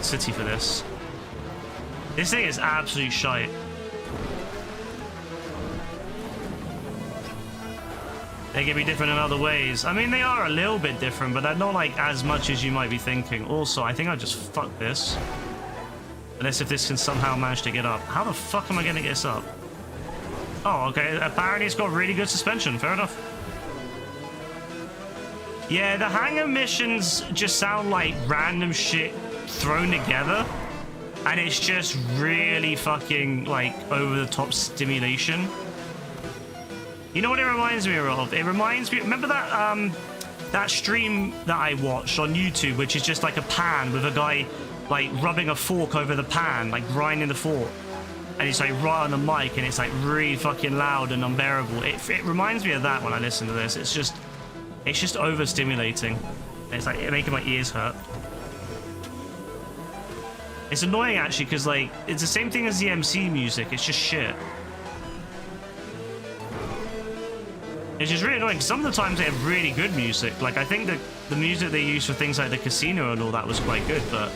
[SPEAKER 1] city for this. This thing is absolute shite. They can be different in other ways. I mean, they are a little bit different, but they're not like as much as you might be thinking. Also, I think I just fucked this. Unless if this can somehow manage to get up. How the fuck am I gonna get this up? Oh, okay. Apparently it's got really good suspension. Fair enough. Yeah, the hangar missions just sound like random shit thrown together. And it's just really fucking, like, over-the-top stimulation. You know what it reminds me of? It reminds me... Remember that, that stream that I watched on YouTube, which is just like a pan with a guy, like, rubbing a fork over the pan, like, grinding the fork. And it's like right on the mic, and it's like really fucking loud and unbearable. It reminds me of that when I listen to this. It's just overstimulating. It's like making my ears hurt. It's annoying actually, because like it's the same thing as the MC music. It's just shit. It's just really annoying. Some of the times they have really good music. Like I think that the music they use for things like the casino and all that was quite good, but.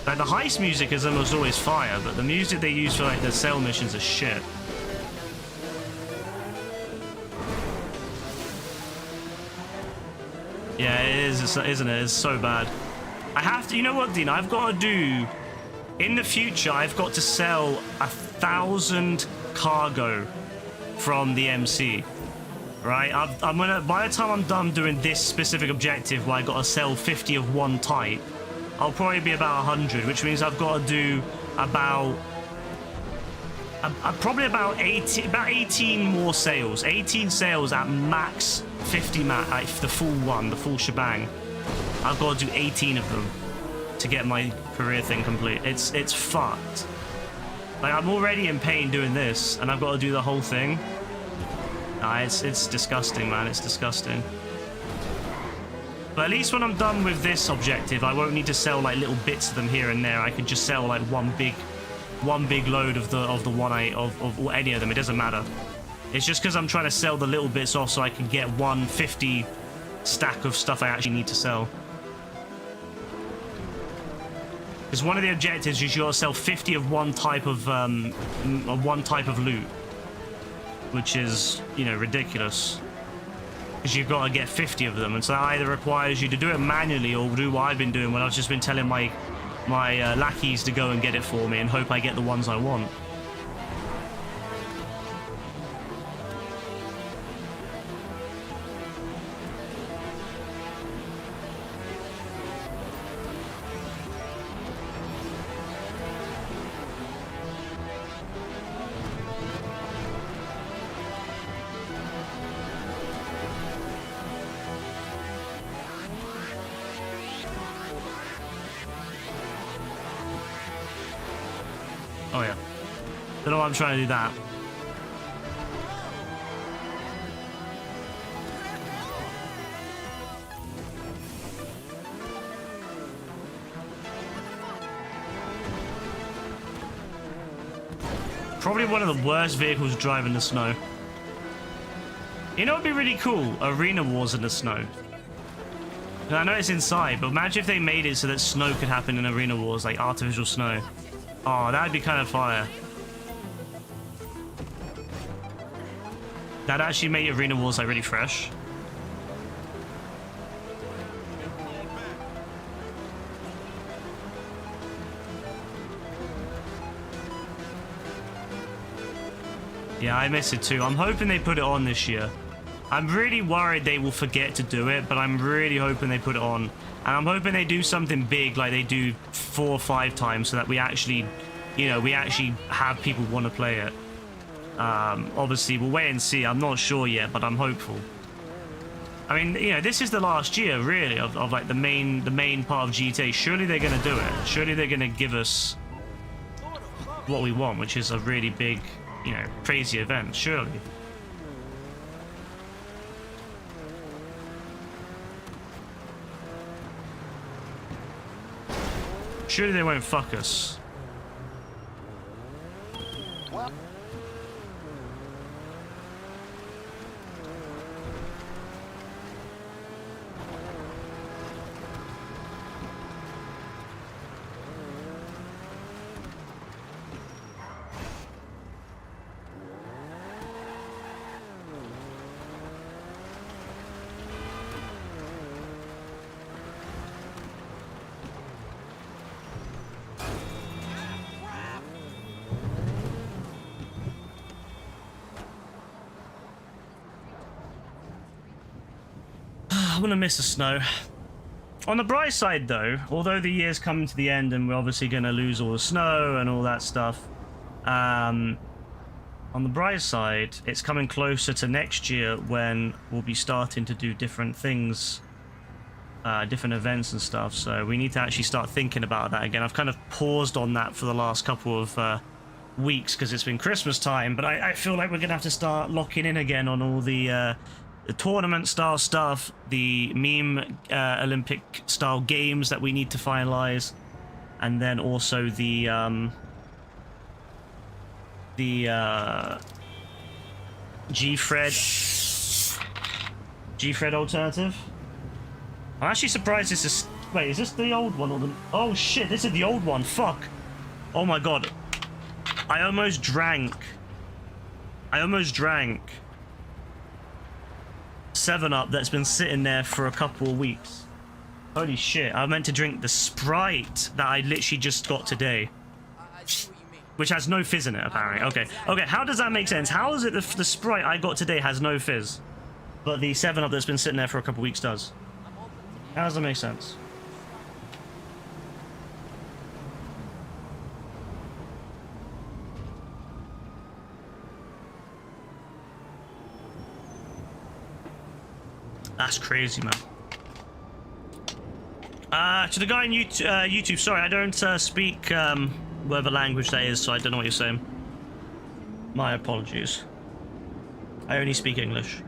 [SPEAKER 1] Like, the heist music is almost always fire, but the music they use for, like, the sail missions is shit. Yeah, it is, isn't it? It's so bad. I have to... You know what, Dean? I've got to do... In the future, I've got to sell 1,000 cargo from the MC. Right? I'm gonna... By the time I'm done doing this specific objective, where I got to sell 50 of one type... I'll probably be about 100, which means I've got to do about probably about 18 more sales. 18 sales at max 50 like the full shebang. I've got to do 18 of them to get my career thing complete. It's fucked. Like I'm already in pain doing this, and I've got to do the whole thing. It's disgusting, man. It's disgusting. But at least when I'm done with this objective, I won't need to sell like little bits of them here and there. I can just sell like one big load of or any of them. It doesn't matter. It's just because I'm trying to sell the little bits off so I can get 150 stack of stuff I actually need to sell. Because one of the objectives is you gotta sell 50 of one type of loot, which is, you know, ridiculous. Because you've got to get 50 of them, and so that either requires you to do it manually or do what I've been doing when I've just been telling my lackeys to go and get it for me and hope I get the ones I want. Oh yeah. Don't know why I'm trying to do that. Probably one of the worst vehicles to drive in the snow. You know, it'd be really cool, Arena Wars in the snow. And I know it's inside, but imagine if they made it so that snow could happen in Arena Wars, like artificial snow. Oh, that'd be kind of fire. That'd actually make Arena Wars like really fresh. Yeah, I miss it too. I'm hoping they put it on this year. I'm really worried they will forget to do it, but I'm really hoping they put it on. And I'm hoping they do something big like they do 4 or 5 times so that we actually, you know, we actually have people want to play it. Obviously, we'll wait and see. I'm not sure yet, but I'm hopeful. I mean, you know, this is the last year, really, of like the main part of GTA. Surely they're going to do it. Surely they're going to give us what we want, which is a really big, you know, crazy event. Surely. Surely they won't fuck us. I'm gonna miss the snow. On the bright side, though, although the year's coming to the end and we're obviously gonna lose all the snow and all that stuff, on the bright side, it's coming closer to next year when we'll be starting to do different things, different events and stuff. So we need to actually start thinking about that again. I've kind of paused on that for the last couple of weeks because it's been Christmas time, but I feel like we're gonna have to start locking in again on all the tournament style stuff, the meme Olympic style games that we need to finalize, and then also the G-Fred alternative. I'm actually surprised this is... Wait, is this the old one or the... Oh shit, this is the old one, fuck. Oh my god. I almost drank 7-Up that's been sitting there for a couple of weeks. Holy shit, I meant to drink the Sprite that I literally just got today. Which has no fizz in it, apparently. Okay, how does that make sense? How is it that the Sprite I got today has no fizz, but the 7-Up that's been sitting there for a couple of weeks does? How does that make sense? That's crazy, man. To the guy on YouTube, sorry, I don't speak whatever language that is, so I don't know what you're saying. My apologies. I only speak English.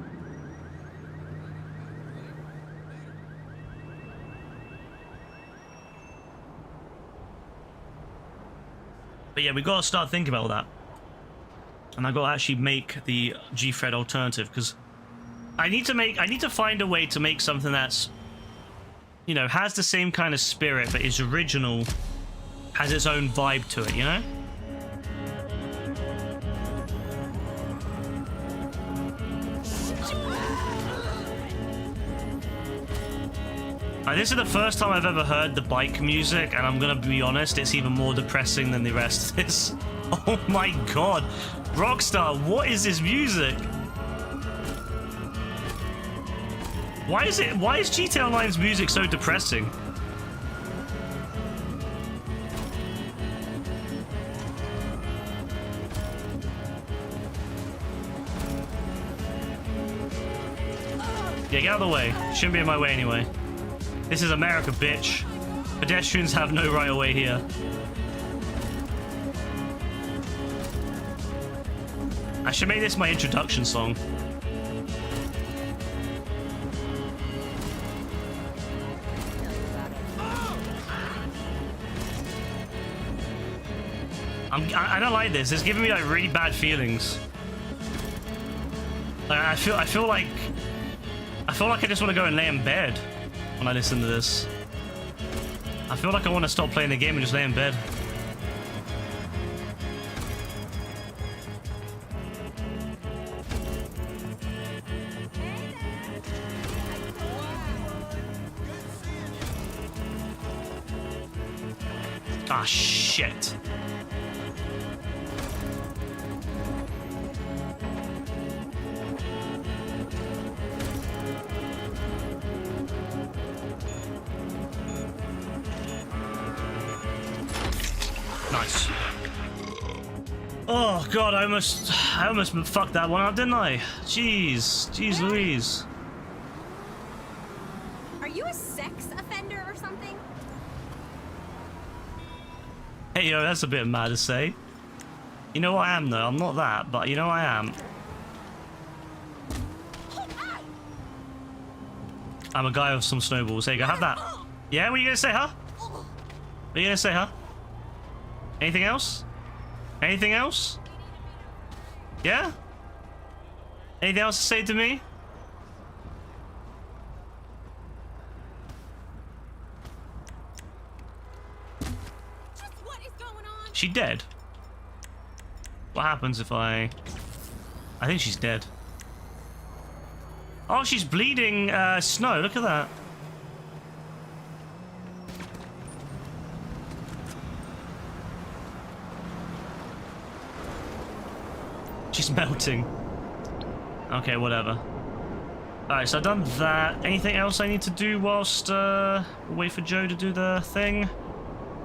[SPEAKER 1] But yeah, we gotta start thinking about all that. And I gotta actually make the G-Fred alternative, because I need to find a way to make something that's, you know, has the same kind of spirit, but is original, has its own vibe to it, you know? This is the first time I've ever heard the bike music, and I'm gonna be honest, it's even more depressing than the rest of this. Oh my god. Rockstar, what is this music? Why is GTA Online's music so depressing? Yeah, get out of the way. Shouldn't be in my way anyway. This is America, bitch. Pedestrians have no right of way here. I should make this my introduction song. I don't like this. It's giving me like really bad feelings. I feel like I just want to go and lay in bed when I listen to this. I feel like I want to stop playing the game and just lay in bed. Ah, shit. Nice. Oh god, I almost fucked that one up, didn't I? Jeez Louise.
[SPEAKER 4] Are you a sex offender or something?
[SPEAKER 1] Hey yo, that's a bit mad to say. You know I am though, I'm not that, but you know I am. I'm a guy with some snowballs. There you go, have that. Yeah, what are you gonna say, huh? What are you gonna say, huh? Anything else? Anything else? Yeah? Anything else to say to me?
[SPEAKER 4] Just what is going on?
[SPEAKER 1] She dead? What happens if I think she's dead. Oh, she's bleeding snow. Look at that. She's melting. Okay, whatever. Alright, so I've done that. Anything else I need to do whilst wait for Joe to do the thing?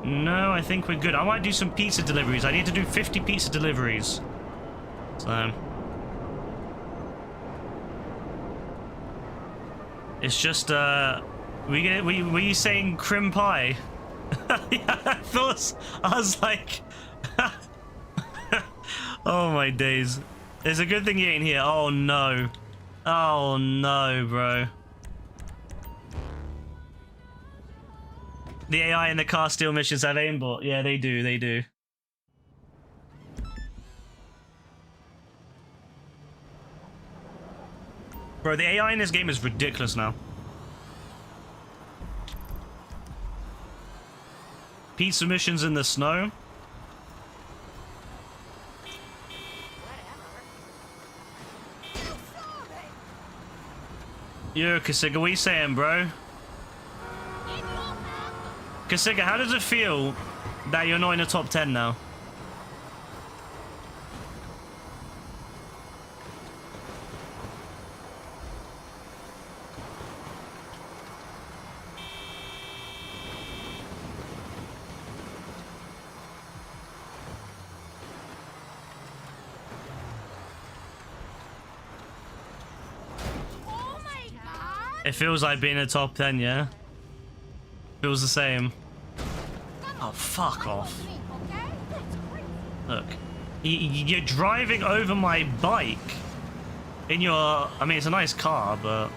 [SPEAKER 1] No, I think we're good. I might do some pizza deliveries. I need to do 50 pizza deliveries. So it's just were you saying crim pie? Yeah, I was like oh my days. It's a good thing you ain't here. Oh no. Oh no, bro. The AI in the car steal missions have aimbot. Yeah, they do, they do. Bro, the AI in this game is ridiculous now. Pizza missions in the snow. Yo, Kasiga, what you saying, bro? Kasiga, how does it feel that you're not in the top 10 now? It feels like being in the top 10, yeah? Feels the same. Oh, fuck off. Look. You're driving over my bike. In your... I mean, it's a nice car, but...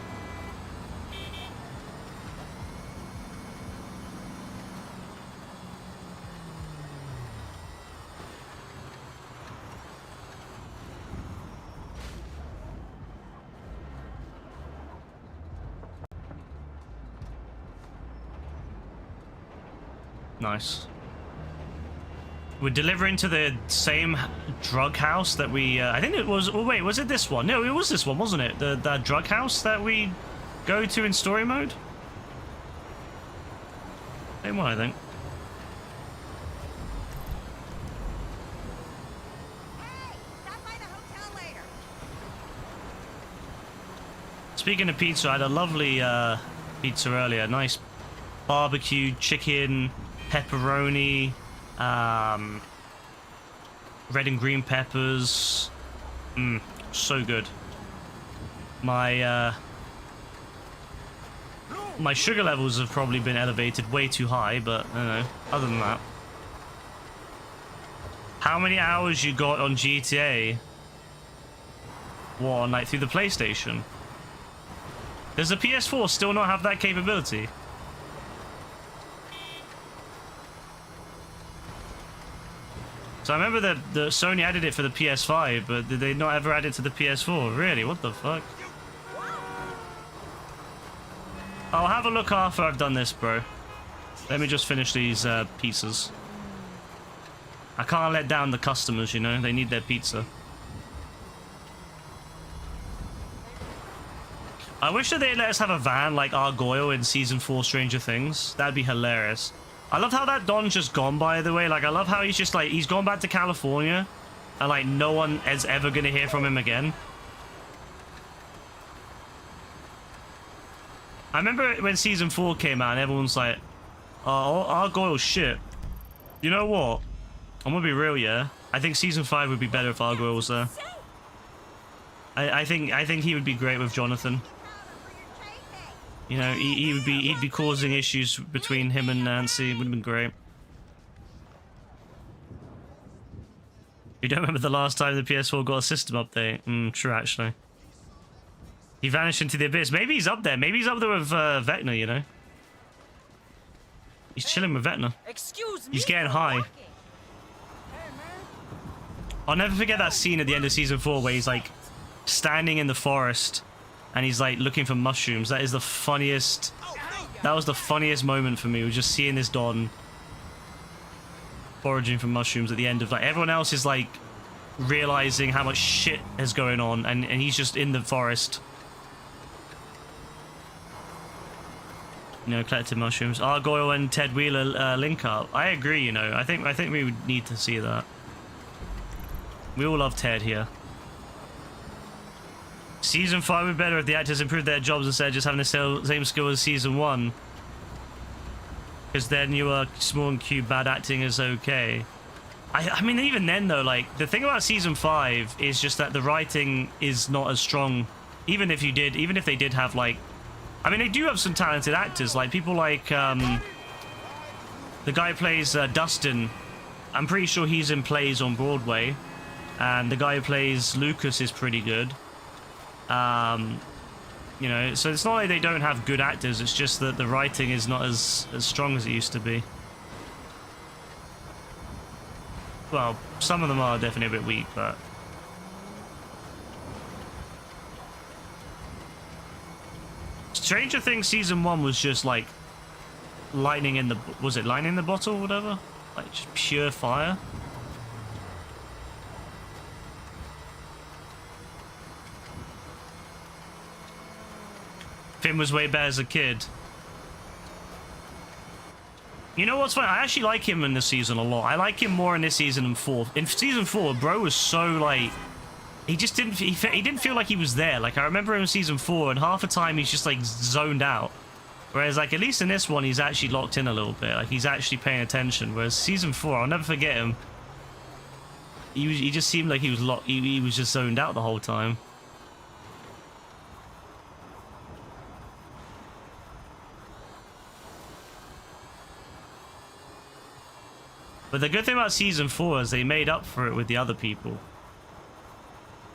[SPEAKER 1] Nice. We're delivering to the same drug house that we... I think it was... Oh, wait, was it this one? No, it was this one, wasn't it? That drug house that we go to in story mode? Same one, I think.
[SPEAKER 4] Hey, stop by the hotel later.
[SPEAKER 1] Speaking of pizza, I had a lovely pizza earlier. Nice barbecue chicken, pepperoni, red and green peppers. So good. My my sugar levels have probably been elevated way too high, but I don't know. Other than that, how many hours you got on GTA? What, like through the PlayStation? Does the PS4 still not have that capability? So I remember that the Sony added it for the PS5, but did they not ever add it to the PS4? Really? What the fuck? I'll have a look after I've done this, bro. Let me just finish these pizzas. I can't let down the customers, you know? They need their pizza. I wish that they'd let us have a van like Argoyle in Season 4 Stranger Things. That'd be hilarious. I love how that Don's just gone, by the way. Like, I love how he's just, like, he's gone back to California. And, like, no one is ever going to hear from him again. I remember when Season 4 came out and everyone's like, oh, Argoyle's shit. You know what? I'm going to be real, yeah? I think Season 5 would be better if Argoyle was there. I think he would be great with Jonathan. You know, he'd be causing issues between him and Nancy. It would have been great. You don't remember the last time the PS4 got a system update? True, actually. He vanished into the abyss. Maybe he's up there. Maybe he's up there with Vecna, you know? He's chilling with Vecna.
[SPEAKER 3] Excuse me.
[SPEAKER 1] He's getting high. I'll never forget that scene at the end of Season 4 where he's, like, standing in the forest and he's, like, looking for mushrooms. That is the funniest... That was the funniest moment for me. Was just seeing this Don foraging for mushrooms at the end of, like, everyone else is, like, realizing how much shit is going on and he's just in the forest. You know, collecting mushrooms. Argoyle and Ted Wheeler link up. I agree, you know. I think we would need to see that. We all love Ted here. Season 5 would be better if the actors improved their jobs instead of just having the same skill as season 1. Because then your small and cube bad acting is okay. I mean, even then though, like, the thing about season 5 is just that the writing is not as strong. Even if they did have, like, I mean, they do have some talented actors, like people like the guy who plays Dustin. I'm pretty sure he's in plays on Broadway, and the guy who plays Lucas is pretty good. You know, so it's not like they don't have good actors, it's just that the writing is not as strong as it used to be. Well, some of them are definitely a bit weak, but... Stranger Things Season 1 was just like lightning in the... Was it lightning in the bottle or whatever? Like just pure fire? Finn was way better as a kid. You know what's funny? I actually like him in this season a lot. I like him more in this season than 4. In season 4, bro was so like... He just didn't... He didn't feel like he was there. Like, I remember him in season 4, and half the time he's just, like, zoned out. Whereas, like, at least in this one, he's actually locked in a little bit. Like, he's actually paying attention. Whereas season 4, I'll never forget him. He just seemed like he was locked... He was just zoned out the whole time. But the good thing about season 4 is they made up for it with the other people.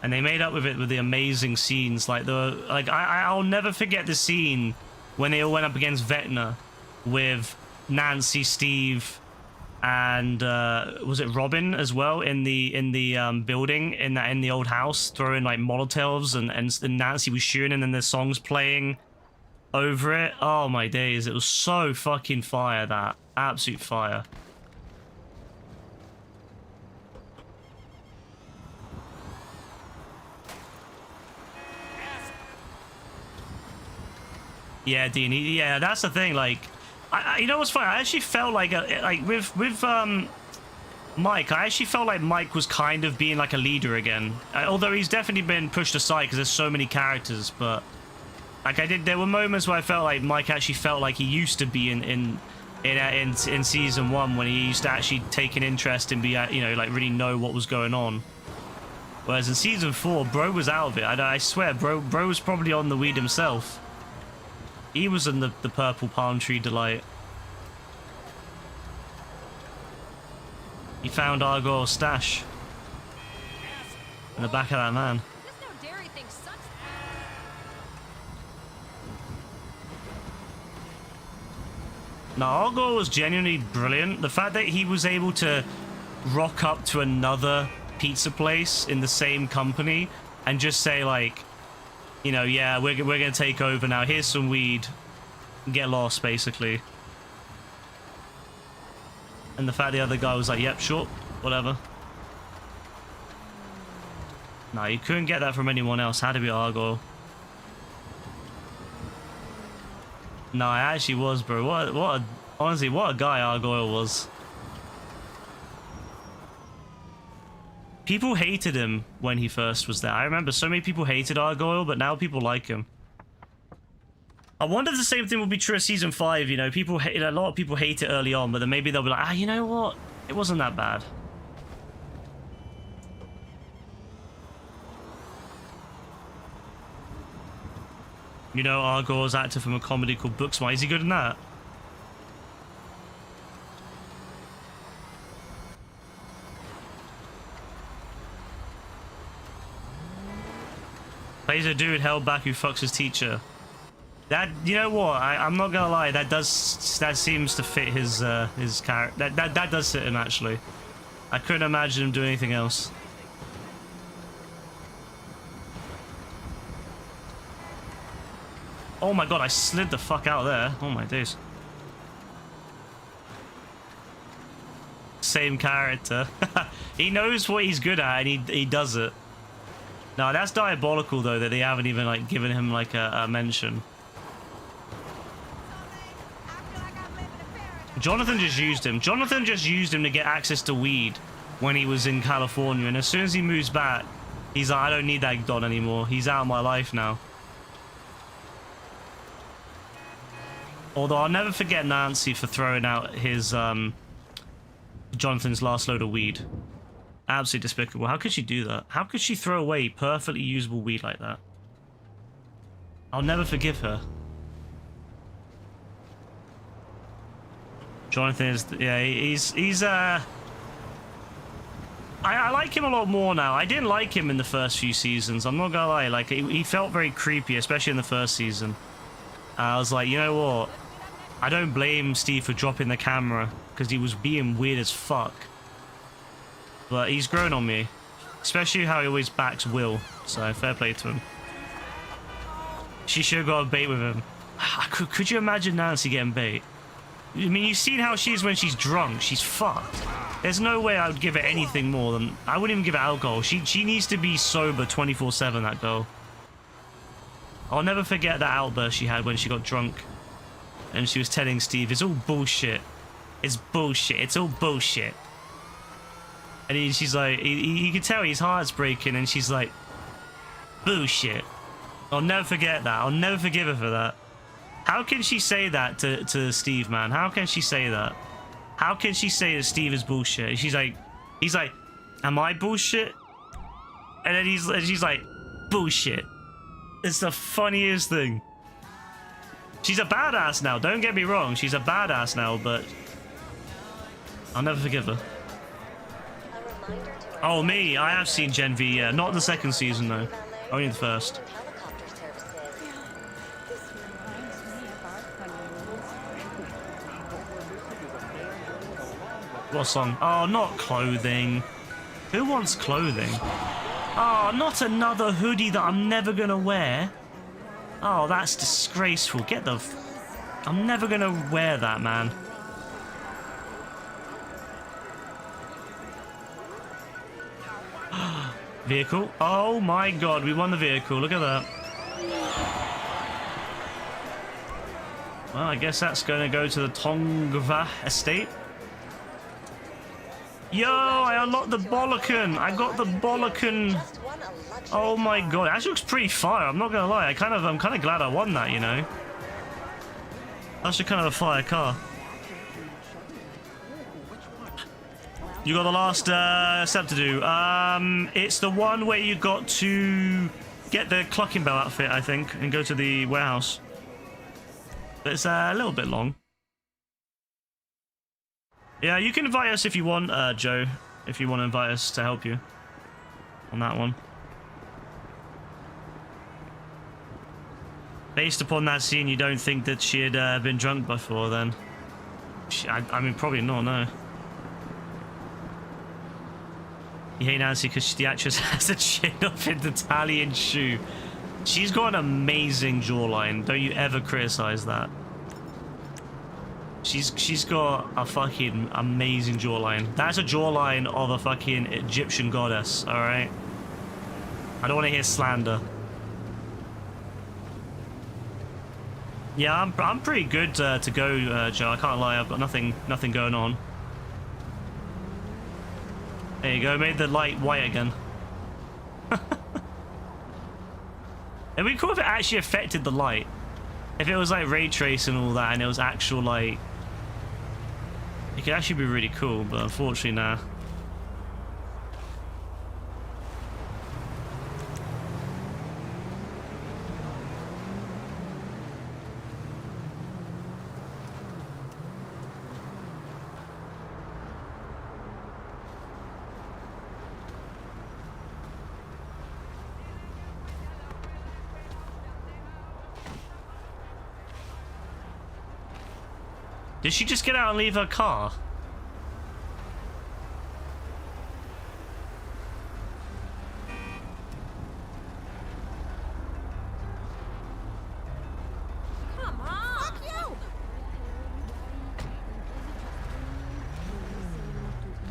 [SPEAKER 1] And they made up with it with the amazing scenes. Like, I'll never forget the scene when they all went up against Vecna with Nancy, Steve, and was it Robin as well in the building in the old house, throwing like Molotovs, and Nancy was shooting, and then the songs playing over it. Oh my days, it was so fucking fire. That absolute fire. Yeah, Dean. Yeah, that's the thing. Like, you know what's funny? I actually felt like with Mike. I actually felt like Mike was kind of being like a leader again. Although he's definitely been pushed aside because there's so many characters. But like there were moments where I felt like Mike actually felt like he used to be in season 1 when he used to actually take an interest and be you know, like really know what was going on. Whereas in season 4, bro was out of it. I swear, bro was probably on the weed himself. He was in the purple palm tree delight. He found Argyle's stash in the back of that man.
[SPEAKER 4] This no dairy thing sucks.
[SPEAKER 1] No, Argyle was genuinely brilliant. The fact that he was able to rock up to another pizza place in the same company and just say like, you know, yeah, we're gonna take over now. Here's some weed. Get lost, basically. And the fact the other guy was like, yep, sure, whatever. No, you couldn't get that from anyone else. Had to be Argyle. No, I actually was, bro. Honestly, what a guy Argyle was. People hated him when he first was there. I remember so many people hated Argyle, but now people like him. I wonder if the same thing will be true of season 5. You know, a lot of people hate it early on, but then maybe they'll be like, you know what? It wasn't that bad. You know, Argyle's actor from a comedy called Booksmart. Is he good in that? Plays a dude held back who fucks his teacher. That, you know what? I'm not gonna lie. That seems to fit his character. That does fit him actually. I couldn't imagine him doing anything else. Oh my god! I slid the fuck out there. Oh my days. Same character. He knows what he's good at, and he does it. No, that's diabolical though that they haven't even like given him like a mention. Jonathan just used him. Jonathan just used him to get access to weed when he was in California, and as soon as he moves back, He's like, I don't need that Don anymore. He's out of my life now. Although I'll never forget Nancy for throwing out his, Jonathan's last load of weed. Absolutely despicable. How could she do that? How could she throw away perfectly usable weed like that? I'll never forgive her. Jonathan is, yeah, he's I like him a lot more now. I didn't like him in the first few seasons. I'm not gonna lie. Like, he felt very creepy, especially in the first season. I was like, you know what? I don't blame Steve for dropping the camera, because he was being weird as fuck. But he's grown on me. Especially how he always backs Will. So, fair play to him. She should have got a bait with him. Could you imagine Nancy getting bait? I mean, you've seen how she is when she's drunk. She's fucked. There's no way I would give her anything more than... I wouldn't even give her alcohol. She needs to be sober 24/7, that girl. I'll never forget that outburst she had when she got drunk. And she was telling Steve, it's all bullshit. It's bullshit. It's all bullshit. And she's like... You can tell his heart's breaking, and she's like... Bullshit. I'll never forget that. I'll never forgive her for that. How can she say that to Steve, man? How can she say that? How can she say that Steve is bullshit? He's like, am I bullshit? And then she's like, bullshit. It's the funniest thing. She's a badass now. Don't get me wrong. She's a badass now, but I'll never forgive her. Oh, me. I have seen Gen V, yeah. Not the second season, though. Only the first. What song? Oh, not clothing. Who wants clothing? Oh, not another hoodie that I'm never gonna wear. Oh, that's disgraceful. Get the... I'm never gonna wear that, man. Vehicle? Oh my god, we won the vehicle. Look at that. Well, I guess that's gonna go to the Tongva estate. Yo, I unlocked the Bollocken. I got the Bollocken. Oh my god, it actually looks pretty fire. I'm not gonna lie. I'm kind of glad I won that, you know. That's kind of a fire car. You got the last step to do. It's the one where you got to get the Clucking Bell outfit, I think, and go to the warehouse. But it's a little bit long. Yeah, you can invite us if you want, Joe. If you want to invite us to help you on that one. Based upon that scene, you don't think that she had been drunk before, then? I mean, probably not, no. You hate Nancy because the actress has a chin-up in the Italian shoe. She's got an amazing jawline. Don't you ever criticize that. She's got a fucking amazing jawline. That's a jawline of a fucking Egyptian goddess, alright? I don't want to hear slander. Yeah, I'm pretty good to go, Joe. I can't lie. I've got nothing going on. There you go. Made the light white again. It'd be cool if it actually affected the light. If it was like ray trace and all that, and it was actual light. It could actually be really cool, but unfortunately, nah. Did she just get out and leave her car?
[SPEAKER 4] Come on. Fuck you.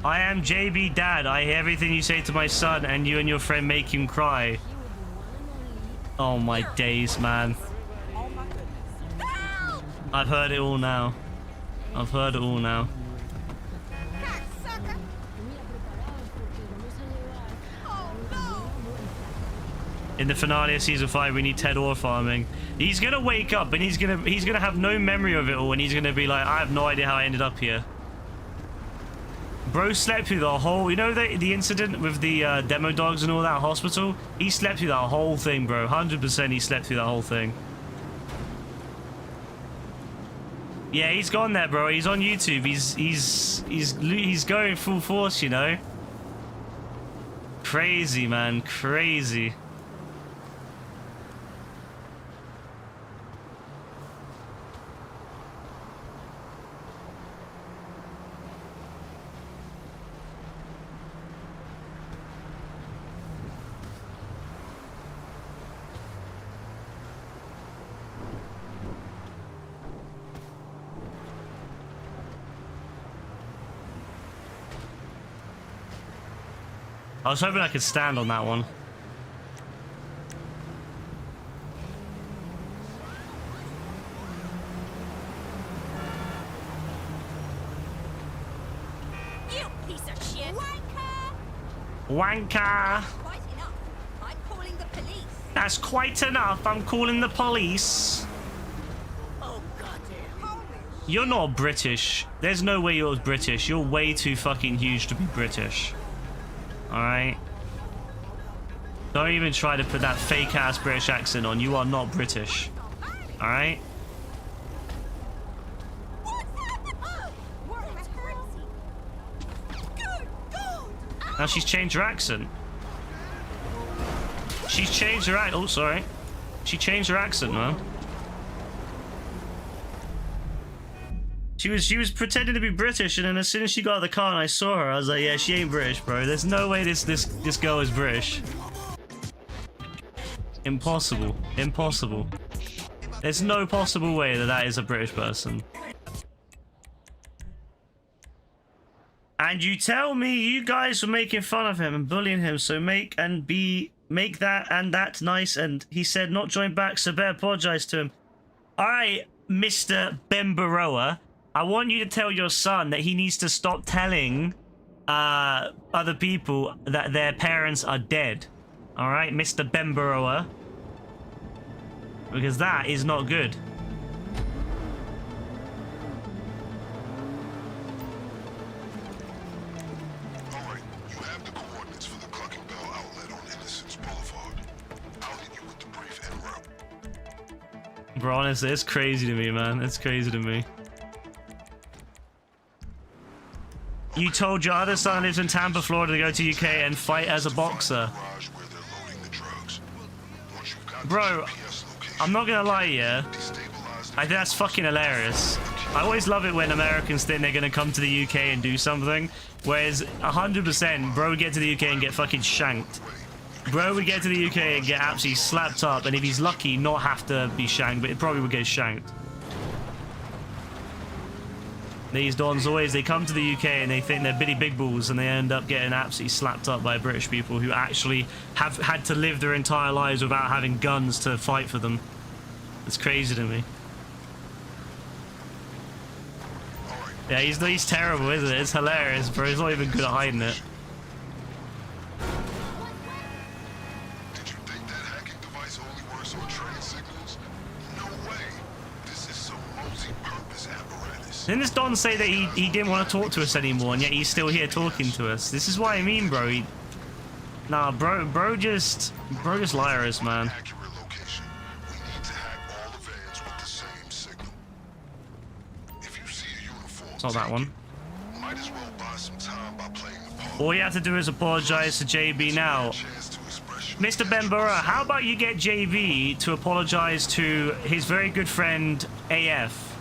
[SPEAKER 1] I am JB Dad. I hear everything you say to my son, and you and your friend make him cry. Oh my days, man.
[SPEAKER 4] Oh my goodness. Help!
[SPEAKER 1] I've heard it all now. I've heard it all now.
[SPEAKER 4] Cocksucker. Oh no.
[SPEAKER 1] In the finale of season 5, we need Ted Orr farming. He's gonna wake up and he's gonna have no memory of it all, and he's gonna be like, I have no idea how I ended up here. Bro slept through the whole, you know, the incident with the demo dogs and all that hospital? He slept through that whole thing, bro. 100% he slept through that whole thing. Yeah, he's gone there, bro. He's on YouTube. He's going full force, you know. Crazy, man. Crazy. I was hoping I could stand on that one.
[SPEAKER 4] You piece of shit! Wanker!
[SPEAKER 1] Wanker!
[SPEAKER 4] Quite enough. I'm calling the police.
[SPEAKER 1] That's quite enough. I'm calling the police.
[SPEAKER 4] Oh, goddamn.
[SPEAKER 1] You're not British. There's no way you're British. You're way too fucking huge to be British. Alright? Don't even try to put that fake ass British accent on. You are not British. Alright? Now she's changed her accent. She's changed her accent. Oh, sorry. She changed her accent, man. She was pretending to be British, and then as soon as she got out of the car and I saw her, I was like, yeah, she ain't British, bro. There's no way this girl is British. Impossible. Impossible. There's no possible way that that is a British person. And you tell me you guys were making fun of him and bullying him, so make that and that nice. And he said not join back, so better apologize to him. Alright, Mr. Bembaroa. I want you to tell your son that he needs to stop telling other people that their parents are dead. Alright, Mr. Bembaroa. Because that is not good.
[SPEAKER 3] Alright, you have the coordinates for the Clucking Bell outlet on Innocence Boulevard. I'll hit you with the brief en route.
[SPEAKER 1] Bro, honestly, it's crazy to me, man. It's crazy to me. You told your other son lives in Tampa, Florida to go to UK and fight as a boxer. Bro, I'm not gonna lie, yeah. I think that's fucking hilarious. I always love it when Americans think they're gonna come to the UK and do something, whereas 100% bro would get to the UK and get fucking shanked. Bro would get to the UK and get absolutely slapped up, and if he's lucky, not have to be shanked, but it probably would get shanked. These dons always, they come to the UK and they think they're bitty big balls, and they end up getting absolutely slapped up by British people who actually have had to live their entire lives without having guns to fight for them. It's crazy to me. Yeah, he's terrible, isn't it? It's hilarious, bro. He's not even good at hiding it.
[SPEAKER 3] Did you think that hacking device only works on train signals? No way. This is some multi-purpose apparatus.
[SPEAKER 1] Didn't this Don say that he didn't want to talk to us anymore, and yet he's still here talking to us? This is what I mean, bro. Nah, bro just liars, man.
[SPEAKER 3] Accurate location. We need to hack all the vans with the same signal. If you see a uniform,
[SPEAKER 1] It's not that one.
[SPEAKER 3] might as well buy some time by playing the part.
[SPEAKER 1] All you have to do is apologize to JB now.
[SPEAKER 3] Chance to express your
[SPEAKER 1] Mr. Bembara, how about you get JB to apologize to his very good friend AF?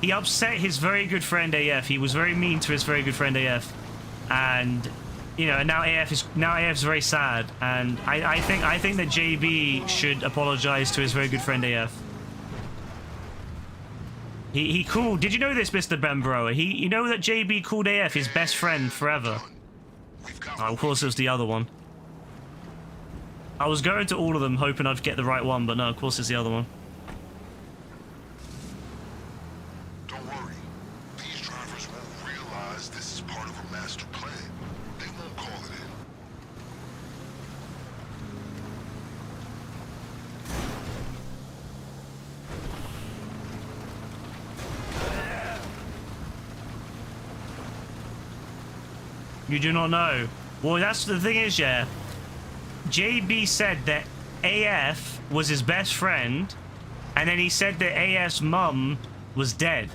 [SPEAKER 1] He upset his very good friend AF. He was very mean to his very good friend AF, and you know, and now AF's very sad. And I think that JB should apologize to his very good friend AF. He called. Did you know this, Mr. Bembara? You know that JB called AF his best friend forever. Oh, of course, it was the other one. I was going to all of them hoping I'd get the right one, but no, of course it's the other one.
[SPEAKER 3] Don't worry. These drivers won't realize this is part of a master plan. They won't call it in.
[SPEAKER 1] You do not know. Well, that's the thing is, yeah. JB said that AF was his best friend, and then he said that AF's mum was dead.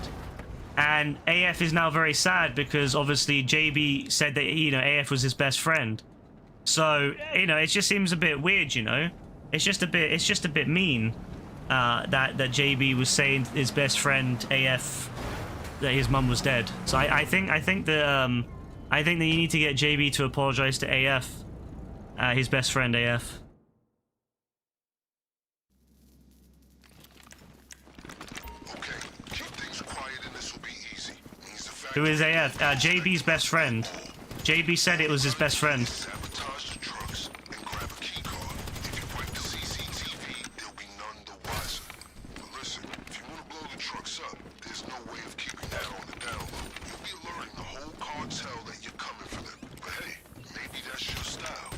[SPEAKER 1] And AF is now very sad because obviously JB said that, you know, AF was his best friend. So, you know, it just seems a bit weird, you know. It's just a bit mean that JB was saying his best friend AF that his mum was dead. So I think that you need to get JB to apologize to AF, his best friend AF.
[SPEAKER 3] Okay, keep things quiet and this will be easy. Means the fact
[SPEAKER 1] Who is AF? JB's best friend. JB said it was his best friend.
[SPEAKER 3] sabotage the trucks and grab a key card. If you wipe the CCTV, they'll be none the wiser. But listen, if you want to blow the trucks up, there's no way of keeping that on the down low. You'll be alerting the whole cartel that you're coming for them. But hey, maybe that's your style.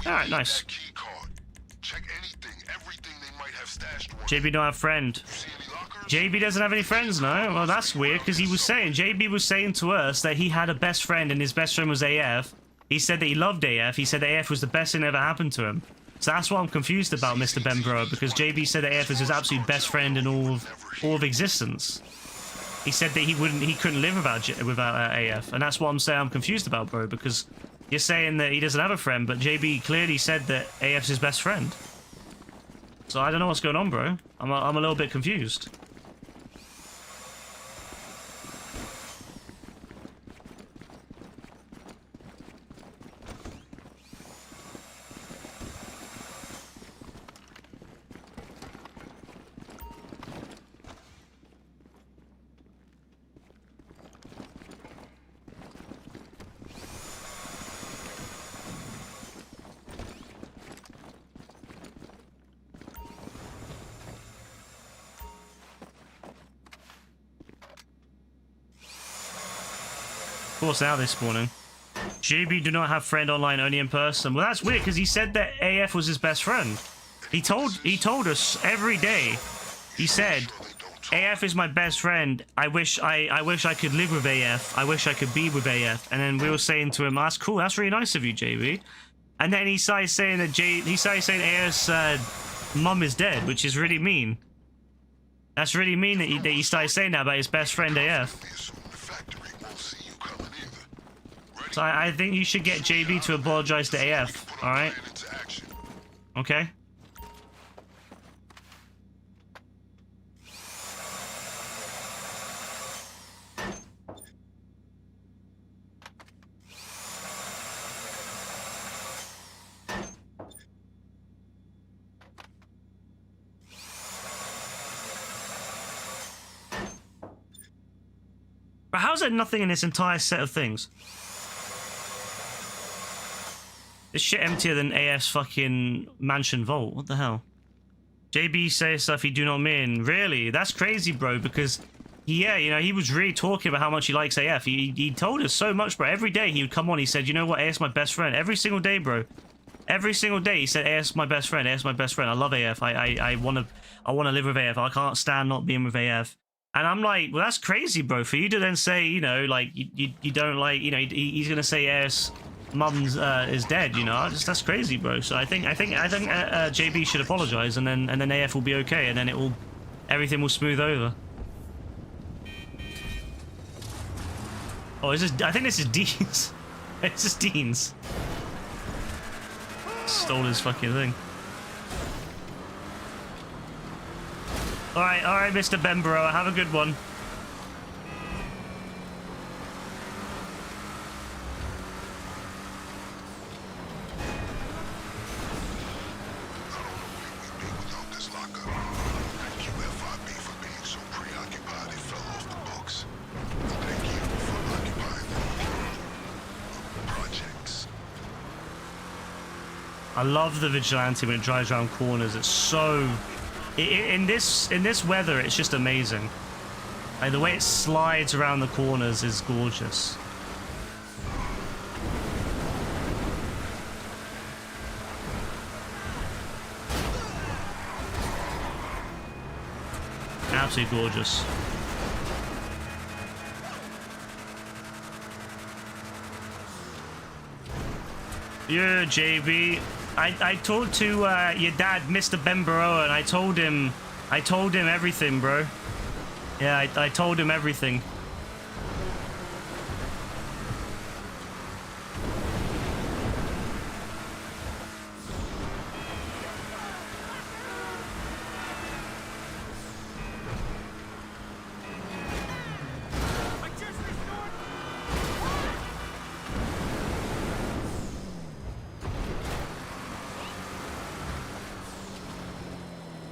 [SPEAKER 1] Alright, nice.
[SPEAKER 3] That key card. Check anything, everything they might have stashed away.
[SPEAKER 1] JB don't have friend.
[SPEAKER 3] See any lockers?
[SPEAKER 1] JB doesn't have any friends, no? Well, that's weird, because he was saying, JB was saying to us that he had a best friend and his best friend was AF. He said that he loved AF. He said that AF was the best thing that ever happened to him. So that's what I'm confused about, Mr. Benbro, because JB said that AF was his absolute best friend in all of existence. He said that he couldn't live without AF, and that's what I'm saying I'm confused about, bro, because you're saying that he doesn't have a friend, but JB clearly said that AF's his best friend. So I don't know what's going on, bro. I'm a little bit confused. Of course, now this morning. JB do not have friend online, only in person. Well, that's weird because he said that AF was his best friend. He told us every day. He said, AF is my best friend. I wish I could live with AF. I wish I could be with AF. And then we were saying to him, that's cool. That's really nice of you, JB. And then he started saying that AF's mum is dead, which is really mean. That's really mean that he started saying that about his best friend AF. So I think you should get JB to apologize to AF, alright? Okay? But how's there nothing in this entire set of things? This shit emptier than AF's fucking mansion vault. What the hell? JB says stuff he do not mean. Really? That's crazy, bro, because yeah, you know, he was really talking about how much he likes AF. He told us so much, bro. Every day he would come on, he said, you know what, AF's my best friend. Every single day, bro. Every single day he said, AF's my best friend. AF's my best friend. I love AF. I wanna live with AF. I can't stand not being with AF. And I'm like, well, that's crazy, bro. For you to then say, you know, like you don't like, you know, he's gonna say AF's mum's is dead, you know. That's crazy, bro. So I think JB should apologize, and then AF will be okay, and then everything will smooth over. Oh, is this? I think this is Dean's. It's just Dean's. Stole his fucking thing. All right, Mr. Benborough, have a good one. I love the Vigilante when it drives around corners. It's so... In this weather, it's just amazing. Like, the way it slides around the corners is gorgeous. absolutely gorgeous. Yeah, JB. I talked to your dad, Mr. Bemberoa, and I told him everything, bro. Yeah, I told him everything.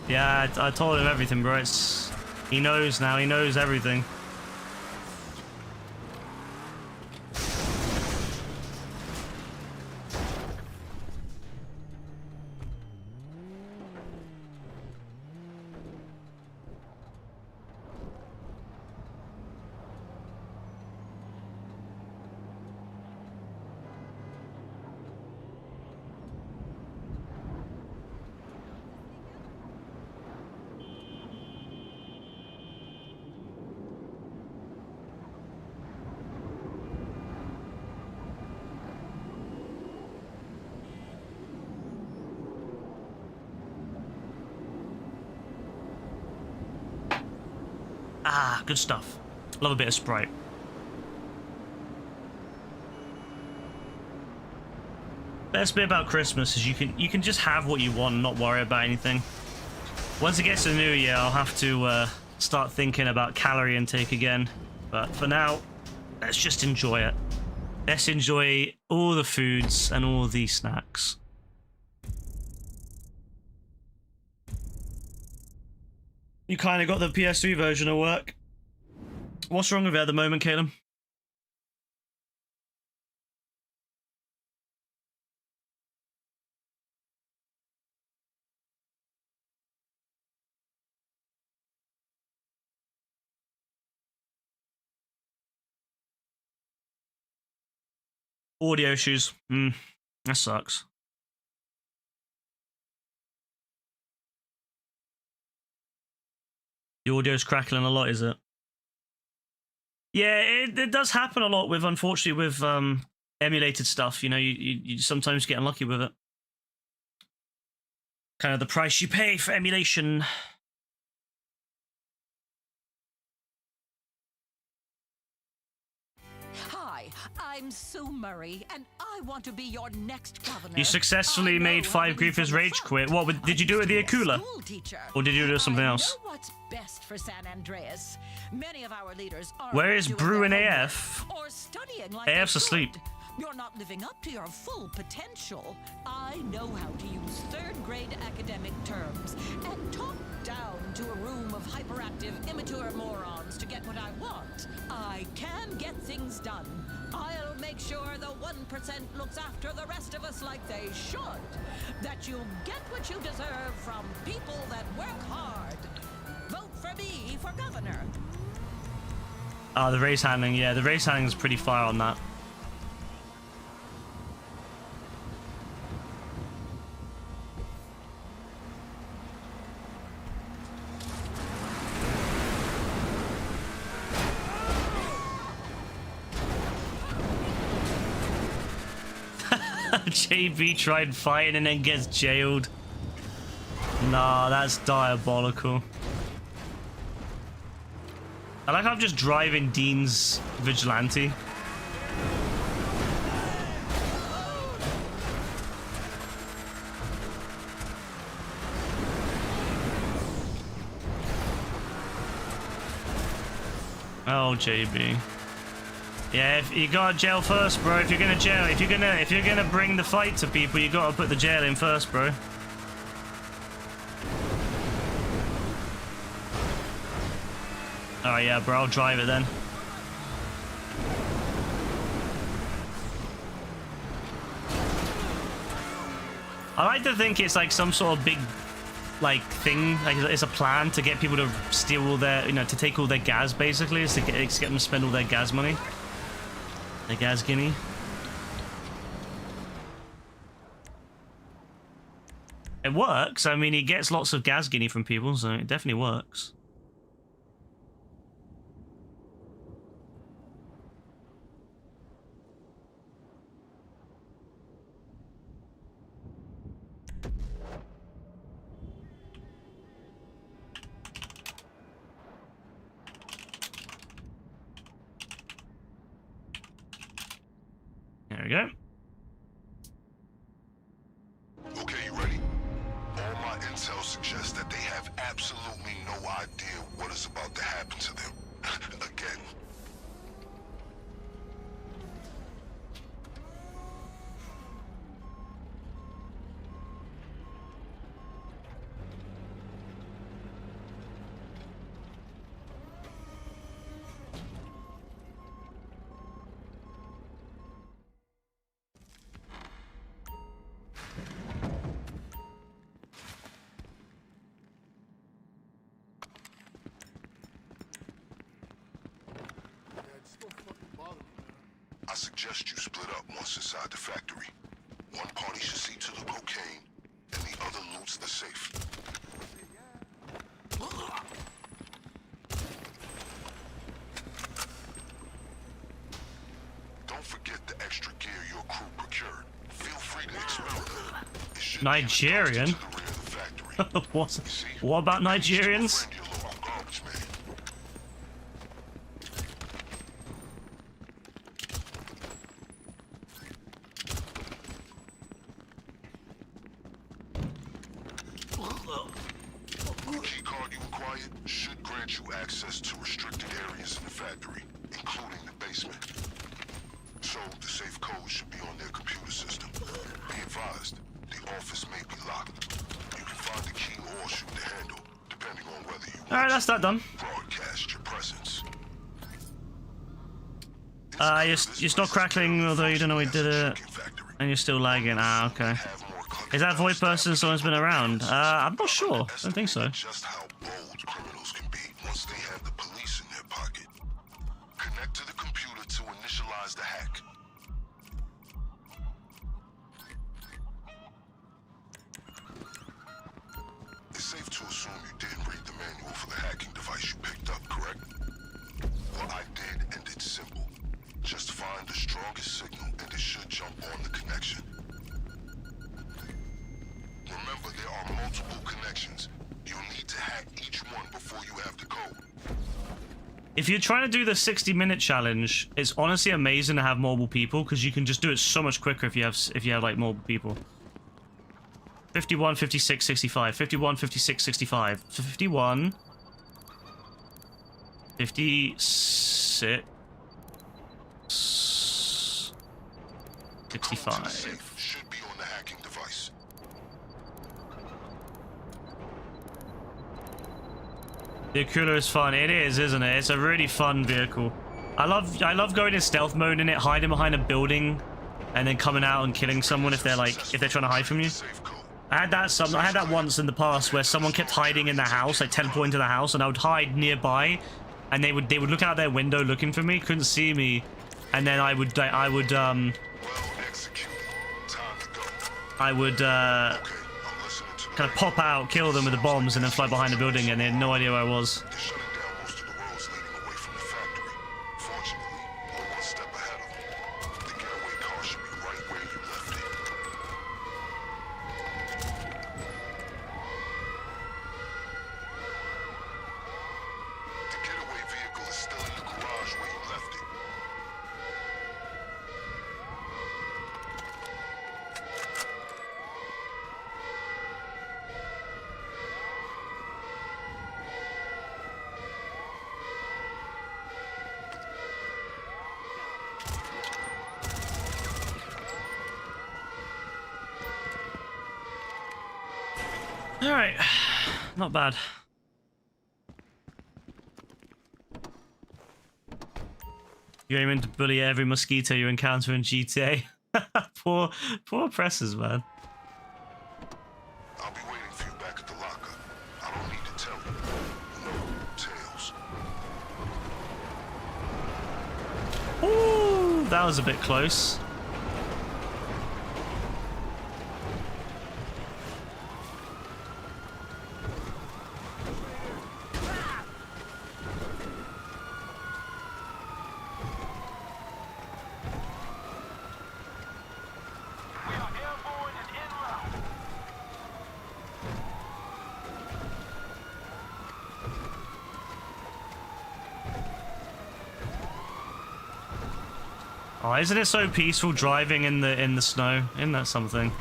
[SPEAKER 1] Yeah, I told him everything, bro. He knows now. He knows everything. Ah, good stuff. Love a bit of Sprite. Best bit about Christmas is you can just have what you want and not worry about anything. Once it gets to the new year, I'll have to start thinking about calorie intake again. But for now, let's just enjoy it. Let's enjoy all the foods and all the snacks. You kind of got the PS3 version of work. What's wrong with it at the moment, Caleb? Audio issues. That sucks. The audio's crackling a lot, is it? Yeah, it does happen a lot with, unfortunately, with emulated stuff. You know, you sometimes get unlucky with it. Kind of the price you pay for emulation.
[SPEAKER 5] Hi, I'm Sue Murray, and I want to be your next governor.
[SPEAKER 1] You successfully
[SPEAKER 5] I know
[SPEAKER 1] made 5
[SPEAKER 5] everything
[SPEAKER 1] griefers
[SPEAKER 5] from the
[SPEAKER 1] rage
[SPEAKER 5] front.
[SPEAKER 1] quit. What, did you do it with the
[SPEAKER 5] I used to be a
[SPEAKER 1] Akula?
[SPEAKER 5] school teacher.
[SPEAKER 1] Or did you do something else?
[SPEAKER 5] I know what's best for San Andreas. Many of our leaders are
[SPEAKER 1] Where is
[SPEAKER 5] doing
[SPEAKER 1] Brew
[SPEAKER 5] their
[SPEAKER 1] and
[SPEAKER 5] homework
[SPEAKER 1] AF?
[SPEAKER 5] or studying like
[SPEAKER 1] AF's
[SPEAKER 5] they
[SPEAKER 1] asleep.
[SPEAKER 5] should. You're not living up to your full potential. I know how to use third-grade academic terms and talk down to a room of hyperactive, immature morons to get what I want. I can get things done. I'll make sure the 1% looks after the rest of us like they should. That you'll get what you deserve from people that work hard. Vote for me for governor.
[SPEAKER 1] Ah, the race handling. Yeah, the race handling is pretty fire on that. JB tried fighting and then gets jailed. Nah, that's diabolical. I like how I'm just driving Dean's vigilante. Oh, JB. Yeah, if you gotta jail first, bro. If you're gonna jail, if you're gonna bring the fight to people, you gotta put the jail in first, bro. Alright, yeah, bro, I'll drive it then. I like to think it's like some sort of big, like, thing. Like, it's a plan to get people to steal all their, you know, to take all their gas, basically. It's to get them to spend all their gas money. Their gas guinea. It works. I mean, he gets lots of gas guinea from people, so it definitely works. There we go.
[SPEAKER 3] Okay, you ready? All my intel suggests that they have absolutely no idea what is about to happen to them. Again. I suggest you split up once inside the factory. One party should see to the cocaine, and the other loots the safe. Don't forget the extra gear your crew procured. Feel free to expel them. It should be in a dumpster
[SPEAKER 1] Nigerian?
[SPEAKER 3] to the rear of the factory.
[SPEAKER 1] What?
[SPEAKER 3] You see?
[SPEAKER 1] What about Nigerians?
[SPEAKER 3] Friend your local garbage man. The key card you acquired should grant you access to restricted areas in the factory, including the basement. So, the safe code should be on their computer system. Be advised, the office may be locked. You can find the key or shoot the handle, depending on whether you want
[SPEAKER 1] Alright, that's that done.
[SPEAKER 3] to broadcast your presence.
[SPEAKER 1] You're still crackling, although you don't know we did it. And you're still lagging. Ah, okay. Is that void person someone's been around? I'm not sure. I don't think so.
[SPEAKER 3] Just how bold criminals can be once they have the police in their pocket. Connect to the computer to initialize the hack. It's safe to assume you didn't read the manual for the hacking device you picked up, correct? What I did, and it's simple. Just find the strongest signal and it should jump on the connection. Remember, there are multiple connections. You'll need to hack each one before you have the code.
[SPEAKER 1] If you're trying to do the 60-minute challenge, it's honestly amazing to have mobile people because you can just do it so much quicker if you have like mobile people. 51, 56, 65. 51, 56, 65. 51, 56, 65.
[SPEAKER 3] Safe should be on the hacking device.
[SPEAKER 1] The Akula is fun. It is, isn't it? It's a really fun vehicle. I love going in stealth mode in it, hiding behind a building, and then coming out and killing someone if they're trying to hide from you.
[SPEAKER 3] Safe code.
[SPEAKER 1] I had that once in the past where someone kept hiding in the house, like teleporting to the house, and I would hide nearby, and they would look out their window looking for me, couldn't see me, and then I would
[SPEAKER 3] Well executed. Time to go.
[SPEAKER 1] I would
[SPEAKER 3] Okay, I'm listening to the
[SPEAKER 1] kind of pop out, kill them with the bombs, and then fly behind the building, and they had no idea where I was.
[SPEAKER 3] They're shutting down most of the roads leading away from the factory. Fortunately, we're one step ahead of them. The getaway car should be right where you left it. The getaway vehicle is still in the garage where you left it.
[SPEAKER 1] All right, not bad. You're aiming to bully every mosquito you encounter in GTA. poor oppressors, man.
[SPEAKER 3] I'll be waiting for you back at the locker. I don't need to tell you. No tails.
[SPEAKER 1] Ooh, that was a bit close. Oh, isn't it so peaceful driving in the snow? Isn't that something?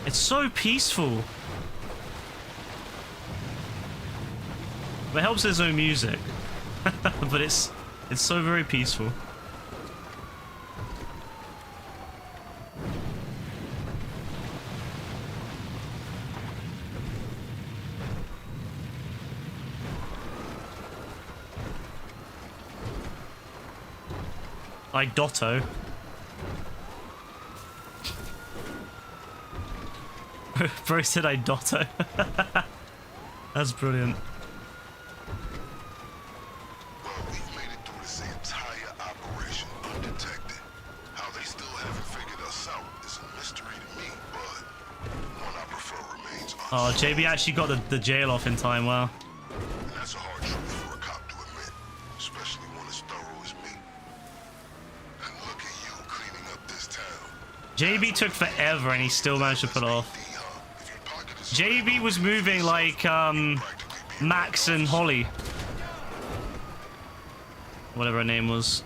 [SPEAKER 1] It's so peaceful. It helps there's no music. But it's so very peaceful. Like Dotto. Bro said I Dotto. That's brilliant.
[SPEAKER 3] Well, we've made it through this entire operation undetected. How they still haven't figured us out is a mystery to me, but one I prefer remains
[SPEAKER 1] Oh,
[SPEAKER 3] unsolved.
[SPEAKER 1] JB actually got the jail off in time. Wow.
[SPEAKER 3] And that's a hard truth for a cop to admit, especially one as thorough as me. And look at you cleaning up this town.
[SPEAKER 1] JB took forever and he still managed to pull it off.
[SPEAKER 3] If your pocket is
[SPEAKER 1] JB was moving like Max and Holly. Whatever her name was.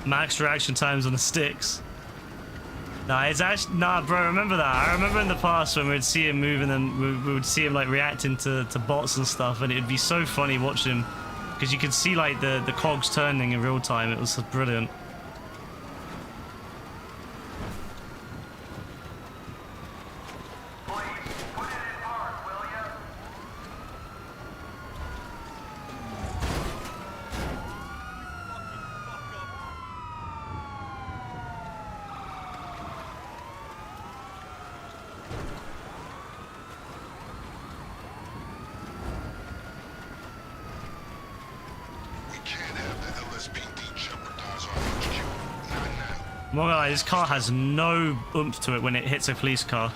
[SPEAKER 1] Max reaction times on the sticks. Nah, it's actually bro. Remember that? I remember in the past when we'd see him moving and we would see him like reacting to bots and stuff, and it'd be so funny watching him because you could see like the cogs turning in real time. It was brilliant.
[SPEAKER 3] we can't have the LSPD jeopardize our HQ. Not now.
[SPEAKER 1] I'm not gonna lie, this car has no oomph to it when it hits a police car.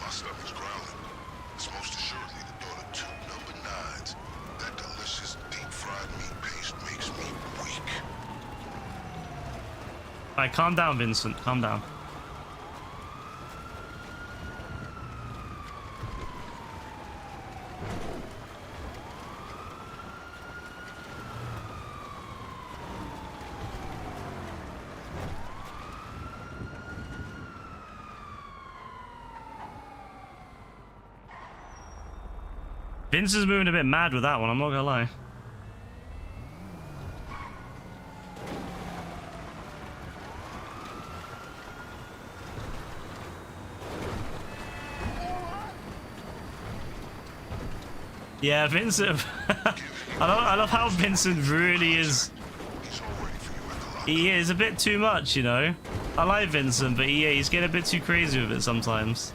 [SPEAKER 3] My stomach's growling. It's most assuredly the daughter two number nines. That delicious deep-fried meat paste makes me weak.
[SPEAKER 1] Alright, calm down, Vincent. Calm down. Vince is moving a bit mad with that one, I'm not gonna lie. Yeah, Vincent. I love how Vincent really is.
[SPEAKER 3] He's all ready for you at the lock.
[SPEAKER 1] He is a bit too much, you know. I like Vincent, but yeah, he's getting a bit too crazy with it sometimes.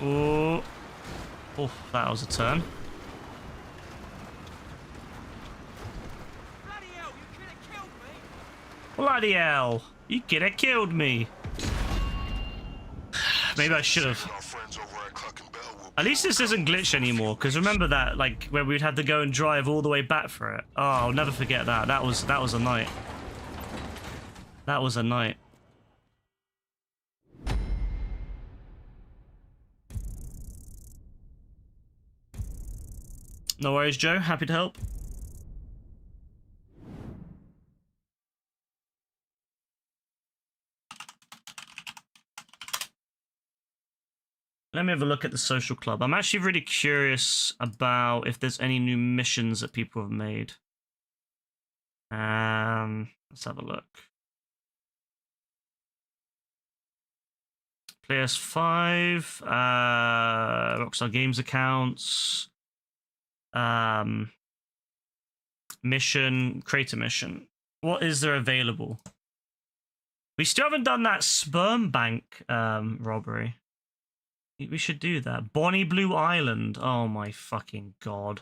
[SPEAKER 1] Oh, oh, that was a turn. Bloody hell! You could have killed me. Maybe I should have.
[SPEAKER 3] Our friends over at Cluck and Bell will
[SPEAKER 1] At least this isn't glitch anymore, because remember that, like, where we'd have to go and drive all the way back for it. Oh, I'll never forget that. That was a night. That was a night. No worries, Joe. Happy to help. Let me have a look at the social club. I'm actually really curious about if there's any new missions that people have made. Let's have a look. PS5, Rockstar Games accounts, mission, create a mission. What is there available? We still haven't done that sperm bank robbery. We should do that. Bonnie Blue Island. Oh my fucking god.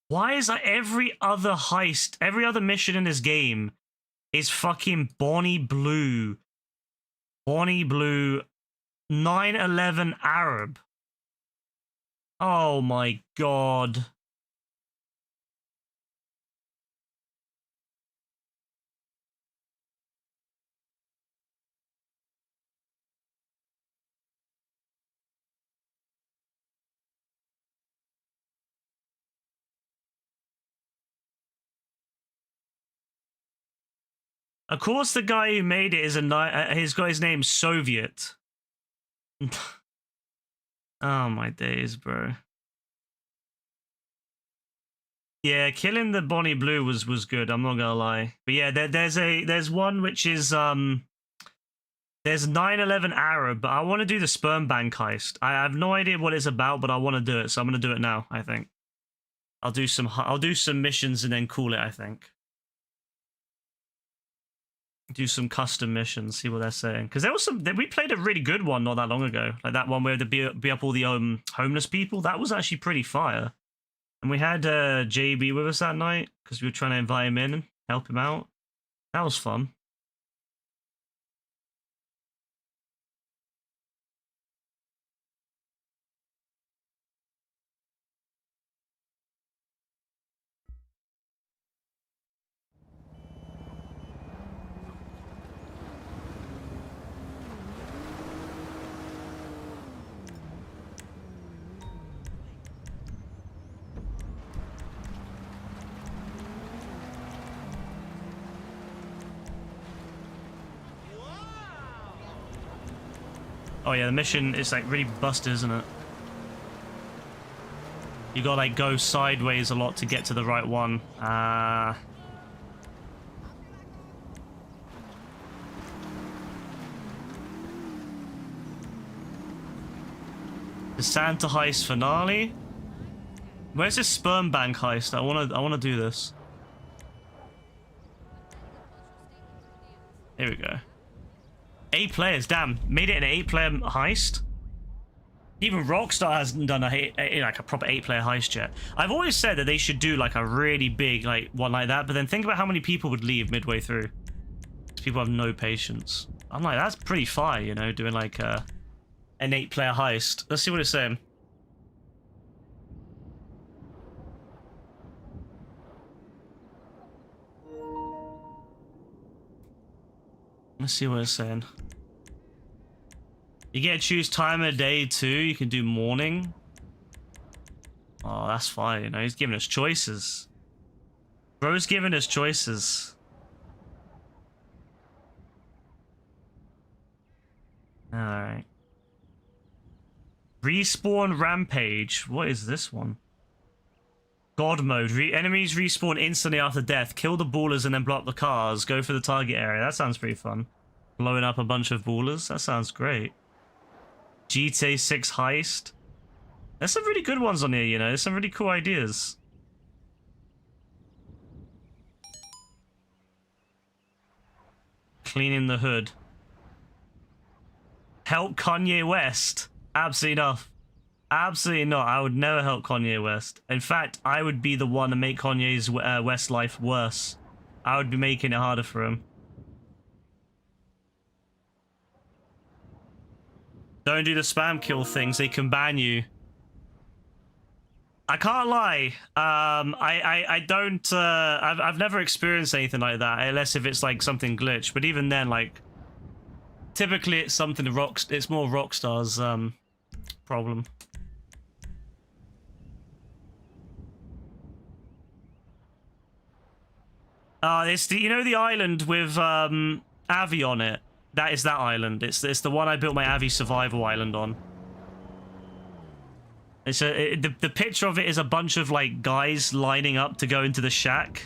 [SPEAKER 1] Why is that every other heist, every other mission in this game is fucking Bonnie Blue? Bonnie Blue 9/11 Arab. Oh my god. Of course, the guy who made it is he's got his name Soviet. Oh my days, bro. Yeah, killing the Bonnie Blue was good. I'm not gonna lie, but yeah, there's one which is there's 9/11 Arab, but I want to do the sperm bank heist. I have no idea what it's about, but I want to do it, so I'm gonna do it now. I think I'll do some missions and then call it. I think. Do some custom missions, see what they're saying. Because there was we played a really good one not that long ago. Like that one where to be up all the homeless people. That was actually pretty fire. And we had JB with us that night because we were trying to invite him in and help him out. That was fun. Oh yeah, the mission is like really busted, isn't it? You gotta like go sideways a lot to get to the right one. The Santa heist finale. Where's this sperm bank heist? I wanna do this. Here we go. 8 players, damn. Made it an 8-player heist? Even Rockstar hasn't done like a proper 8-player heist yet. I've always said that they should do like a really big like one like that, but then think about how many people would leave midway through. People have no patience. I'm like, that's pretty fire, you know, doing like an 8-player heist. Let's see what it's saying. Let's see what it's saying. You get to choose time of day too. You can do morning. Oh, that's fine. You know, he's giving us choices. Bro's giving us choices. Alright. Respawn Rampage. What is this one? God mode. Enemies respawn instantly after death. Kill the ballers and then block the cars. Go for the target area. That sounds pretty fun. Blowing up a bunch of ballers. That sounds great. GTA 6 heist. There's some really good ones on here, you know. There's some really cool ideas. Cleaning the hood. Help Kanye West. Absolutely not. Absolutely not. I would never help Kanye West. In fact, I would be the one to make Kanye's West life worse. I would be making it harder for him. Don't do the spam kill things. They can ban you. I can't lie. I don't. I've never experienced anything like that, unless if it's like something glitch. But even then, like, typically it's something it's more Rockstar's problem. It's the, you know, the island with Avi on it. That is that island. It's the one I built my Avi survival island on. It's the picture of it is a bunch of like guys lining up to go into the shack.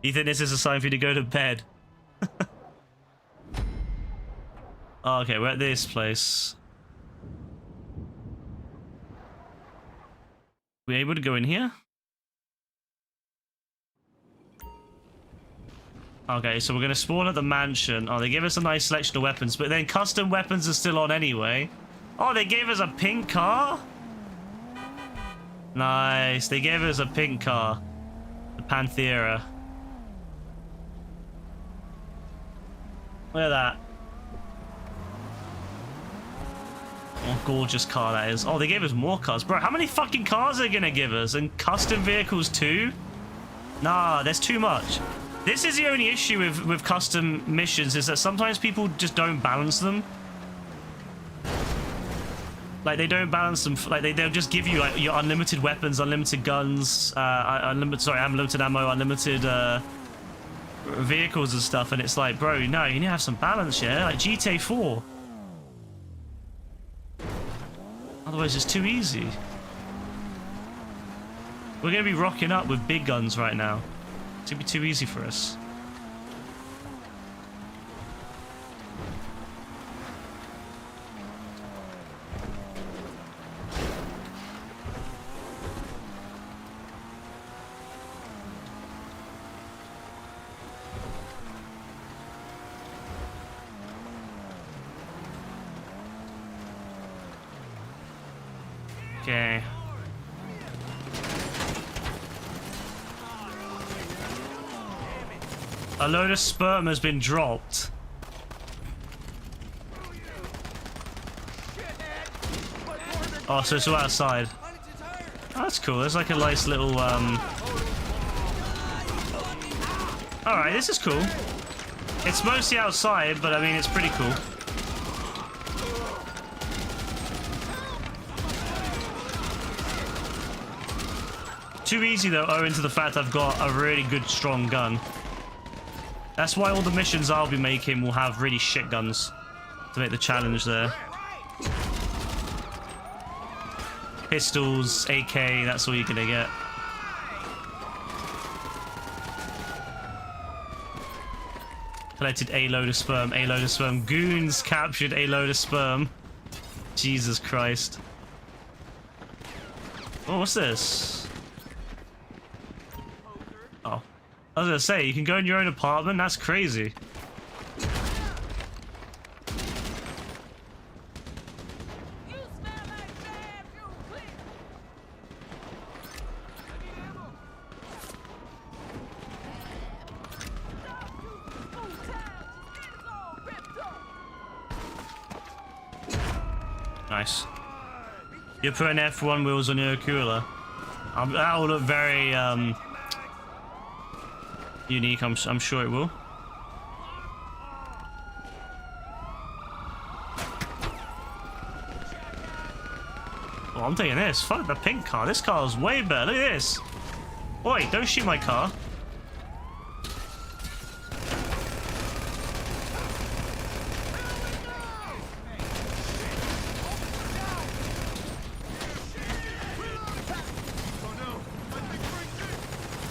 [SPEAKER 1] You think this is a sign for you to go to bed? Oh, okay, we're at this place. We able to go in here? Okay, so we're gonna spawn at the mansion. Oh, they give us a nice selection of weapons, but then custom weapons are still on anyway. Oh, they gave us a pink car? Nice, they gave us a pink car. The Panthera. Look at that. What a gorgeous car that is. Oh, they gave us more cars. Bro, how many fucking cars are they gonna give us? And custom vehicles too? Nah, there's too much. This is the only issue with custom missions, is that sometimes people just don't balance them. Like, they don't balance them. Like, they'll just give you like your unlimited weapons, unlimited guns, unlimited ammo, unlimited vehicles and stuff, and it's like, bro, no, you need to have some balance, yeah? Like GTA 4. Otherwise, it's too easy. We're gonna be rocking up with big guns right now. It's gonna be too easy for us. Okay. A load of sperm has been dropped. Oh, so it's all outside. Oh, that's cool. There's like a nice little, Alright, this is cool. It's mostly outside, but I mean, it's pretty cool. Too easy though, owing to the fact I've got a really good strong gun. That's why all the missions I'll be making will have really shit guns to make the challenge there. Pistols, AK, that's all you're gonna get. Collected a load of sperm, a load of sperm. Goons captured a load of sperm. Jesus Christ. Oh, what's this? Oh. I was gonna say, you can go in your own apartment? That's crazy. Nice. You're putting F1 wheels on your cooler. That will look very, unique, I'm sure it will. Oh, I'm taking this. Fuck the pink car. This car is way better. Look at this. Oi, don't shoot my car.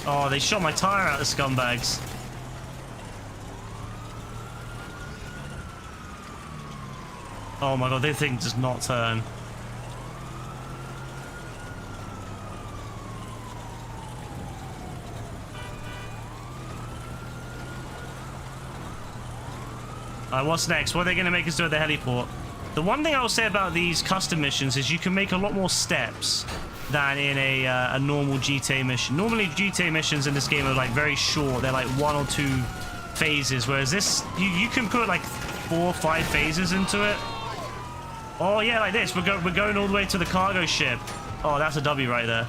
[SPEAKER 1] Oh, they shot my tire out, the scumbags. Oh my god, this thing does not turn. Alright, what's next? What are they going to make us do at the heliport? The one thing I will say about these custom missions is you can make a lot more steps than in a normal GTA mission. Normally GTA missions in this game are like very short. They're like 1 or 2 phases, whereas this, you can put like 4 or 5 phases into it. Oh yeah, like this. We're going all the way to the cargo ship. Oh, that's a W right there.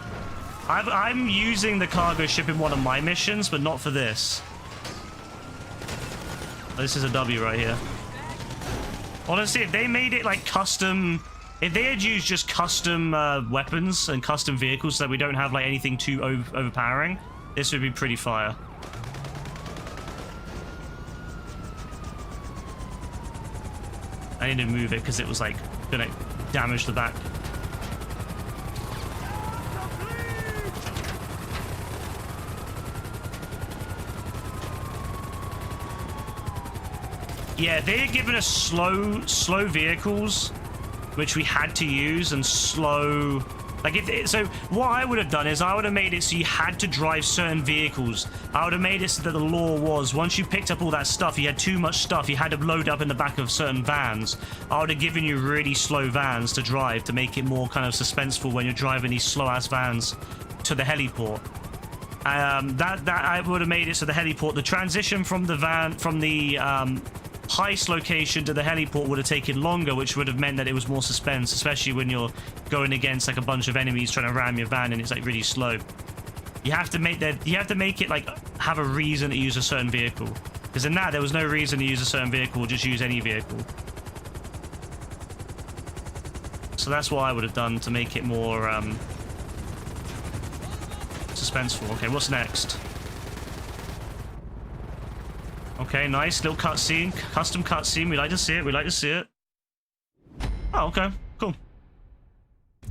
[SPEAKER 1] I'm using the cargo ship in one of my missions, but not for this. This is a W right here. Honestly, if they made it like custom, if they had used just custom weapons and custom vehicles so that we don't have like anything too overpowering, this would be pretty fire. I need to move it because it was like gonna damage the back. Yeah, they had given us slow vehicles, which we had to use, and slow. Like so what I would have done is I would have made it so you had to drive certain vehicles. I would have made it so that the law was once you picked up all that stuff, you had too much stuff, you had to load up in the back of certain vans. I would have given you really slow vans to drive to make it more kind of suspenseful when you're driving these slow ass vans to the heliport. That I would have made it so the heliport, the transition from the heist location to the heliport would have taken longer, which would have meant that it was more suspense, especially when you're going against like a bunch of enemies trying to ram your van and it's like really slow. You have to make it like have a reason to use a certain vehicle, because in that there was no reason to use a certain vehicle, just use any vehicle. So that's what I would have done to make it more suspenseful. Okay, what's next? Okay, nice little cutscene, custom cutscene. We like to see it. We like to see it. Oh, okay, cool.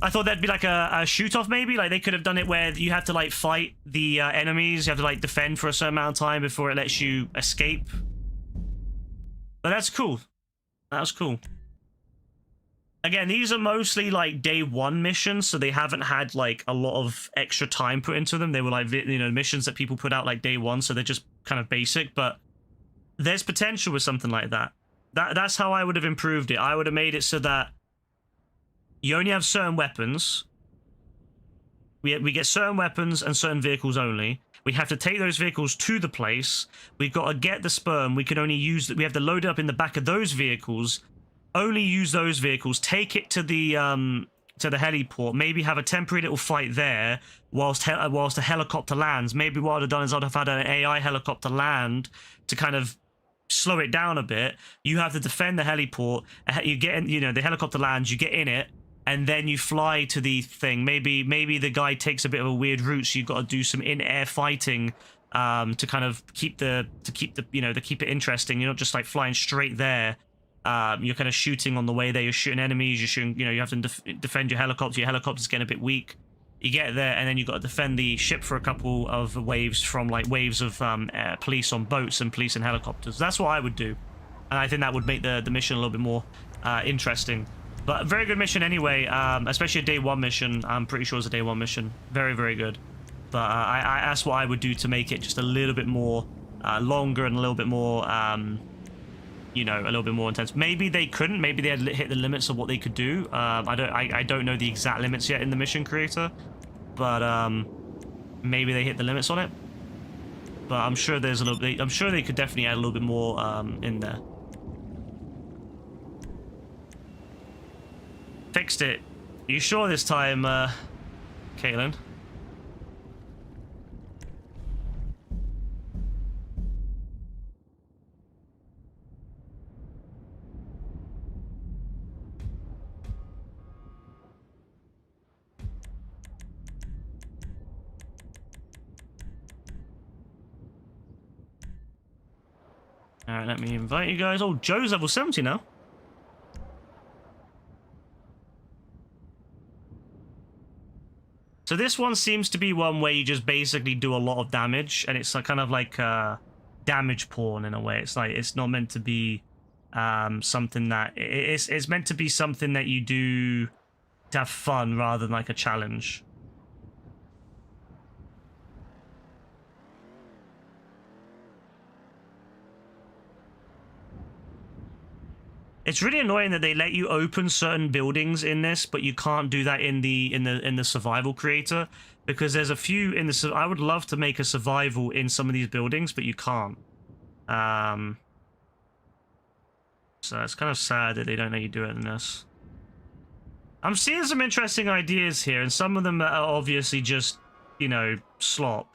[SPEAKER 1] I thought that'd be like a shoot-off, maybe. Like they could have done it where you have to like fight the enemies. You have to like defend for a certain amount of time before it lets you escape. But that's cool. That was cool. Again, these are mostly like day one missions, so they haven't had like a lot of extra time put into them. They were like, you know, missions that people put out like day one, so they're just kind of basic, but there's potential with something like that. That's how I would have improved it. I would have made it so that you only have certain weapons. We get certain weapons and certain vehicles only. We have to take those vehicles to the place. We've got to get the sperm. We can only use that. We have to load it up in the back of those vehicles. Only use those vehicles. Take it to the heliport. Maybe have a temporary little fight there whilst the helicopter lands. Maybe what I'd have done is I'd have had an AI helicopter land to kind of slow it down a bit. You have to defend the heliport. You get in, you know, the helicopter lands, you get in it, and then you fly to the thing. Maybe the guy takes a bit of a weird route, so you've got to do some in-air fighting to kind of keep it interesting. You're not just like flying straight there. You're kind of shooting on the way there. You're shooting enemies. You're shooting, you know, you have to defend your helicopter. Your helicopter's getting a bit weak. You get there, and then you've got to defend the ship for a couple of waves from like waves of police on boats and police in helicopters. That's what I would do, and I think that would make the mission a little bit more interesting. But a very good mission anyway, especially a day one mission. I'm pretty sure it's a day one mission. Very, very good. But that's what I would do to make it just a little bit more longer and a little bit more, you know, a little bit more intense. Maybe they couldn't. Maybe they had hit the limits of what they could do. I don't know the exact limits yet in the mission creator, but maybe they hit the limits on it. But I'm sure there's a little bit. I'm sure they could definitely add a little bit more in there. Fixed it. You sure this time, Caitlin? Alright, let me invite you guys. Oh, Joe's level 70 now. So this one seems to be one where you just basically do a lot of damage, and it's kind of like damage porn in a way. It's like it's not meant to be something that it's meant to be something that you do to have fun rather than like a challenge. It's really annoying that they let you open certain buildings in this, but you can't do that in the survival creator, because there's a few in the. I would love to make a survival in some of these buildings, but you can't. So it's kind of sad that they don't let you do it in this. I'm seeing some interesting ideas here, and some of them are obviously just, you know, slop.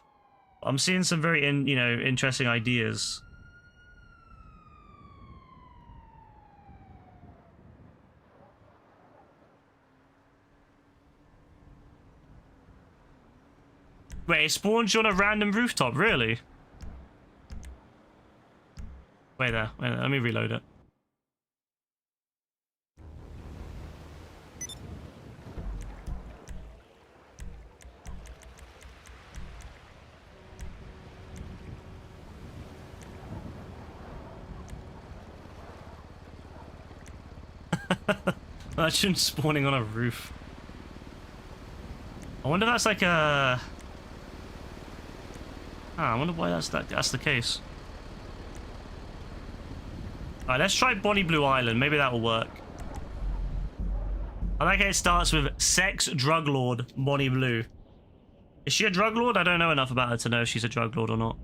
[SPEAKER 1] I'm seeing some very interesting ideas. Wait, it spawns you on a random rooftop, really? Wait there, let me reload it. Imagine spawning on a roof. I wonder if that's like a... I wonder why that's the case. Alright, let's try Bonnie Blue Island. Maybe that will work. I like how it starts with sex drug lord Bonnie Blue. Is she a drug lord? I don't know enough about her to know if she's a drug lord or not.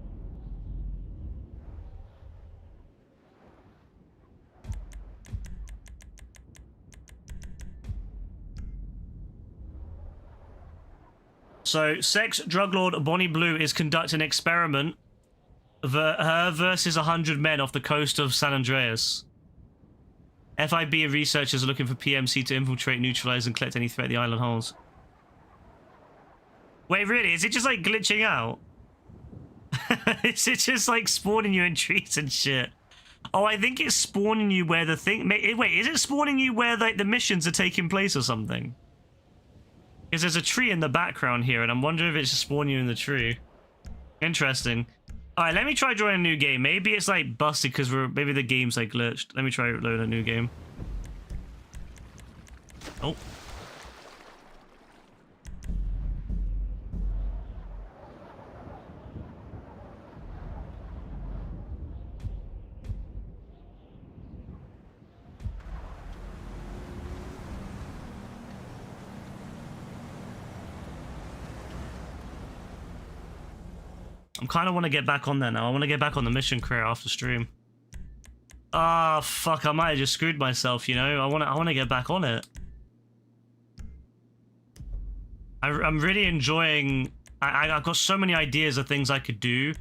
[SPEAKER 1] So, sex drug lord Bonnie Blue is conducting an experiment. Her versus 100 men off the coast of San Andreas. FIB researchers are looking for PMC to infiltrate, neutralize, and collect any threat the island holds. Wait, really? Is it just like glitching out? Is it just like spawning you in trees and shit? Oh, I think it's spawning you where the thing... Wait, is it spawning you where like the missions are taking place or something? Because there's a tree in the background here, and I'm wondering if it's just spawning you in the tree. Interesting. Alright, let me try joining a new game. Maybe it's like busted because maybe the game's like glitched. Let me try load a new game. Oh. I kind of want to get back on there now. I want to get back on the mission career after stream. Ah, fuck! I might have just screwed myself. You know, I want to get back on it. I'm really enjoying. I've got so many ideas of things I could do,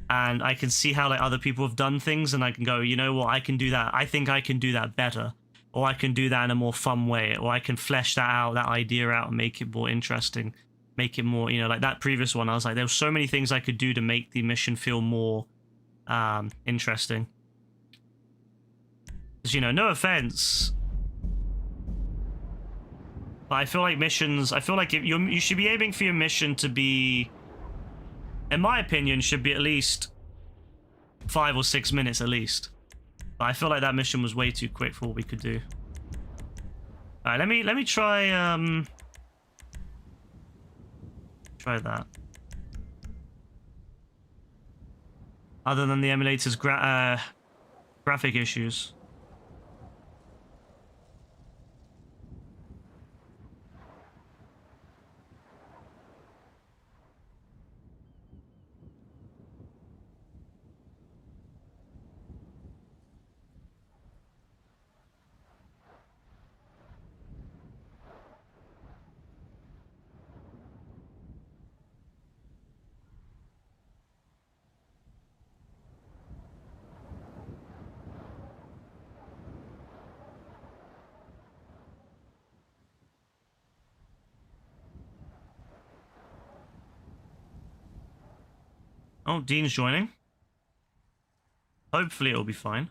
[SPEAKER 1] and I can see how like other people have done things, and I can go, you know what, I can do that. I think I can do that better, or I can do that in a more fun way, or I can flesh that out, that idea out, and make it more interesting. Make it more, you know, like that previous one, I was like, there were so many things I could do to make the mission feel more interesting. Because, you know, no offense, but I feel like missions, I feel like if you should be aiming for your mission to be, in my opinion, should be at least 5 or 6 minutes at least. But I feel like that mission was way too quick for what we could do. All right, let me try try that. Other than the emulator's graphic issues. Oh, Dean's joining. Hopefully it'll be fine.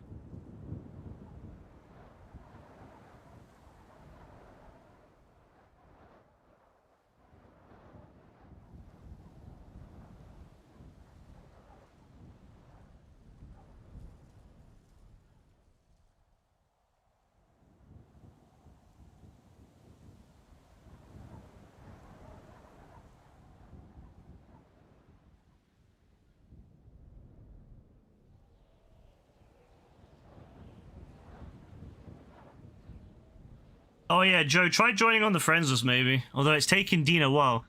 [SPEAKER 1] Oh yeah, Joe, try joining on the friends list maybe. Although it's taken Dean a while.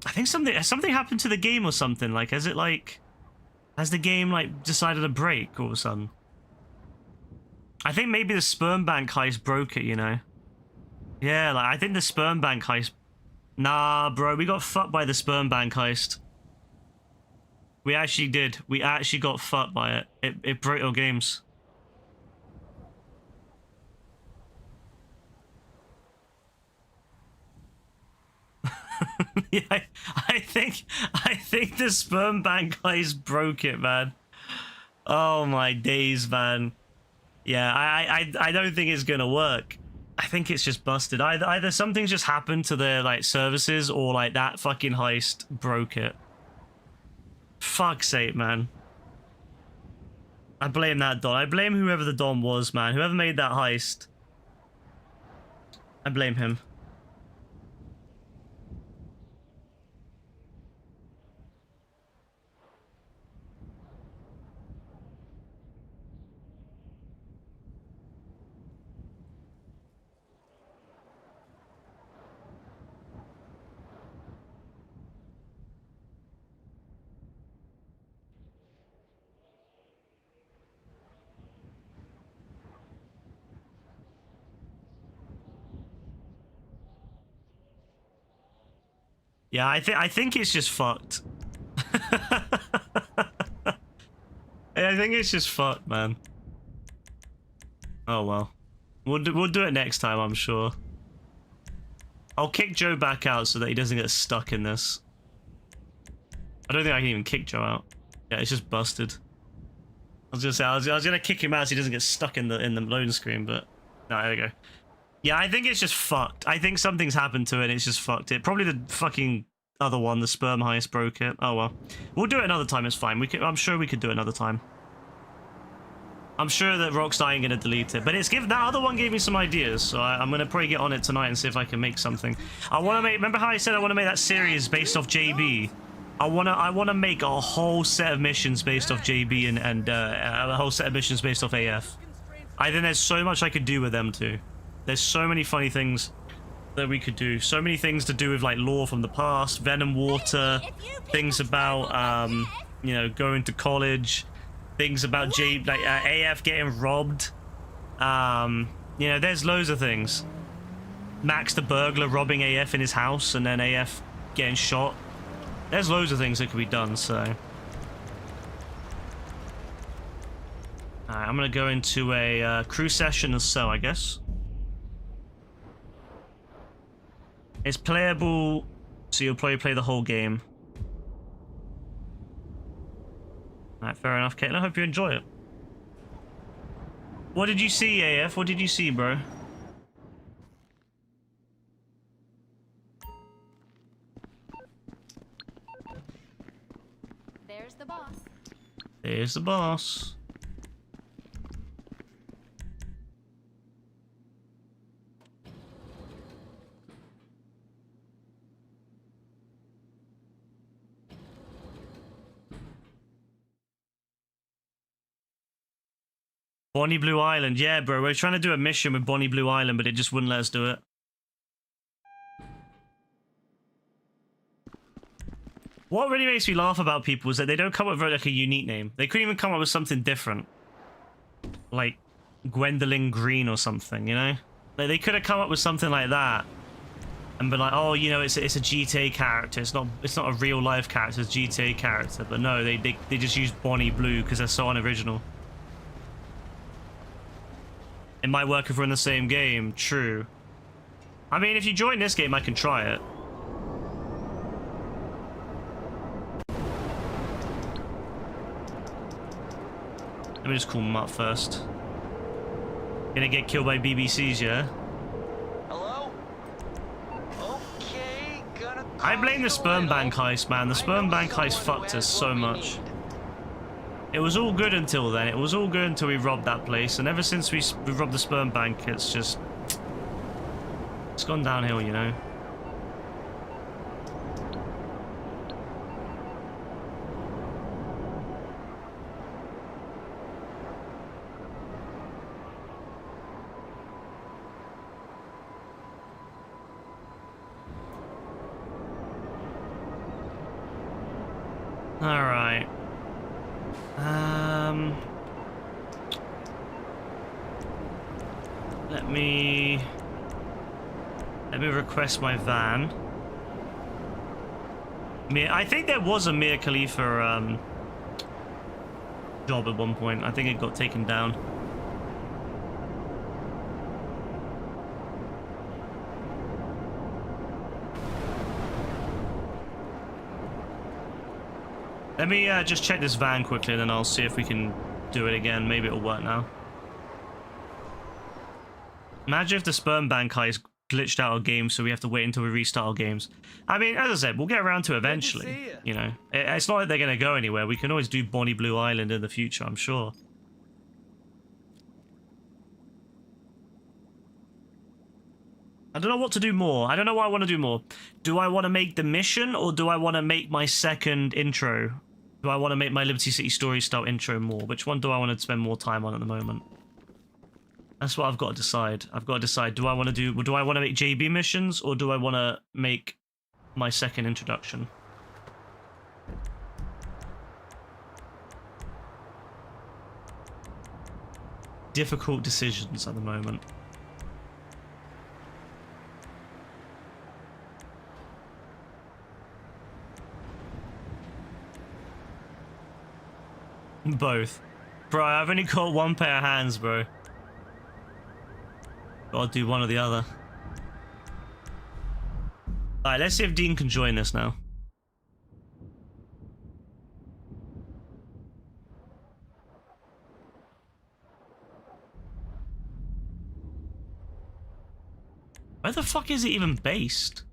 [SPEAKER 1] I think something happened to the game or something. Like, has the game like decided to break all of a sudden? I think maybe the sperm bank heist broke it, you know? Yeah, like I think the sperm bank heist. Nah, bro, we got fucked by the sperm bank heist. We actually did. We actually got fucked by it. It broke our games. Yeah, I think the sperm bank guys broke it, man. Oh my days, man. Yeah, I don't think it's gonna work. I think it's just busted. Either something's just happened to their like services, or like that fucking heist broke it. Fuck's sake, man. I blame that Don. I blame whoever the Don was, man. Whoever made that heist. I blame him. Yeah, I think it's just fucked. I think it's just fucked, man. Oh well, we'll do it next time, I'm sure. I'll kick Joe back out so that he doesn't get stuck in this. I don't think I can even kick Joe out. Yeah, it's just busted. I was gonna say I was gonna kick him out so he doesn't get stuck in the loading screen, but no, there we go. Yeah, I think it's just fucked. I think something's happened to it and it's just fucked it. Probably the fucking other one, the sperm heist, broke it. Oh well. We'll do it another time, it's fine. I'm sure we could do it another time. I'm sure that Rockstar ain't gonna delete it. But that other one gave me some ideas, so I'm gonna probably get on it tonight and see if I can make something. Remember how I said I wanna make that series based off JB? I wanna make a whole set of missions based off JB and a whole set of missions based off AF. I think there's so much I could do with them too. There's so many funny things that we could do. So many things to do with like lore from the past, Venom Water, things about you know, going to college, things about AF getting robbed. You know, there's loads of things. Max the burglar robbing AF in his house and then AF getting shot. There's loads of things that could be done, so. Alright, I'm gonna go into a crew session or so, I guess. It's playable, so you'll probably play the whole game. Alright, fair enough, Caitlin. I hope you enjoy it. What did you see, AF? What did you see, bro?
[SPEAKER 6] There's the boss.
[SPEAKER 1] There's the boss. Bonnie Blue Island. Yeah, bro. We're trying to do a mission with Bonnie Blue Island, but it just wouldn't let us do it. What really makes me laugh about people is that they don't come up with like a unique name. They couldn't even come up with something different. Like Gwendolyn Green or something, you know? Like, they could have come up with something like that. And been like, oh, you know, it's a GTA character. It's not a real life character, it's a GTA character. But no, they just use Bonnie Blue because they're so unoriginal. It might work if we're in the same game, true. I mean, if you join this game, I can try it. Let me just call them up first. Gonna get killed by BBCs, yeah?
[SPEAKER 7] Hello? Okay, gonna
[SPEAKER 1] I blame the
[SPEAKER 7] call
[SPEAKER 1] sperm
[SPEAKER 7] you
[SPEAKER 1] bank heist, man. The sperm bank heist fucked us so much. It was all good until then. It was all good until we robbed that place. And ever since we robbed the sperm bank, it's just... it's gone downhill, you know? Alright. Let me request my van. I think there was a Mia Khalifa job at one point. I think it got taken down. Let me just check this van quickly and then I'll see if we can do it again. Maybe it'll work now. Imagine if the sperm bank heist glitched out our game, so we have to wait until we restart our games. I mean, as I said, we'll get around to it eventually. You know, it's not like they're going to go anywhere. We can always do Bonnie Blue Island in the future, I'm sure. I don't know what to do more. I don't know what I want to do more. Do I want to make the mission, or do I want to make my second intro? Do I want to make my Liberty City story style intro more? Which one do I want to spend more time on at the moment? That's what I've got to decide. I've got to decide. Do I want to make JB missions, or do I want to make my second introduction? Difficult decisions at the moment. Both. Bro, I've only got one pair of hands, bro. Gotta do one or the other. Alright, let's see if Dean can join us now. Where the fuck is it even based?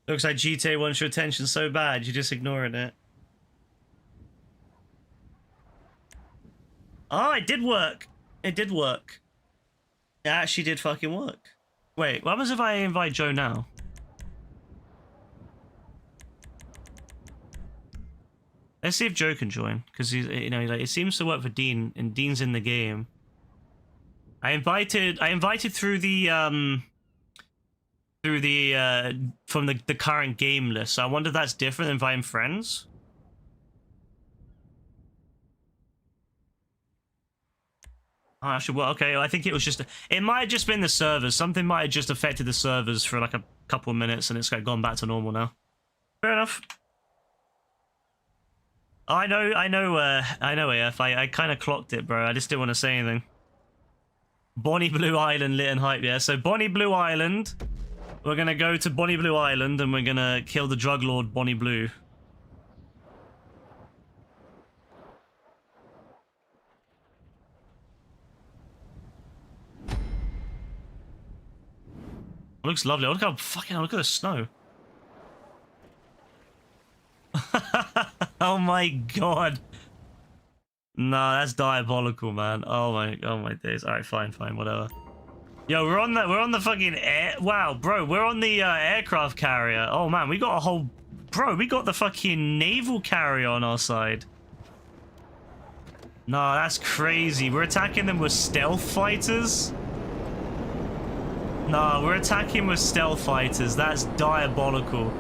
[SPEAKER 1] Looks like GTA wants your attention so bad, you're just ignoring it. Oh, it did work. It did work. It actually did fucking work. Wait, what happens if I invite Joe now? Let's see if Joe can join, because he's, you know, like, it seems to work for Dean, and Dean's in the game. I invited through the from the current game list. So I wonder if that's different than inviting friends. Oh, actually, well, okay. I think it was just, it might have just been the servers. Something might have just affected the servers for like a couple of minutes, and it's gone back to normal now. Fair enough. I know, AF. I kind of clocked it, bro. I just didn't want to say anything. Bonnie Blue Island, lit and hype, yeah. So Bonnie Blue Island, we're gonna go to Bonnie Blue Island, and we're gonna kill the drug lord Bonnie Blue. It looks lovely. Look how fucking, look at the snow. Oh my god. Nah, that's diabolical, man. Oh my days. All right, fine, whatever. Yo, we're on the fucking air. Wow, bro, we're on the aircraft carrier. Oh man, we got a whole, bro, we got the fucking naval carrier on our side. Nah, that's crazy. We're attacking them with stealth fighters. Nah, we're attacking with stealth fighters. That's diabolical.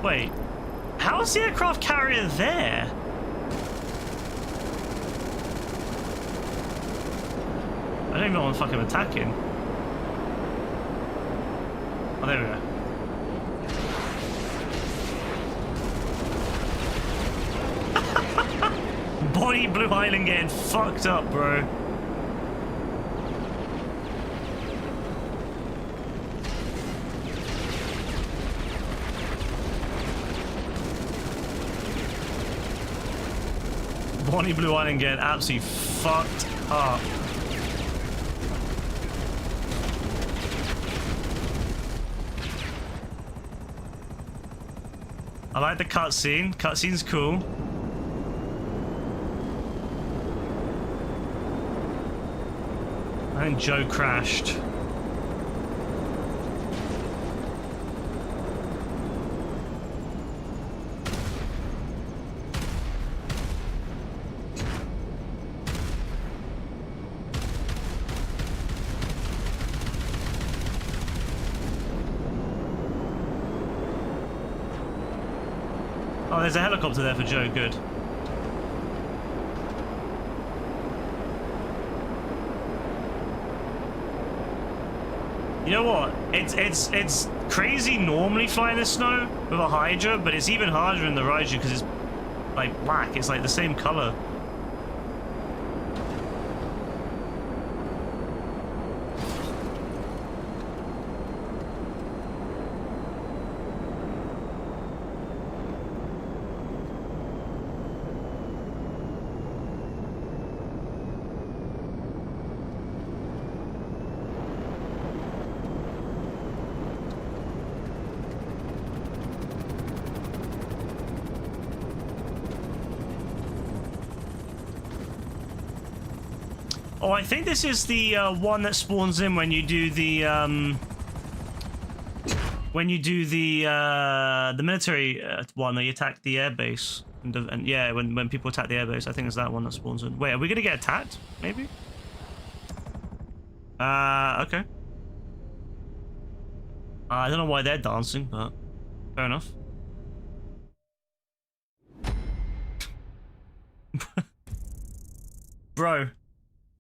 [SPEAKER 1] Wait, how is the aircraft carrier there? I don't even know what I'm fucking attacking. Oh, there we go. Bonnie Blue Island getting fucked up, bro. Bonnie Blue Island getting absolutely fucked up. I like the cutscene. Cutscene's cool. I think Joe crashed. Oh, there's a helicopter there for Joe. Good. You know what? It's crazy normally flying the snow with a Hydra, but it's even harder in the Raiju because it's like black. It's like the same color. Oh, I think this is the one that spawns in when you do the military one. You attack the airbase, and yeah, when people attack the airbase, I think it's that one that spawns in. Wait, are we gonna get attacked? Maybe. Okay. I don't know why they're dancing, but fair enough. Bro,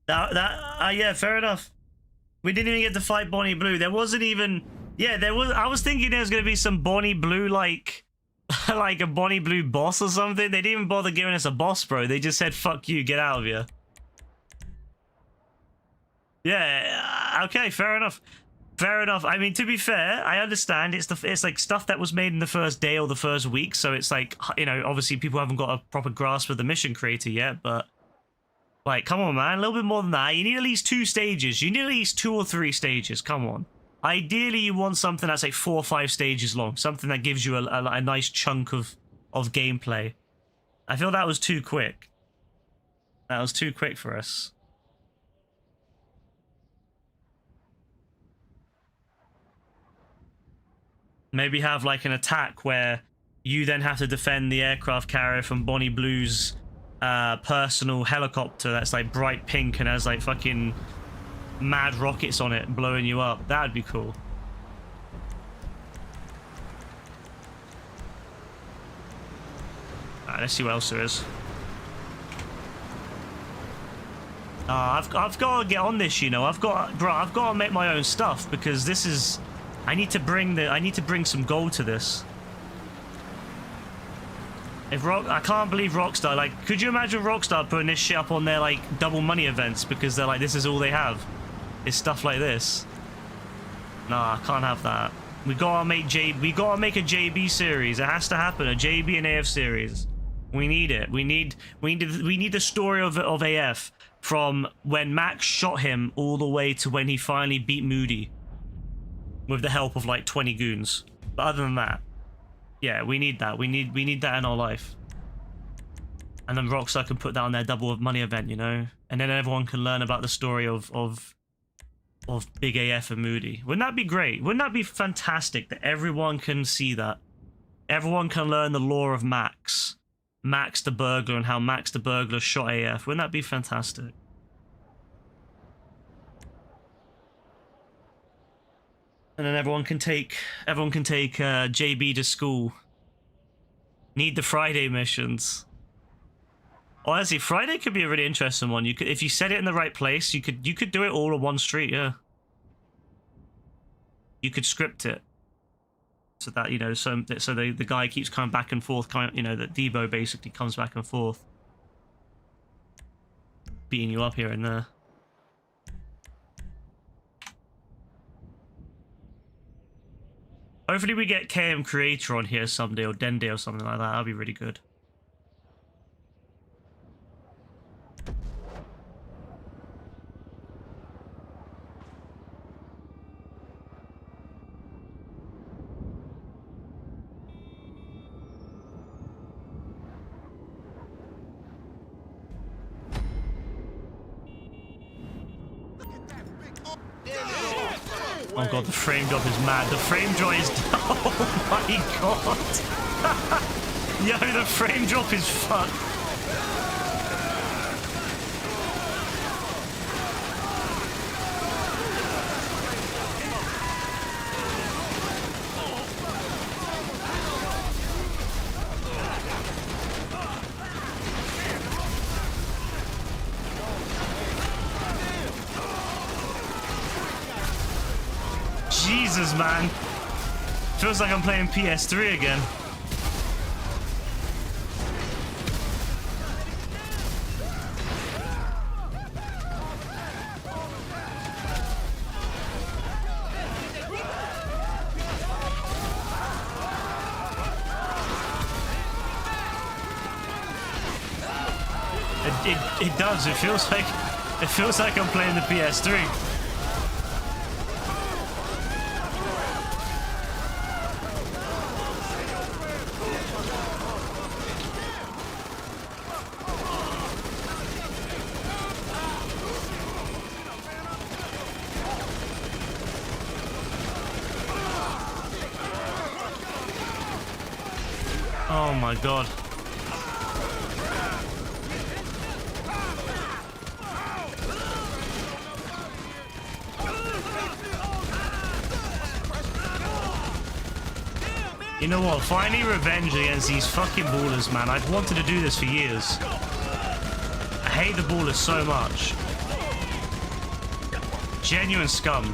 [SPEAKER 1] yeah, fair enough. We didn't even get to fight Bonnie Blue. There wasn't even, yeah, there was. I was thinking there was gonna be some Bonnie Blue like a Bonnie Blue boss or something. They didn't even bother giving us a boss, bro. They just said, "Fuck you, get out of here." Yeah, okay, fair enough. Fair enough. I mean, to be fair, I understand it's like stuff that was made in the first day or the first week, so it's like, you know, obviously people haven't got a proper grasp of the mission creator yet, but like, come on, man, a little bit more than that. You need at least 2 stages. You need at least 2 or 3 stages. Come on. Ideally, you want something that's like 4 or 5 stages long, something that gives you a nice chunk of gameplay. I feel that was too quick. That was too quick for us. Maybe have like an attack where you then have to defend the aircraft carrier from Bonnie Blue's personal helicopter that's like bright pink and has like fucking mad rockets on it blowing you up. That'd be cool. Alright, let's see what else there is. I've got to get on this, you know. I've got to make my own stuff because this is. I need to bring some gold to this. I can't believe Rockstar, like, could you imagine Rockstar putting this shit up on their like double money events because they're like, this is all they have. It's stuff like this. Nah, I can't have that. We gotta make a JB series. It has to happen. A JB and AF series. We need it. We need the story of AF from when Max shot him all the way to when he finally beat Moody. With the help of like 20 goons. But other than that, yeah, we need that. We need that in our life. And then Rockstar can put that on their double money event, you know? And then everyone can learn about the story of Big AF and Moody. Wouldn't that be great? Wouldn't that be fantastic that everyone can see that? Everyone can learn the lore of Max. Max the burglar and how Max the burglar shot AF. Wouldn't that be fantastic? And then everyone can take JB to school. Need the Friday missions. Honestly, Friday could be a really interesting one. You could, if you set it in the right place, you could do it all on one street. Yeah. You could script it so that, you know, so the guy keeps coming back and forth. You know, that Debo basically comes back and forth, beating you up here and there. Hopefully we get KM Creator on here someday, or Dende or something like that. That'd be really good. Oh god, the frame drop is mad. The frame drop is... Oh my god! Yo, the frame drop is fucked. Jesus, man. Feels like I'm playing PS3 again. It does. It feels like I'm playing the PS3. Oh my god. You know what? Finally revenge against these fucking ballers, man. I've wanted to do this for years. I hate the ballers so much. Genuine scum.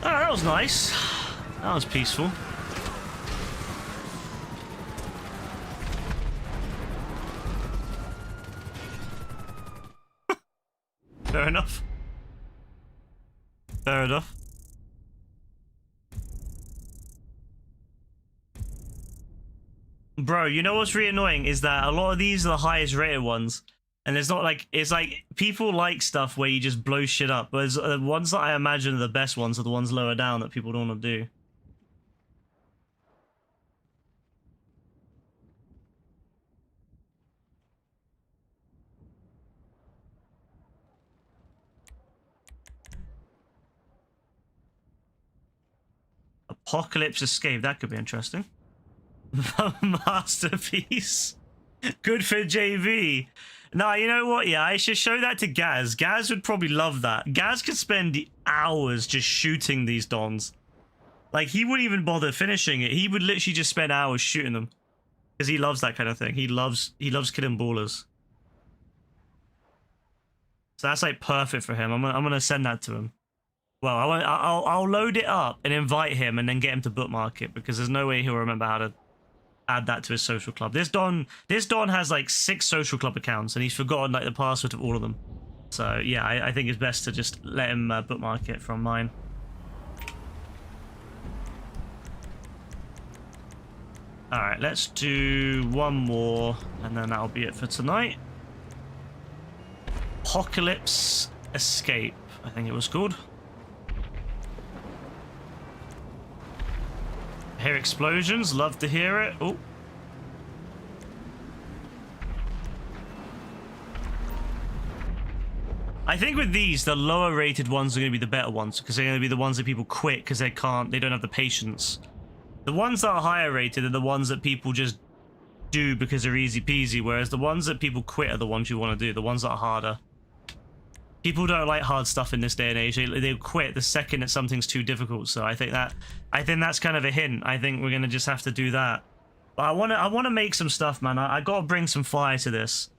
[SPEAKER 1] Oh, that was nice. That was peaceful. Fair enough. Fair enough. Bro, you know what's really annoying is that a lot of these are the highest rated ones. And it's not like, it's like people like stuff where you just blow shit up. But the ones that I imagine are the best ones are the ones lower down that people don't want to do. Apocalypse Escape, that could be interesting. Masterpiece. Good for JV. Nah, you know what? Yeah, I should show that to Gaz. Gaz would probably love that. Gaz could spend hours just shooting these dons. Like, he wouldn't even bother finishing it. He would literally just spend hours shooting them. Because he loves that kind of thing. He loves killing ballers. So that's like perfect for him. I'm gonna send that to him. Well, I'll load it up and invite him and then get him to bookmark it, because there's no way he'll remember how to add that to his social club. This Don has like 6 social club accounts and he's forgotten like the password of all of them. So yeah, I think it's best to just let him bookmark it from mine. All right, let's do one more and then that'll be it for tonight. Apocalypse Escape, I think it was called. Hear explosions, love to hear it. Oh. I think with these, the lower rated ones are going to be the better ones, because they're going to be the ones that people quit because they don't have the patience. The ones that are higher rated are the ones that people just do because they're easy peasy, whereas the ones that people quit are the ones you want to do, the ones that are harder. People don't like hard stuff in this day and age. They quit the second that something's too difficult. So I think that's kind of a hint. I think we're gonna just have to do that. But I wanna make some stuff, man. I gotta bring some fire to this.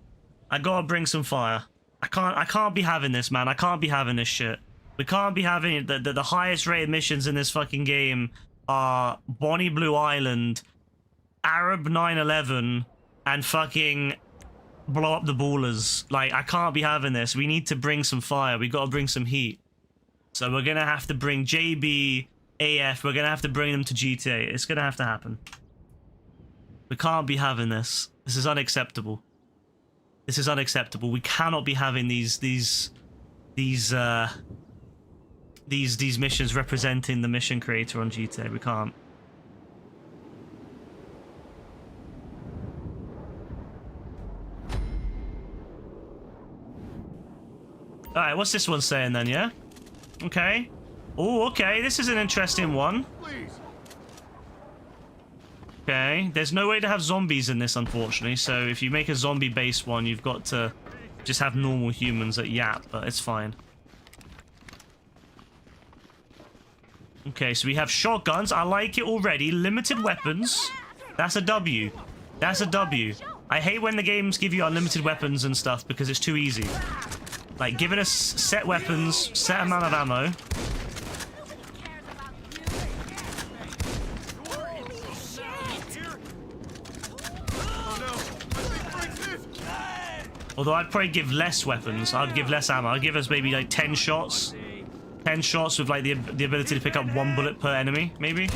[SPEAKER 1] I gotta bring some fire. I can't be having this, man. I can't be having this shit. We can't be having it. The highest rated missions in this fucking game are Bonnie Blue Island, Arab 9/11, and fucking blow up the ballers. Like, I can't be having this. We need to bring some fire. We gotta bring some heat. So we're gonna have to bring JB, AF. We're gonna have to bring them to GTA. It's gonna have to happen. We can't be having this. This is unacceptable. This is unacceptable. We cannot be having these missions representing the mission creator on GTA. We can't. Alright, what's this one saying then, yeah? Okay. Oh, okay, this is an interesting one. Okay, there's no way to have zombies in this, unfortunately, so if you make a zombie-based one, you've got to just have normal humans that yap, but it's fine. Okay, so we have shotguns. I like it already. Limited weapons. That's a W. That's a W. I hate when the games give you unlimited weapons and stuff because it's too easy. Like, giving us set weapons, set amount of ammo. Although I'd probably give less weapons. I'd give less ammo. I'd give us maybe like 10 shots. 10 shots with like the ability to pick up 1 bullet per enemy, maybe.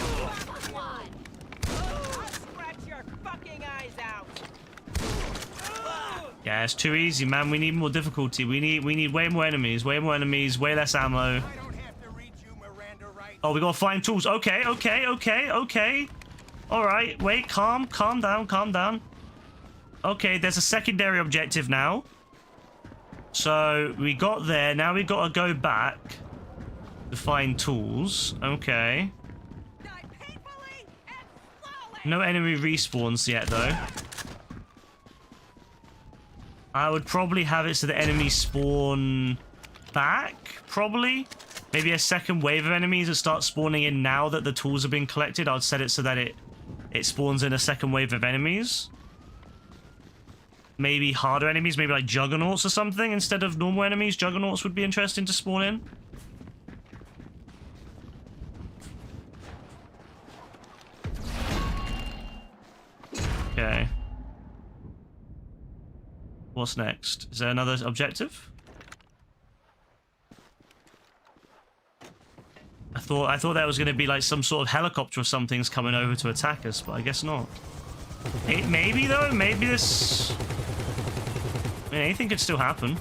[SPEAKER 1] Yeah, it's too easy, man. We need more difficulty. We need way more enemies, way less ammo. Oh, we gotta find tools. Okay. All right, wait, calm down. Okay, there's a secondary objective now. So we got there. Now we gotta go back to find tools. Okay. No enemy respawns yet, though. I would probably have it so the enemies spawn back, probably. Maybe a second wave of enemies that start spawning in now that the tools have been collected. I'd set it so that it spawns in a second wave of enemies. Maybe harder enemies, maybe like juggernauts or something instead of normal enemies. Juggernauts would be interesting to spawn in. Okay. What's next? Is there another objective? I thought that was going to be like some sort of helicopter or something's coming over to attack us, but I guess not. Maybe though, maybe this... I mean, anything could still happen.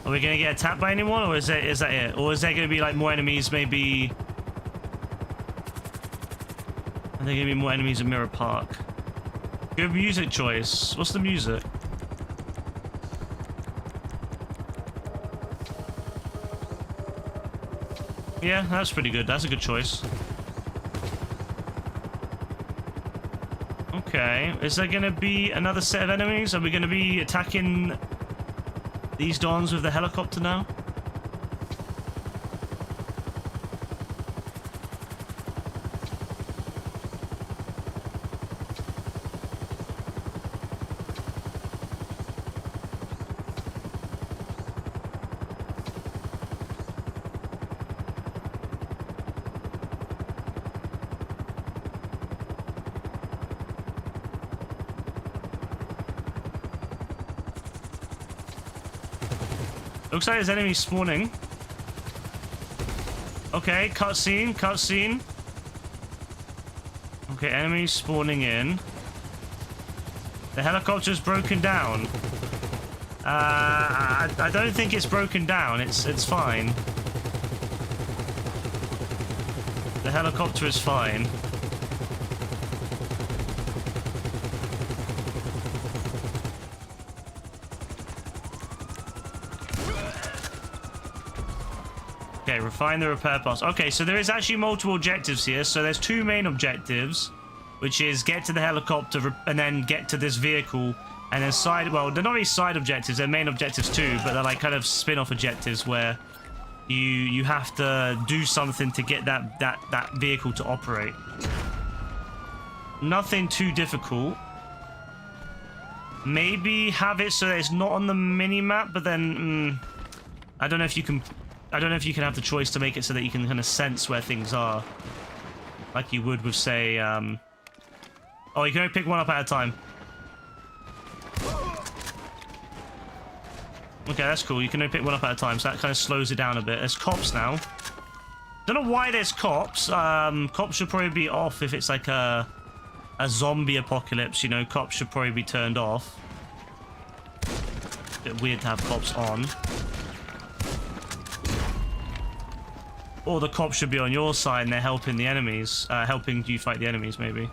[SPEAKER 1] Are we gonna get attacked by anyone, or is that it? Or is there gonna be like more enemies? Maybe. Are there gonna be more enemies in Mirror Park? Good music choice. What's the music? Yeah, that's pretty good. That's a good choice. Okay, is there gonna be another set of enemies? Are we gonna be attacking these dons with the helicopter now? Looks like there's enemies spawning. Okay, cutscene. Okay, enemies spawning in. The helicopter's broken down. I don't think it's broken down. It's fine. The helicopter is fine. Okay, refine the repair parts. Okay, so there is actually multiple objectives here. So there's 2 main objectives, which is get to the helicopter and then get to this vehicle, and then well, they're not really side objectives, they're main objectives too, but they're like kind of spin-off objectives where you have to do something to get that vehicle to operate. Nothing too difficult. Maybe have it so that it's not on the mini-map, but then I don't know if you can have the choice to make it so that you can kind of sense where things are, like you would with, say, oh, you can only pick one up at a time. Okay, that's cool. You can only pick one up at a time, so that kind of slows it down a bit. There's cops now. Don't know why there's cops. Cops should probably be off if it's like a zombie apocalypse. You know, cops should probably be turned off. Bit weird to have cops on. Or the cops should be on your side and they're helping the enemies, helping you fight the enemies, maybe.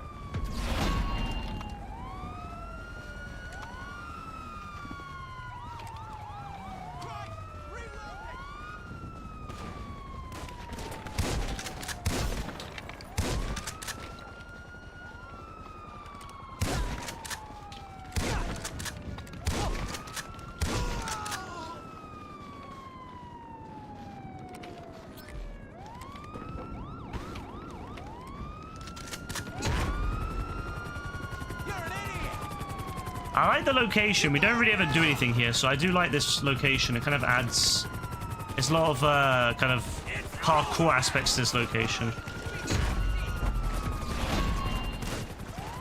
[SPEAKER 1] I like the location. We don't really ever do anything here, so I do like this location. It kind of adds There's a lot of kind of parkour aspects to this location.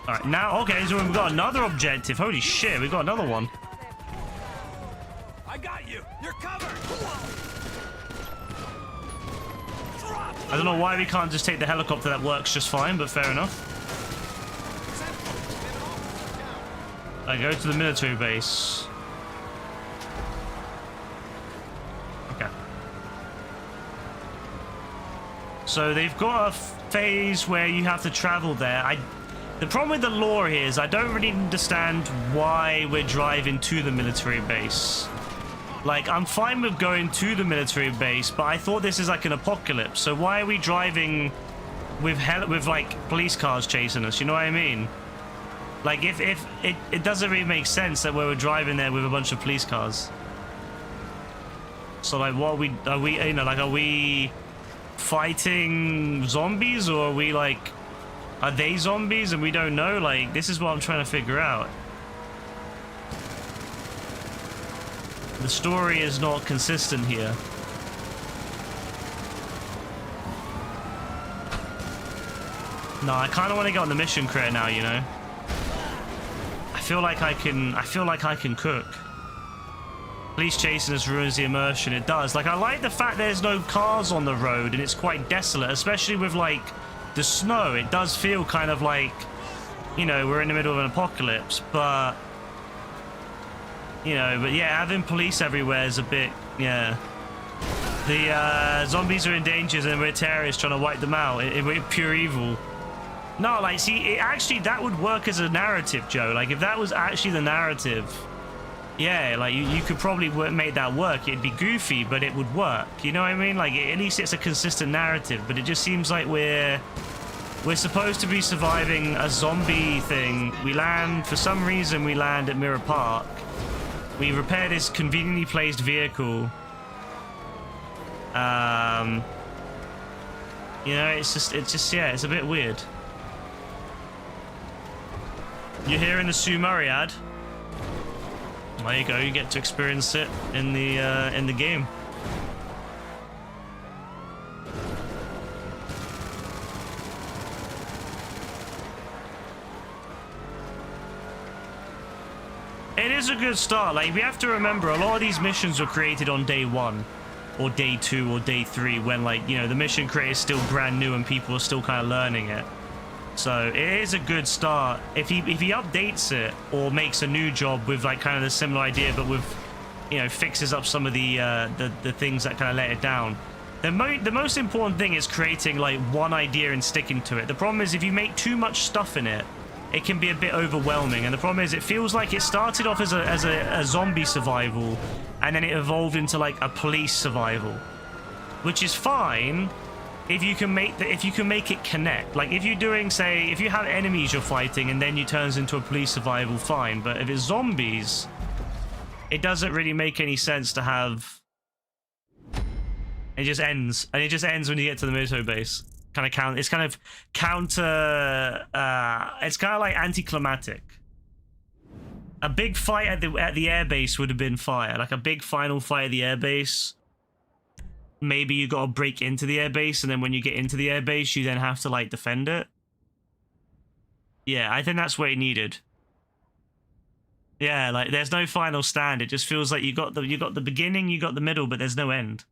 [SPEAKER 1] All right, now, okay, so we've got another objective. Holy shit, we've got another one.
[SPEAKER 6] I got you. You're covered.
[SPEAKER 1] I don't know why we can't just take the helicopter. That works just fine, but fair enough. I go to the military base. Okay. So they've got a phase where you have to travel there. The problem with the lore here is I don't really understand why we're driving to the military base. Like, I'm fine with going to the military base, but I thought this is like an apocalypse. So why are we driving with like police cars chasing us? You know what I mean? Like, if it doesn't really make sense that we're driving there with a bunch of police cars. So like, what are we you know, like, are we fighting zombies, or are we like, are they zombies and we don't know? Like, this is what I'm trying to figure out. The story is not consistent here. No, I kind of want to get on the mission crate now, you know. I feel like I can cook. Police chasing us ruins the immersion. It does. Like, I like the fact there's no cars on the road and it's quite desolate, especially with like the snow. It does feel kind of like, you know, we're in the middle of an apocalypse, but you know, but yeah, having police everywhere is a bit, yeah. The zombies are in danger and we're terrorists trying to wipe them out. We're pure evil. No, like, see, actually, that would work as a narrative, Joe. Like, if that was actually the narrative, yeah, like, you could probably make that work. It'd be goofy, but it would work. You know what I mean? Like, at least it's a consistent narrative, but it just seems like we're supposed to be surviving a zombie thing. We land, for some reason, we land at Mirror Park. We repair this conveniently placed vehicle. You know, it's just, yeah, it's a bit weird. You're here in the Sumari ad. There you go. You get to experience it in the game. It is a good start. Like, we have to remember, a lot of these missions were created on day 1 or day 2 or day 3, when, like, you know, the mission creator is still brand new and people are still kind of learning it. So it is a good start. If he updates it or makes a new job with like kind of the similar idea, but with, you know, fixes up some of the things that kind of let it down. The most important thing is creating like one idea and sticking to it. The problem is if you make too much stuff in it, it can be a bit overwhelming. And the problem is it feels like it started off as a zombie survival, and then it evolved into like a police survival, which is fine. If you can make it connect, like if you're doing, say, if you have enemies you're fighting and then you turns into a police survival, fine. But if it's zombies, it doesn't really make any sense to have. It just ends, and it just ends when you get to the military base. It's kind of counter. It's kind of like anticlimactic. A big fight at the airbase would have been fire, like a big final fight at the airbase. Maybe you gotta break into the airbase, and then when you get into the airbase, you then have to like defend it. Yeah, I think that's what it needed. Yeah, like there's no final stand. It just feels like you got the beginning, you got the middle, but there's no end.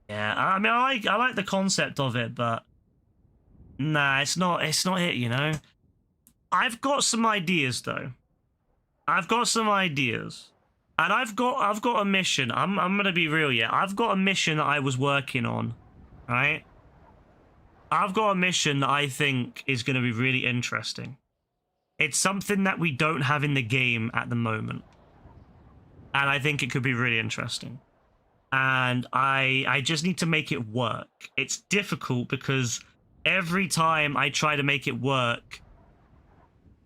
[SPEAKER 1] Yeah, I mean, I like the concept of it, but nah, it's not it. You know, I've got some ideas though. I've got some ideas, and I've got a mission. I'm gonna be real, yeah. I've got a mission that I was working on, right? I've got a mission that I think is gonna be really interesting. It's something that we don't have in the game at the moment, and I think it could be really interesting. And I just need to make it work. It's difficult because every time I try to make it work,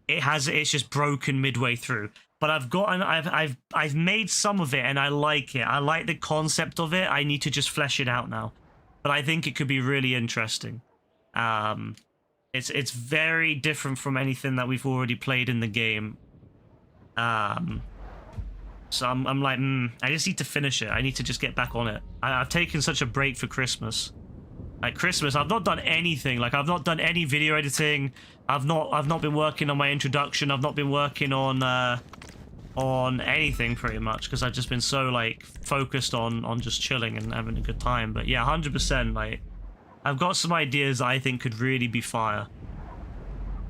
[SPEAKER 1] it's just broken midway through. But I've made some of it and I like it. I like the concept of it. I need to just flesh it out now. But I think it could be really interesting. It's very different from anything that we've already played in the game. So I'm like, I just need to finish it. I need to just get back on it. I've taken such a break for Christmas. Like Christmas, I've not done anything. Like I've not done any video editing. I've not been working on my introduction. I've not been working on anything pretty much because I've just been so like focused on just chilling and having a good time. But yeah, 100%. Like I've got some ideas that I think could really be fire.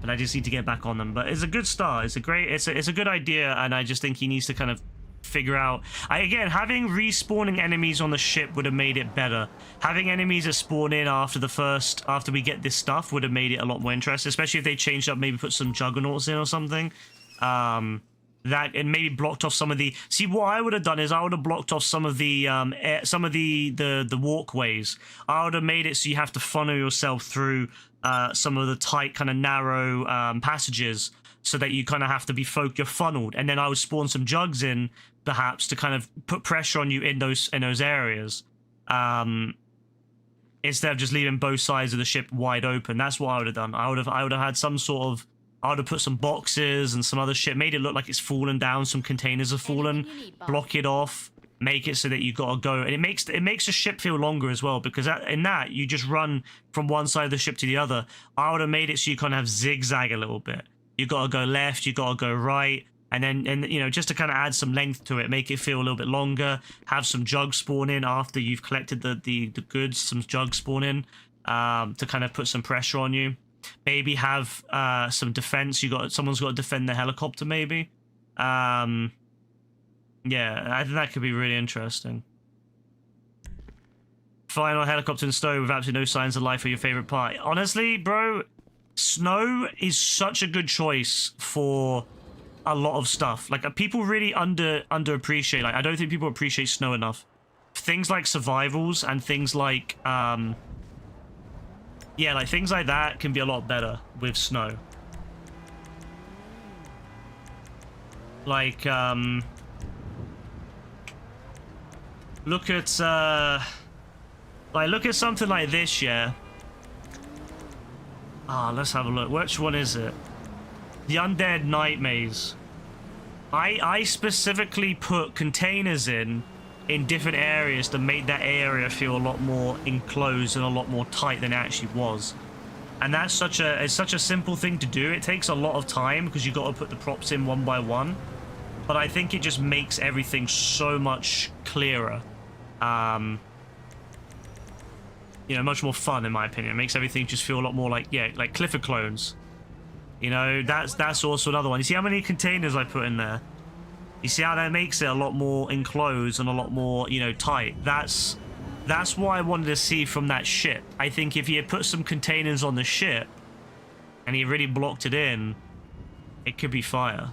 [SPEAKER 1] But I just need to get back on them. But it's a good start. It's a good idea, and I just think he needs to kind of figure out. Again, having respawning enemies on the ship would have made it better. Having enemies that spawn in after we get this stuff would have made it a lot more interesting, especially if they changed up, maybe put some juggernauts in or something. That and maybe blocked off some of the. See, what I would have done is I would have blocked off some of the walkways. I would have made it so you have to funnel yourself through some of the tight, kind of narrow passages, so that you kind of have to be you're funneled, and then I would spawn some jugs in, perhaps, to kind of put pressure on you in those areas, instead of just leaving both sides of the ship wide open. That's what I would have done. I would have had some sort of. I would have put some boxes and some other shit, made it look like it's fallen down, some containers have fallen, block it off, make it so that you gotta go, and it makes the ship feel longer as well, because in that you just run from one side of the ship to the other. I would have made it so you kind of have zigzag a little bit. You gotta go left, you gotta go right, and you know, just to kind of add some length to it, make it feel a little bit longer. Have some jugs spawn in after you've collected the goods. Some jugs spawn in to kind of put some pressure on you. Maybe have some defense. Someone's got to defend the helicopter. Maybe. Yeah, I think that could be really interesting. Final helicopter in stow with absolutely no signs of life. Or your favorite part? Honestly, bro, snow is such a good choice for a lot of stuff. Like people really underappreciate. Like I don't think people appreciate snow enough. Things like survivals and things like yeah, like things like that can be a lot better with snow. Like look at something like this, yeah. Let's have a look. Which one is it? The Undead Night Maze. I specifically put containers in different areas to make that area feel a lot more enclosed and a lot more tight than it actually was. And that's such a simple thing to do. It takes a lot of time because you got to put the props in one by one. But I think it just makes everything so much clearer. You know, much more fun in my opinion. It makes everything just feel a lot more like, yeah, like Clifford clones. You know, that's also another one. You see how many containers I put in there? You see how that makes it a lot more enclosed and a lot more, you know, tight. That's what I wanted to see from that ship. I think if he had put some containers on the ship and he really blocked it in, it could be fire.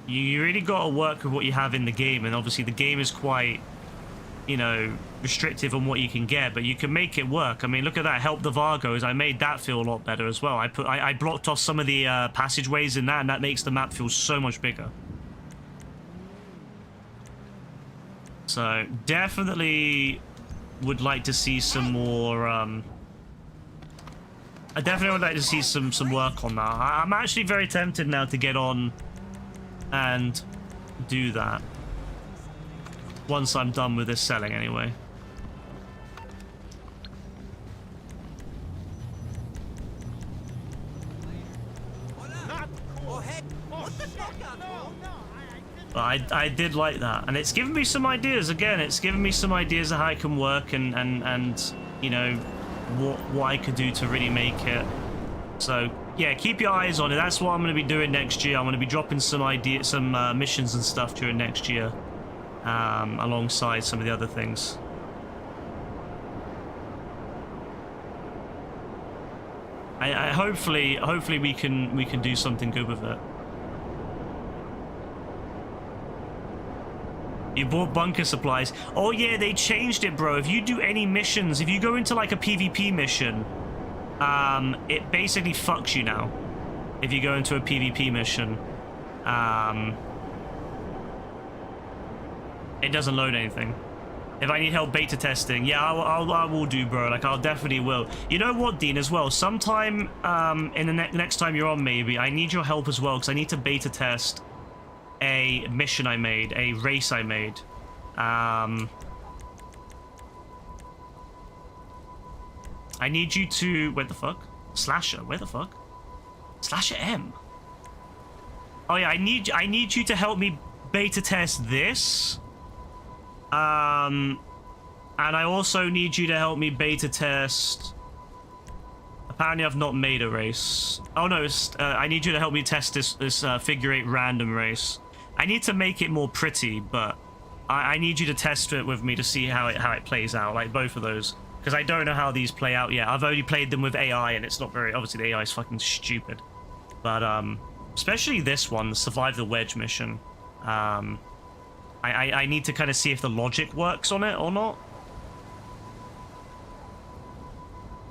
[SPEAKER 1] You really got to work with what you have in the game, and obviously the game is quite, you know, restrictive on what you can get, but you can make it work. I mean, look at that. Help the Vargos. I made that feel a lot better as well. I blocked off some of the passageways in that, and that makes the map feel so much bigger. So definitely would like to see some more. I definitely would like to see some work on that. I'm actually very tempted now to get on and do that once I'm done with this selling anyway. But I did like that, and it's given me some ideas. Again, it's given me some ideas of how it can work, and you know what I could do to really make it. So yeah, keep your eyes on it. That's what I'm going to be doing next year. I'm going to be dropping some missions and stuff during next year, alongside some of the other things. I hopefully we can do something good with it. You bought bunker supplies. Oh yeah, they changed it, bro. If you do any missions, if you go into like a PvP mission, it basically fucks you now. If you go into a PvP mission, it doesn't load anything. If I need help beta testing, yeah, I will do, bro. Like, I'll definitely will. You know what, Dean, as well? Sometime in the next time you're on, maybe, I need your help as well, because I need to beta test a mission I made, a race I made. I need you to... Where the fuck? Slasher, where the fuck? Slasher M. Oh yeah, I need you to help me beta test this. And I also need you to help me beta test... Apparently I've not made a race. Oh no, I need you to help me test this figure 8 random race. I need to make it more pretty, but I need you to test it with me to see how it plays out, like both of those. Because I don't know how these play out yet. I've only played them with AI, and it's not very... Obviously, the AI is fucking stupid. But, especially this one, the Survive the Wedge mission. I need to kind of see if the logic works on it or not.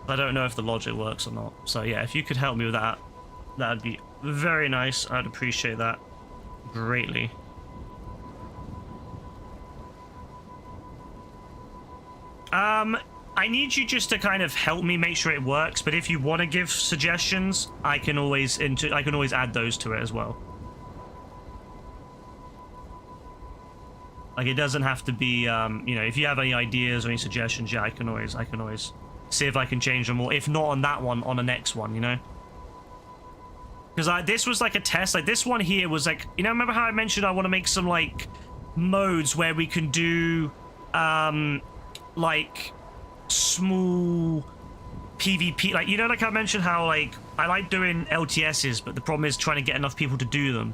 [SPEAKER 1] I don't know if the logic works or not. So, yeah, if you could help me with that, that'd be very nice. I'd appreciate that greatly. I need you just to kind of help me make sure it works, but if you want to give suggestions, I can always add those to it as well. Like, it doesn't have to be, you know, if you have any ideas or any suggestions, yeah, I can always see if I can change them, or if not on that one, on the next one, you know? Because this was like a test, like this one here was like, you know, remember how I mentioned I want to make some like modes where we can do, like small PvP, like, you know, like I mentioned how like I like doing LTSs, but the problem is trying to get enough people to do them.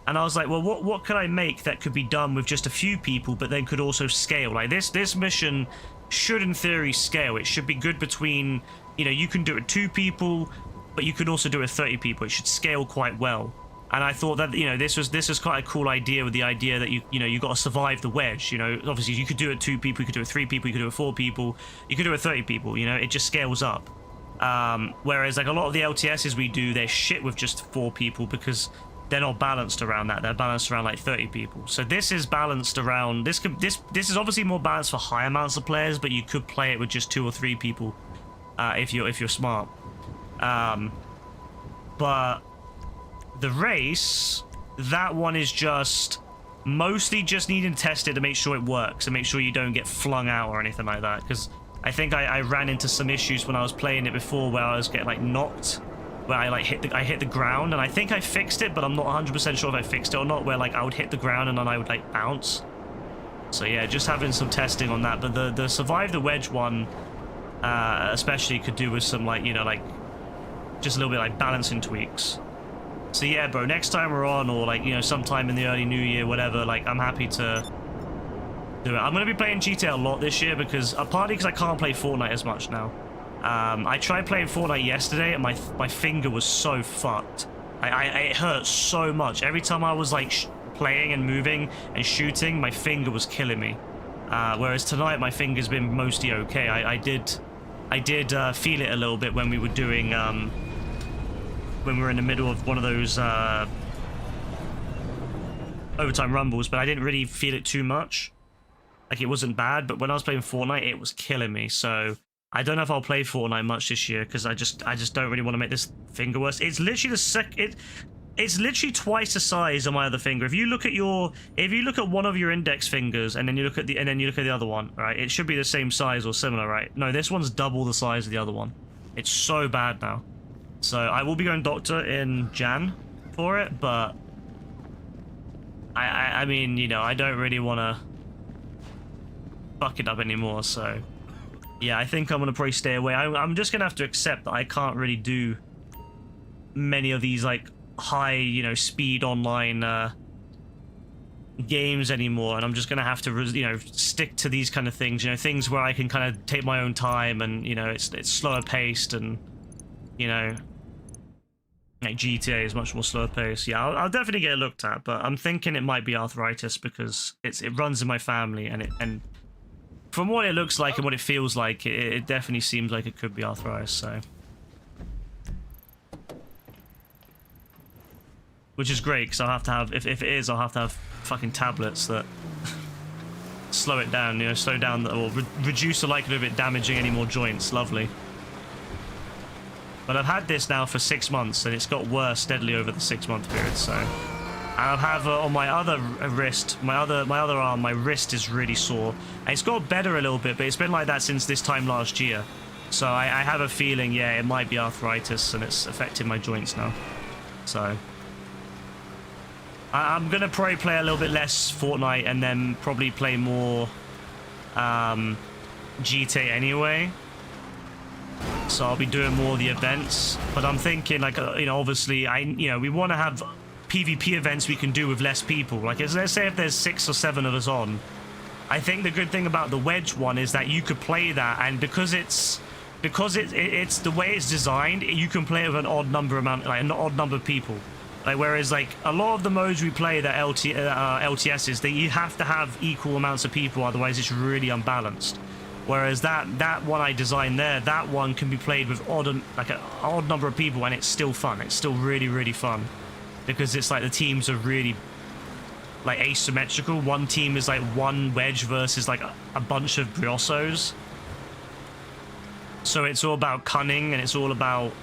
[SPEAKER 1] And I was like, well, what could I make that could be done with just a few people, but then could also scale? Like this mission should in theory scale. It should be good between, you know, you can do it 2 people, but you can also do it 30 people. It should scale quite well. And I thought that, you know, this was quite a cool idea, with the idea that you know, you got to survive the wedge. You know, obviously you could do it 2 people, you could do it 3 people, you could do it 4 people, you could do it 30 people. You know, it just scales up. Whereas like a lot of the LTSs we do, they're shit with just 4 people because they're not balanced around that. They're balanced around like 30 people. So this is balanced around, this is obviously more balanced for high amounts of players, but you could play it with just 2 or 3 people if you're smart. But the race, that one is just mostly just needing to test it to make sure it works and make sure you don't get flung out or anything like that. Because I think I ran into some issues when I was playing it before where I was getting like knocked, where I like hit the ground, and I think I fixed it, but I'm not 100% sure if I fixed it or not, where like I would hit the ground and then I would like bounce. So yeah, just having some testing on that. But the Survive the Wedge one especially could do with some like, you know, like just a little bit like balancing tweaks. So yeah, bro, next time we're on, or like, you know, sometime in the early new year, whatever, like I'm happy to do it. I'm going to be playing GTA a lot this year because, partly because I can't play Fortnite as much now. I tried playing Fortnite yesterday and my finger was so fucked. It hurt so much. Every time I was like playing and moving and shooting, my finger was killing me. Whereas tonight my finger's been mostly okay. I did feel it a little bit when we were doing, when we were in the middle of one of those overtime rumbles, but I didn't really feel it too much. Like, it wasn't bad, but when I was playing Fortnite, it was killing me. So I don't know if I'll play Fortnite much this year because I just don't really want to make this finger worse. It's literally it's literally twice the size of my other finger. If you look at one of your index fingers and then you look at the other one, right? It should be the same size or similar, right? No, this one's double the size of the other one. It's so bad now. So I will be going doctor in Jan for it, but I mean, you know, I don't really want to fuck it up anymore. So yeah, I think I'm gonna probably stay away. I'm just gonna have to accept that I can't really do many of these like high, you know, speed online games anymore, and I'm just gonna have to, you know, stick to these kind of things. You know, things where I can kind of take my own time, and you know, it's slower paced, and you know, like GTA is much more slower paced. Yeah, I'll definitely get it looked at, but I'm thinking it might be arthritis because it runs in my family, and from what it looks like and what it feels like, it definitely seems like it could be arthritis. So, which is great because I'll have to have, if it is, I'll have to have fucking tablets that slow it down, you know, slow down or reduce the likelihood of it damaging any more joints. Lovely. But I've had this now for 6 months, and it's got worse steadily over the 6-month period. So, and I have on my other wrist, my other arm, my wrist is really sore. And it's got better a little bit, but it's been like that since this time last year. So I have a feeling, yeah, it might be arthritis, and it's affecting my joints now. So I'm gonna probably play a little bit less Fortnite, and then probably play more GTA anyway. So I'll be doing more of the events, but I'm thinking, like, you know, obviously we want to have PvP events we can do with less people. Like, let's say if there's 6 or 7 of us on, I think the good thing about the wedge one is that you could play that, and because it's the way it's designed, you can play with an odd number of people. Like, whereas like a lot of the modes we play that LTSs, you have to have equal amounts of people, otherwise it's really unbalanced. Whereas that one I designed there, that one can be played with an odd number of people, and it's still fun. It's still really, really fun, because it's like the teams are really like asymmetrical. One team is like one wedge versus like a bunch of Briossos. So it's all about cunning, and it's all about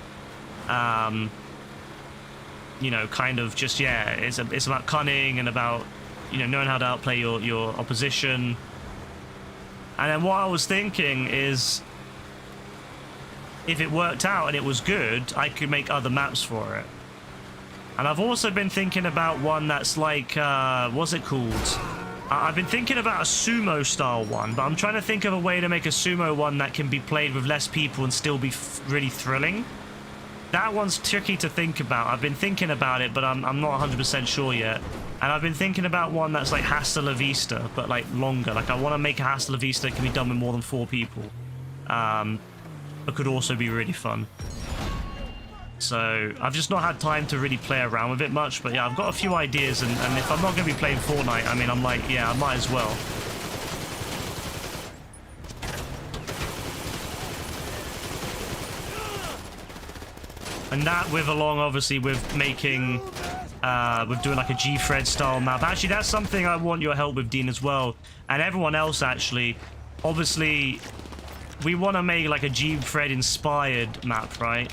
[SPEAKER 1] you know, kind of just, yeah, it's about cunning and about, you know, knowing how to outplay your opposition. And then what I was thinking is, if it worked out and it was good, I could make other maps for it. And I've also been thinking about one that's like, what's it called? I've been thinking about a sumo style one, but I'm trying to think of a way to make a sumo one that can be played with less people and still be really thrilling. That one's tricky to think about. I've been thinking about it, but I'm not 100% sure yet. And I've been thinking about one that's like Hasta La Vista, but like longer. Like, I want to make a Hasta La Vista that can be done with more than 4 people. But could also be really fun. So I've just not had time to really play around with it much. But yeah, I've got a few ideas, and if I'm not going to be playing Fortnite, I mean, I'm like, yeah, I might as well. And that with along, obviously, with making, with doing like a G-Fred style map. Actually, that's something I want your help with, Dean, as well. And everyone else, actually. Obviously, we want to make like a G-Fred inspired map, right?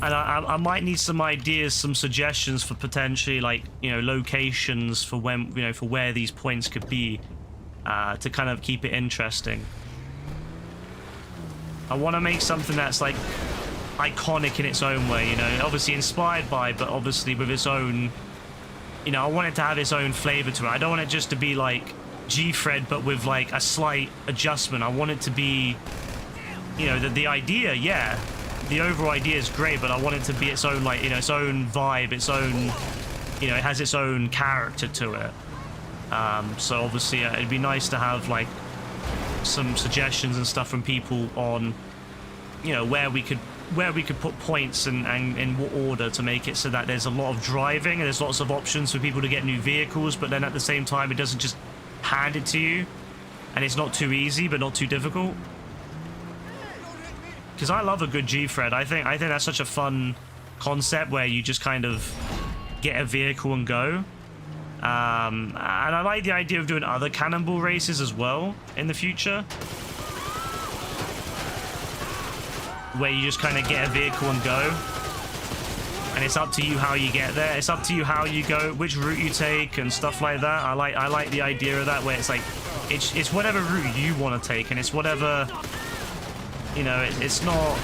[SPEAKER 1] And I might need some ideas, some suggestions for potentially, like, you know, locations for when, you know, for where these points could be, to kind of keep it interesting. I want to make something that's like iconic in its own way, you know, obviously inspired by, but obviously with its own, you know, I want it to have its own flavor to it. I don't want it just to be like G-Fred, but with like a slight adjustment. I want it to be, you know, the idea, yeah, the overall idea is great, but I want it to be its own, like, you know, its own vibe, its own, you know, it has its own character to it. So obviously it'd be nice to have like some suggestions and stuff from people on, you know, where we could put points and in what order to make it so that there's a lot of driving and there's lots of options for people to get new vehicles, but then at the same time it doesn't just hand it to you, and it's not too easy but not too difficult. Because I love a good G-Fred. I think that's such a fun concept where you just kind of get a vehicle and go. And I like the idea of doing other cannonball races as well in the future, where you just kind of get a vehicle and go, and it's up to you how you get there. It's up to you how you go, which route you take, and stuff like that. I like the idea of that, where it's like it's whatever route you want to take, and it's whatever, you know. It's not.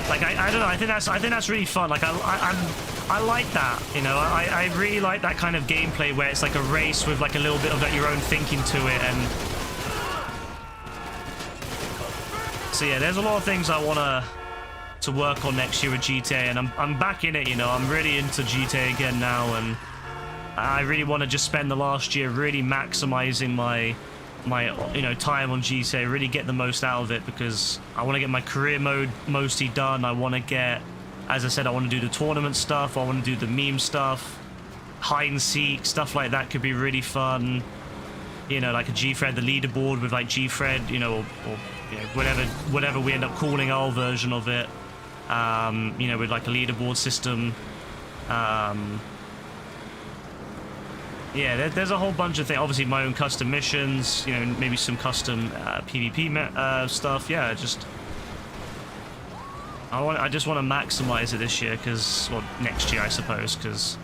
[SPEAKER 1] Like, I don't know. I think that's really fun. Like, I like that, you know. I really like that kind of gameplay where it's like a race with like a little bit of like your own thinking to it. And so yeah, there's a lot of things I want to work on next year with GTA, and I'm back in it, you know. I'm really into GTA again now, and I really want to just spend the last year really maximizing my you know, time on GTA, really get the most out of it, because I want to get my career mode mostly done. I want to get, as I said, I want to do the tournament stuff, I want to do the meme stuff, hide and seek, stuff like that could be really fun. You know, like a G-Fred, the leaderboard with like G-Fred, you know, or you know, whatever we end up calling our version of it. You know, with like a leaderboard system. Yeah, there's a whole bunch of things. Obviously, my own custom missions. You know, maybe some custom PvP stuff. Yeah, just I just want to maximize it this year, because, well, next year I suppose, because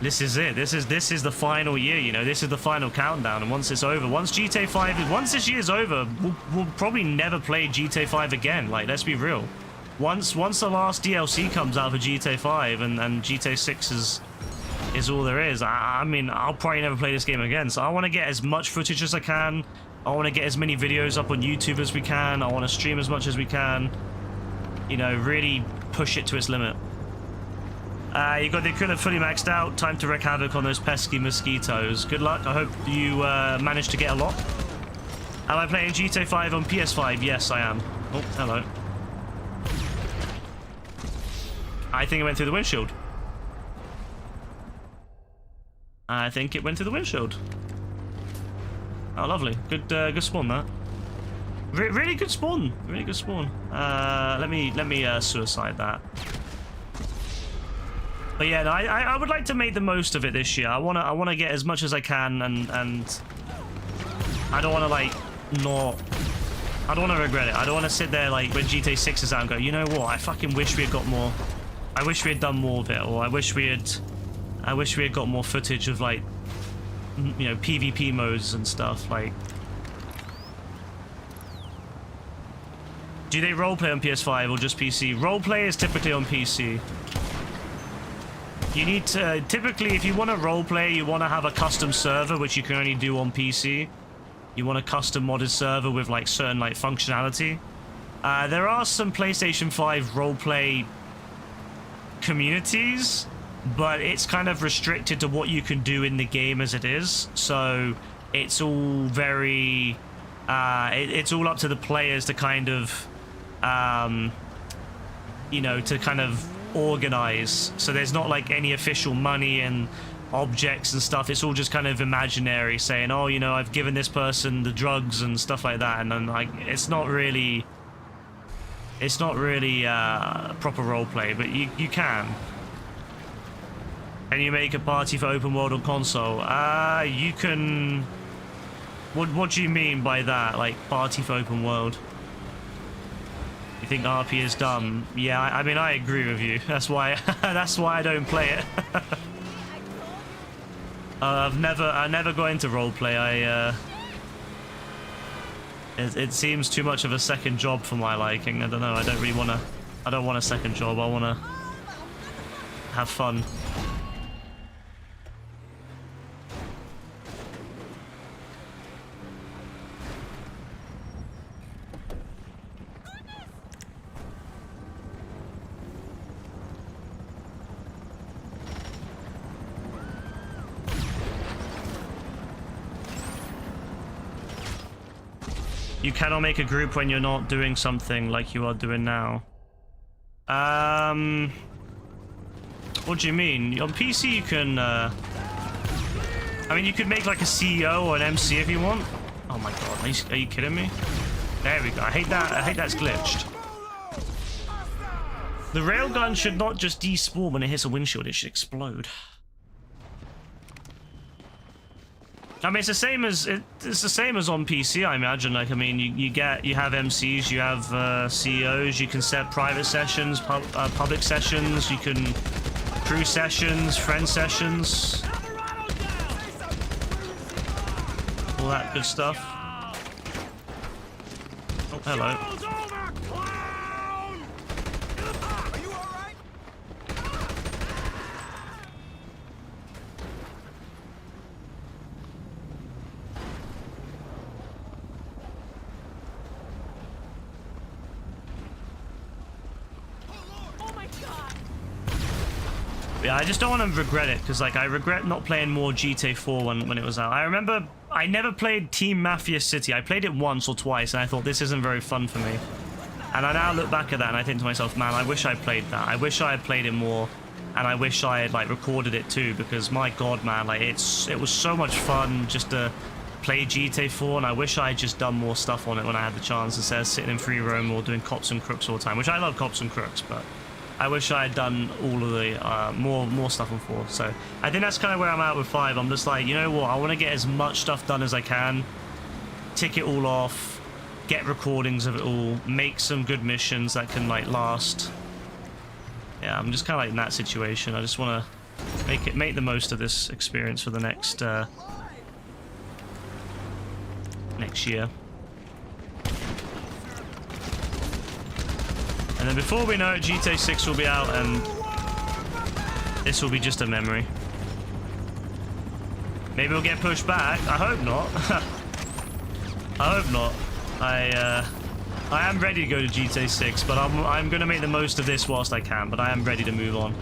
[SPEAKER 1] this is it. This is the final year. You know, this is the final countdown. And once it's over, once GTA 5, once this year's over, we'll probably never play GTA 5 again. Like, let's be real. Once the last DLC comes out for GTA 5 and GTA 6 is all there is, I mean, I'll probably never play this game again. So I want to get as much footage as I can. I want to get as many videos up on YouTube as we can. I want to stream as much as we can. You know, really push it to its limit. You got the equipment fully maxed out. Time to wreak havoc on those pesky mosquitoes. Good luck. I hope you manage to get a lot. Am I playing GTA 5 on PS5? Yes, I am. Oh, hello. I think it went through the windshield. I think it went through the windshield. Oh, lovely. Good spawn, that. Really good spawn. Really good spawn. Let me suicide that. But yeah, no, I would like to make the most of it this year. I wanna get as much as I can, and I don't wanna like not. I don't wanna regret it. I don't wanna sit there like when GTA 6 is out and go, you know what? I fucking wish we had got more. I wish we had done more of it, or I wish we had got more footage of, like, you know, PvP modes and stuff. Like, do they roleplay on PS5 or just PC? Roleplay is typically on PC. You need to, typically, if you want to roleplay, you want to have a custom server, which you can only do on PC. You want a custom modded server with, like, certain, like, functionality. There are some PlayStation 5 roleplay communities, but it's kind of restricted to what you can do in the game as it is. So it's all very it's all up to the players to kind of you know, to kind of organize. So there's not like any official money and objects and stuff. It's all just kind of imaginary, saying, oh, you know, I've given this person the drugs and stuff like that, and then, like, it's not really proper roleplay, but you can. Can you make a party for open world on console? You can. What do you mean by that? Like, party for open world? You think RP is dumb? Yeah, I mean, I agree with you. That's why I don't play it. I never got into roleplay. It seems too much of a second job for my liking. I don't know. I don't want a second job. I want to have fun. You cannot make a group when you're not doing something like you are doing now. What do you mean? On PC you can, I mean, you could make like a CEO or an MC if you want. Oh my god, are you kidding me? There we go. I hate that's glitched. The railgun should not just despawn when it hits a windshield, it should explode. I mean, it's the same as on PC, I imagine. Like, I mean, you have MCs, you have CEOs, you can set private sessions, public sessions, you can crew sessions, friend sessions, all that good stuff. Oh, hello. Yeah, I just don't want to regret it, because, like, I regret not playing more GTA 4 when it was out. I remember I never played Team Mafia City. I played it once or twice, and I thought, this isn't very fun for me. And I now look back at that, and I think to myself, man, I wish I played that. I wish I had played it more, and I wish I had, like, recorded it too, because, my god, man, like, it was so much fun just to played GTA 4, and I wish I had just done more stuff on it when I had the chance instead of sitting in free roam or doing cops and crooks all the time, which I love cops and crooks, but I wish I had done all of the more stuff on 4. So I think that's kind of where I'm at with 5. I'm just like, you know what, I want to get as much stuff done as I can, tick it all off, get recordings of it all, make some good missions that can like last. Yeah, I'm just kind of like in that situation. I just want to make the most of this experience for the next year. And then before we know it, GTA 6 will be out, and this will be just a memory. Maybe we'll get pushed back. I hope not. I hope not. I am ready to go to GTA 6, but I'm going to make the most of this whilst I can, but I am ready to move on.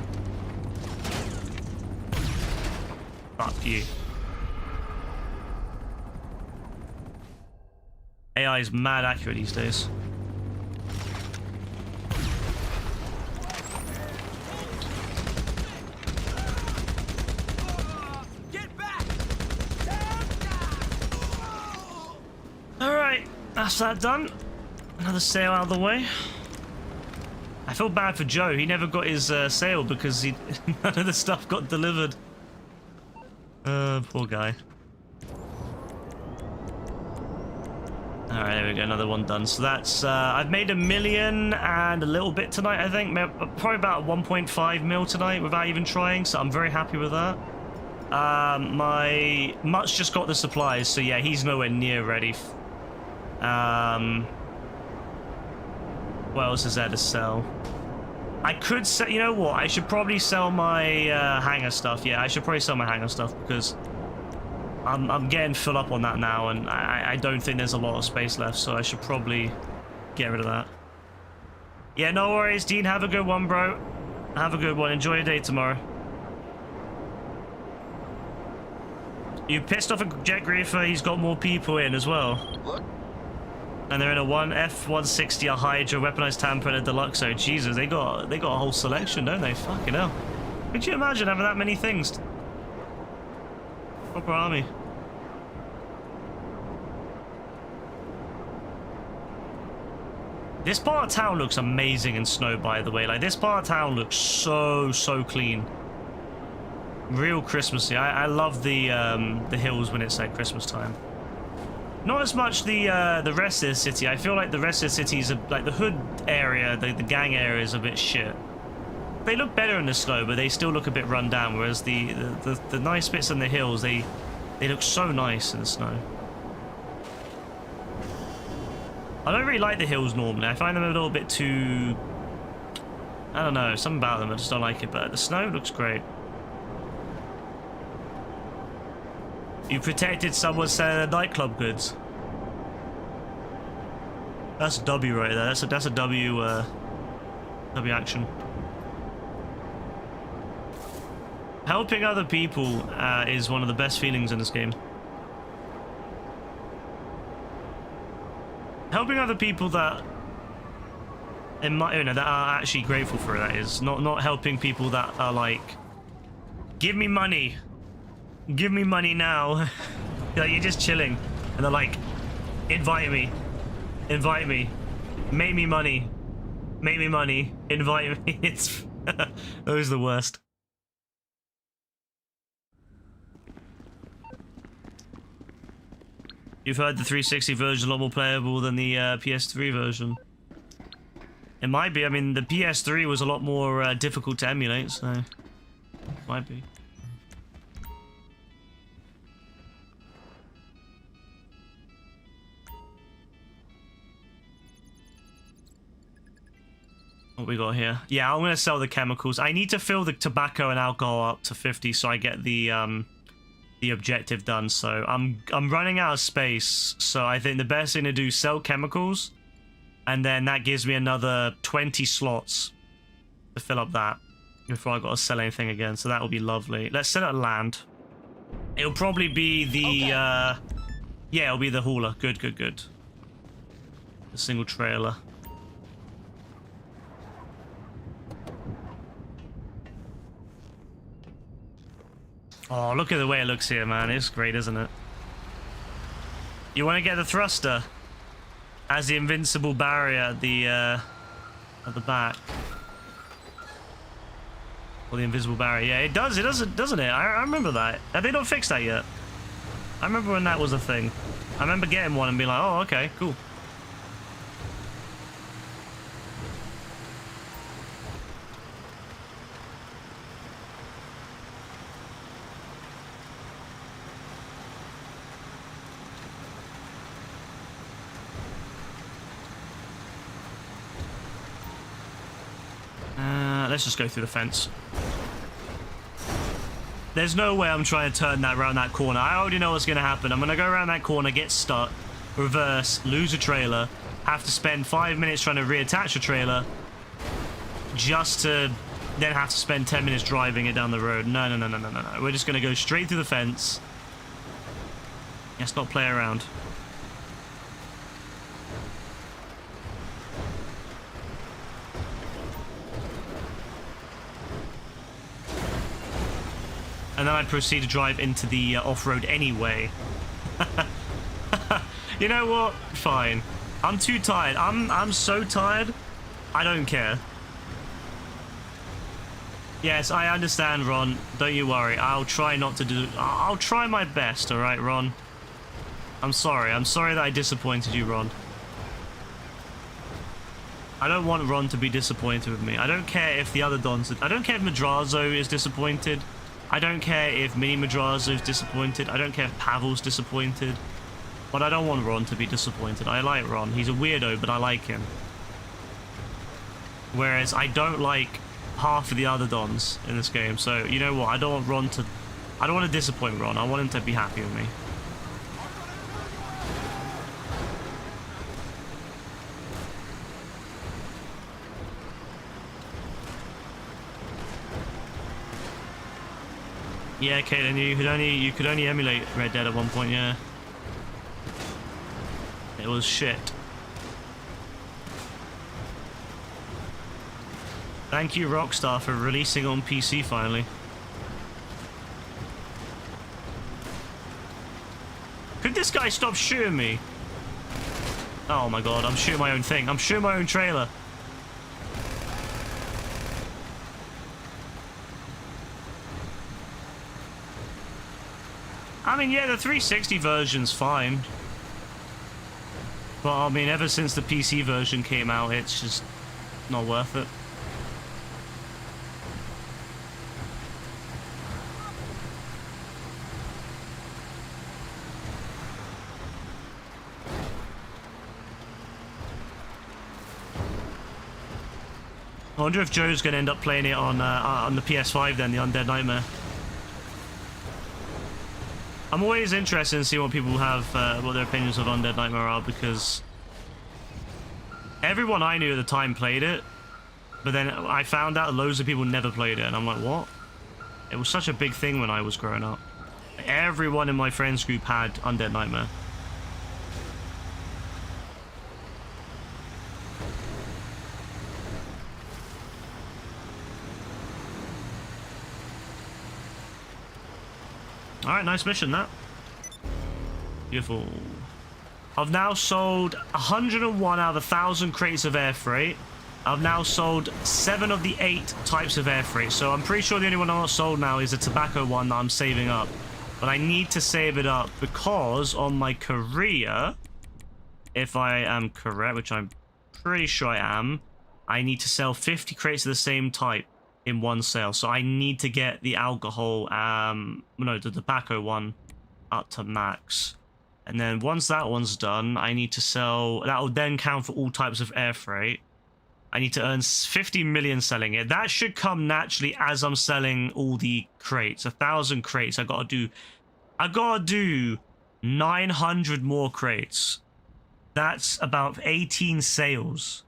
[SPEAKER 1] Fuck you. AI is mad accurate these days. Alright, that's that done. Another sale out of the way. I feel bad for Joe. He never got his sale because none of the stuff got delivered. Poor guy. Alright, there we go, another one done. So that's, I've made $1 million and a little bit tonight, I think. Probably about 1.5 mil tonight without even trying, so I'm very happy with that. My Mutt's just got the supplies, so yeah, he's nowhere near ready. What else is there to sell? I could sell, you know what, I should probably sell my hangar stuff. Yeah, I should probably sell my hangar stuff because I'm getting full up on that now, and I don't think there's a lot of space left, so I should probably get rid of that. Yeah, no worries, Dean. Have a good one, bro. Have a good one. Enjoy your day tomorrow. You pissed off a Jet Griefer? He's got more people in as well.
[SPEAKER 2] Look.
[SPEAKER 1] And they're in a F-160, a Hydra, weaponized Tampa, and a Deluxo. Jesus, they got a whole selection, don't they? Fucking hell. Could you imagine having that many things? Proper army. This part of town looks amazing in snow, by the way. Like, this part of town looks so clean. Real Christmassy. I love the hills when it's like Christmas time. Not as much the rest of the city. I feel like the rest of the city is like the hood area, the gang area is a bit shit. They look better in the snow, but they still look a bit run down. Whereas the nice bits in the hills, they look so nice in the snow. I don't really like the hills normally. I find them a little bit too, I don't know, something about them I just don't like it. But the snow looks great. You protected someone selling nightclub goods. That's a W right there. That's a W action. Helping other people is one of the best feelings in this game. Helping other people that that are actually grateful for it, that is. Not helping people that are like, give me money. Give me money now. Like, you're just chilling. And they're like, invite me. Invite me. Make me money. Make me money. Invite me. It's those are the worst. You've heard the 360 version a lot more playable than the PS3 version. It might be. I mean, the PS3 was a lot more difficult to emulate, so it might be. What we got here? Yeah, I'm gonna sell the chemicals. I need to fill the tobacco and alcohol up to 50 so I get the objective done. So I'm running out of space, so I think the best thing to do is sell chemicals, and then that gives me another 20 slots to fill up that before I gotta sell anything again. So that will be lovely. Let's set up land. It'll probably be the yeah, it'll be the hauler. Good. The single trailer. Oh, look at the way it looks here, man. It's great, isn't it? You want to get the thruster as the invincible barrier at the back. Or the invisible barrier. Yeah, it does. It doesn't it? I remember that. Have they not fixed that yet? I remember when that was a thing. I remember getting one and being like, oh, okay, cool. Let's just go through the fence. There's no way I'm trying to turn that around that corner. I already know what's going to happen. I'm going to go around that corner, get stuck, reverse, lose a trailer, have to spend 5 minutes trying to reattach a trailer, just to then have to spend 10 minutes driving it down the road. No. We're just going to go straight through the fence. Let's not play around. And then I'd proceed to drive into the off-road anyway. You know what? Fine. I'm too tired. I'm so tired. I don't care. Yes, I understand, Ron. Don't you worry. I'll try not to do... I'll try my best, alright, Ron? I'm sorry. I'm sorry that I disappointed you, Ron. I don't want Ron to be disappointed with me. I don't care if the other Dons... I don't care if Madrazo is disappointed. I don't care if Mini Madrazo is disappointed. I don't care if Pavel's disappointed. But I don't want Ron to be disappointed. I like Ron. He's a weirdo, but I like him. Whereas I don't like half of the other Dons in this game. So, you know what? I don't want Ron to... I don't want to disappoint Ron. I want him to be happy with me. Yeah, Caitlin, you could only emulate Red Dead at one point, yeah. It was shit. Thank you, Rockstar, for releasing on PC finally. Could this guy stop shooting me? Oh my god, I'm shooting my own thing. I'm shooting my own trailer. I mean, yeah, the 360 version's fine. But, I mean, ever since the PC version came out, it's just not worth it. I wonder if Joe's going to end up playing it on the PS5 then, the Undead Nightmare. I'm always interested in seeing what people have, what their opinions of Undead Nightmare are, because everyone I knew at the time played it, but then I found out loads of people never played it, and I'm like, what? It was such a big thing when I was growing up. Everyone in my friends group had Undead Nightmare. Alright, nice mission, that. Beautiful. I've now sold 101 out of 1,000 crates of air freight. I've now sold 7 of the 8 types of air freight. So I'm pretty sure the only one I'm not sold now is the tobacco one that I'm saving up. But I need to save it up because on my career, if I am correct, which I'm pretty sure I am, I need to sell 50 crates of the same type in one sale. So I need to get the alcohol, no, the tobacco one up to max. And then once that one's done, I need to sell, that will then count for all types of air freight. I need to earn 50 million selling it. That should come naturally as I'm selling all the crates. 1,000 crates. I gotta do 900 more crates. That's about 18 sales.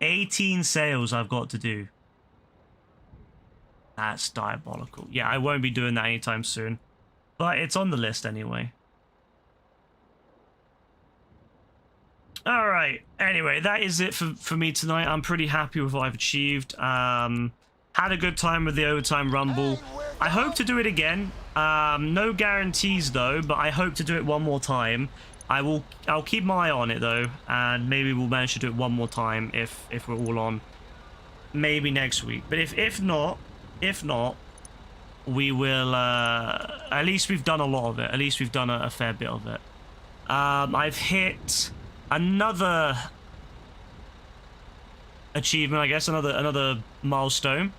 [SPEAKER 1] 18 sales I've got to do. That's diabolical. Yeah, I won't be doing that anytime soon. But it's on the list anyway. Alright, anyway, that is it for me tonight. I'm pretty happy with what I've achieved. Had a good time with the overtime rumble. I hope to do it again. No guarantees though, but I hope to do it one more time. I'll keep my eye on it though, and maybe we'll manage to do it one more time if we're all on. Maybe next week. But if not, we will. At least we've done a lot of it. At least we've done a fair bit of it. I've hit another achievement, I guess, another milestone.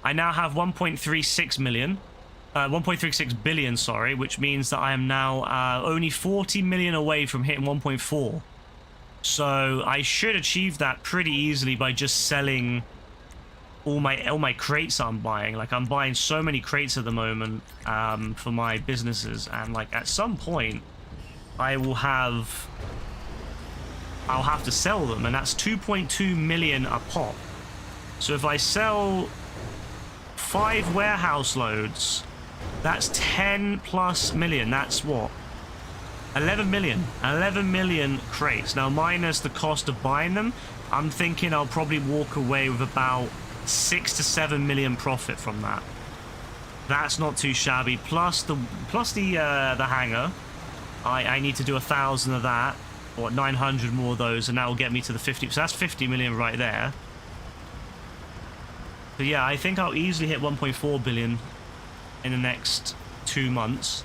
[SPEAKER 1] I now have 1.36 million. 1.36 billion, sorry, which means that I am now only 40 million away from hitting 1.4. So I should achieve that pretty easily by just selling all my crates I'm buying. Like, I'm buying so many crates at the moment for my businesses, and like at some point I'll have to sell them, and that's 2.2 million a pop. So if I sell 5 warehouse loads, that's 10 plus million. That's what? 11 million. 11 million crates. Now, minus the cost of buying them, I'm thinking I'll probably walk away with about 6 to 7 million profit from that. That's not too shabby. Plus the hangar. I need to do 1,000 of that, or 900 more of those, and that will get me to the 50. So that's 50 million right there. But yeah, I think I'll easily hit 1.4 billion in the next 2 months,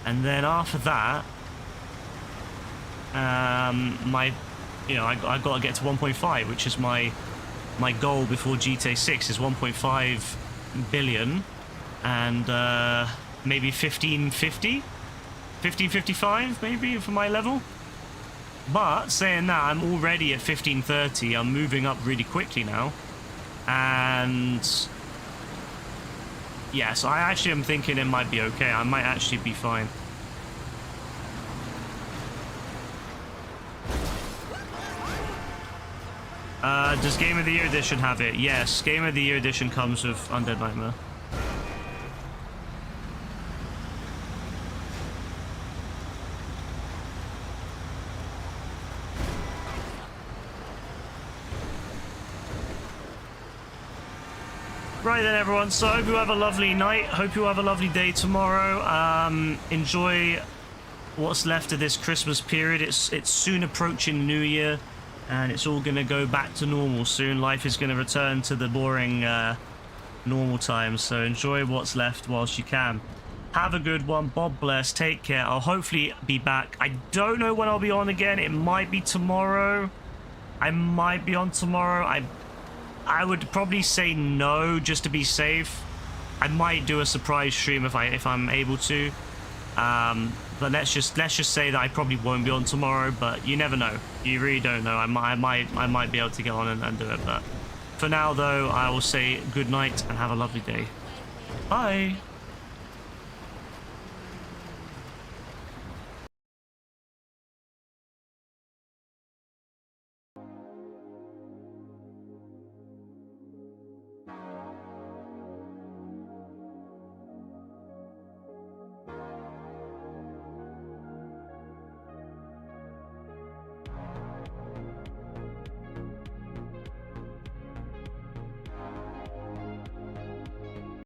[SPEAKER 1] and then after that, I got to get to 1.5, which is my goal before GTA 6 is 1.5 billion, and maybe 1555 maybe for my level. But saying that, I'm already at 1530. I'm moving up really quickly now, and yeah, so I actually am thinking it might be okay. I might actually be fine. Does Game of the Year Edition have it? Yes, Game of the Year Edition comes with Undead Nightmare. Right then, everyone, so I hope you have a lovely night. Hope you have a lovely day tomorrow. Enjoy what's left of this Christmas period. It's soon approaching New Year, and it's all going to go back to normal soon. Life is going to return to the boring normal times, so enjoy what's left whilst you can. Have a good one. Bob bless. Take care. I'll hopefully be back. I don't know when I'll be on again. It might be tomorrow. I might be on tomorrow. I would probably say no, just to be safe. I might do a surprise stream if I'm able to. But let's just say that I probably won't be on tomorrow. But you never know. You really don't know. I might be able to get on and do it. But for now, though, I will say good night and have a lovely day. Bye.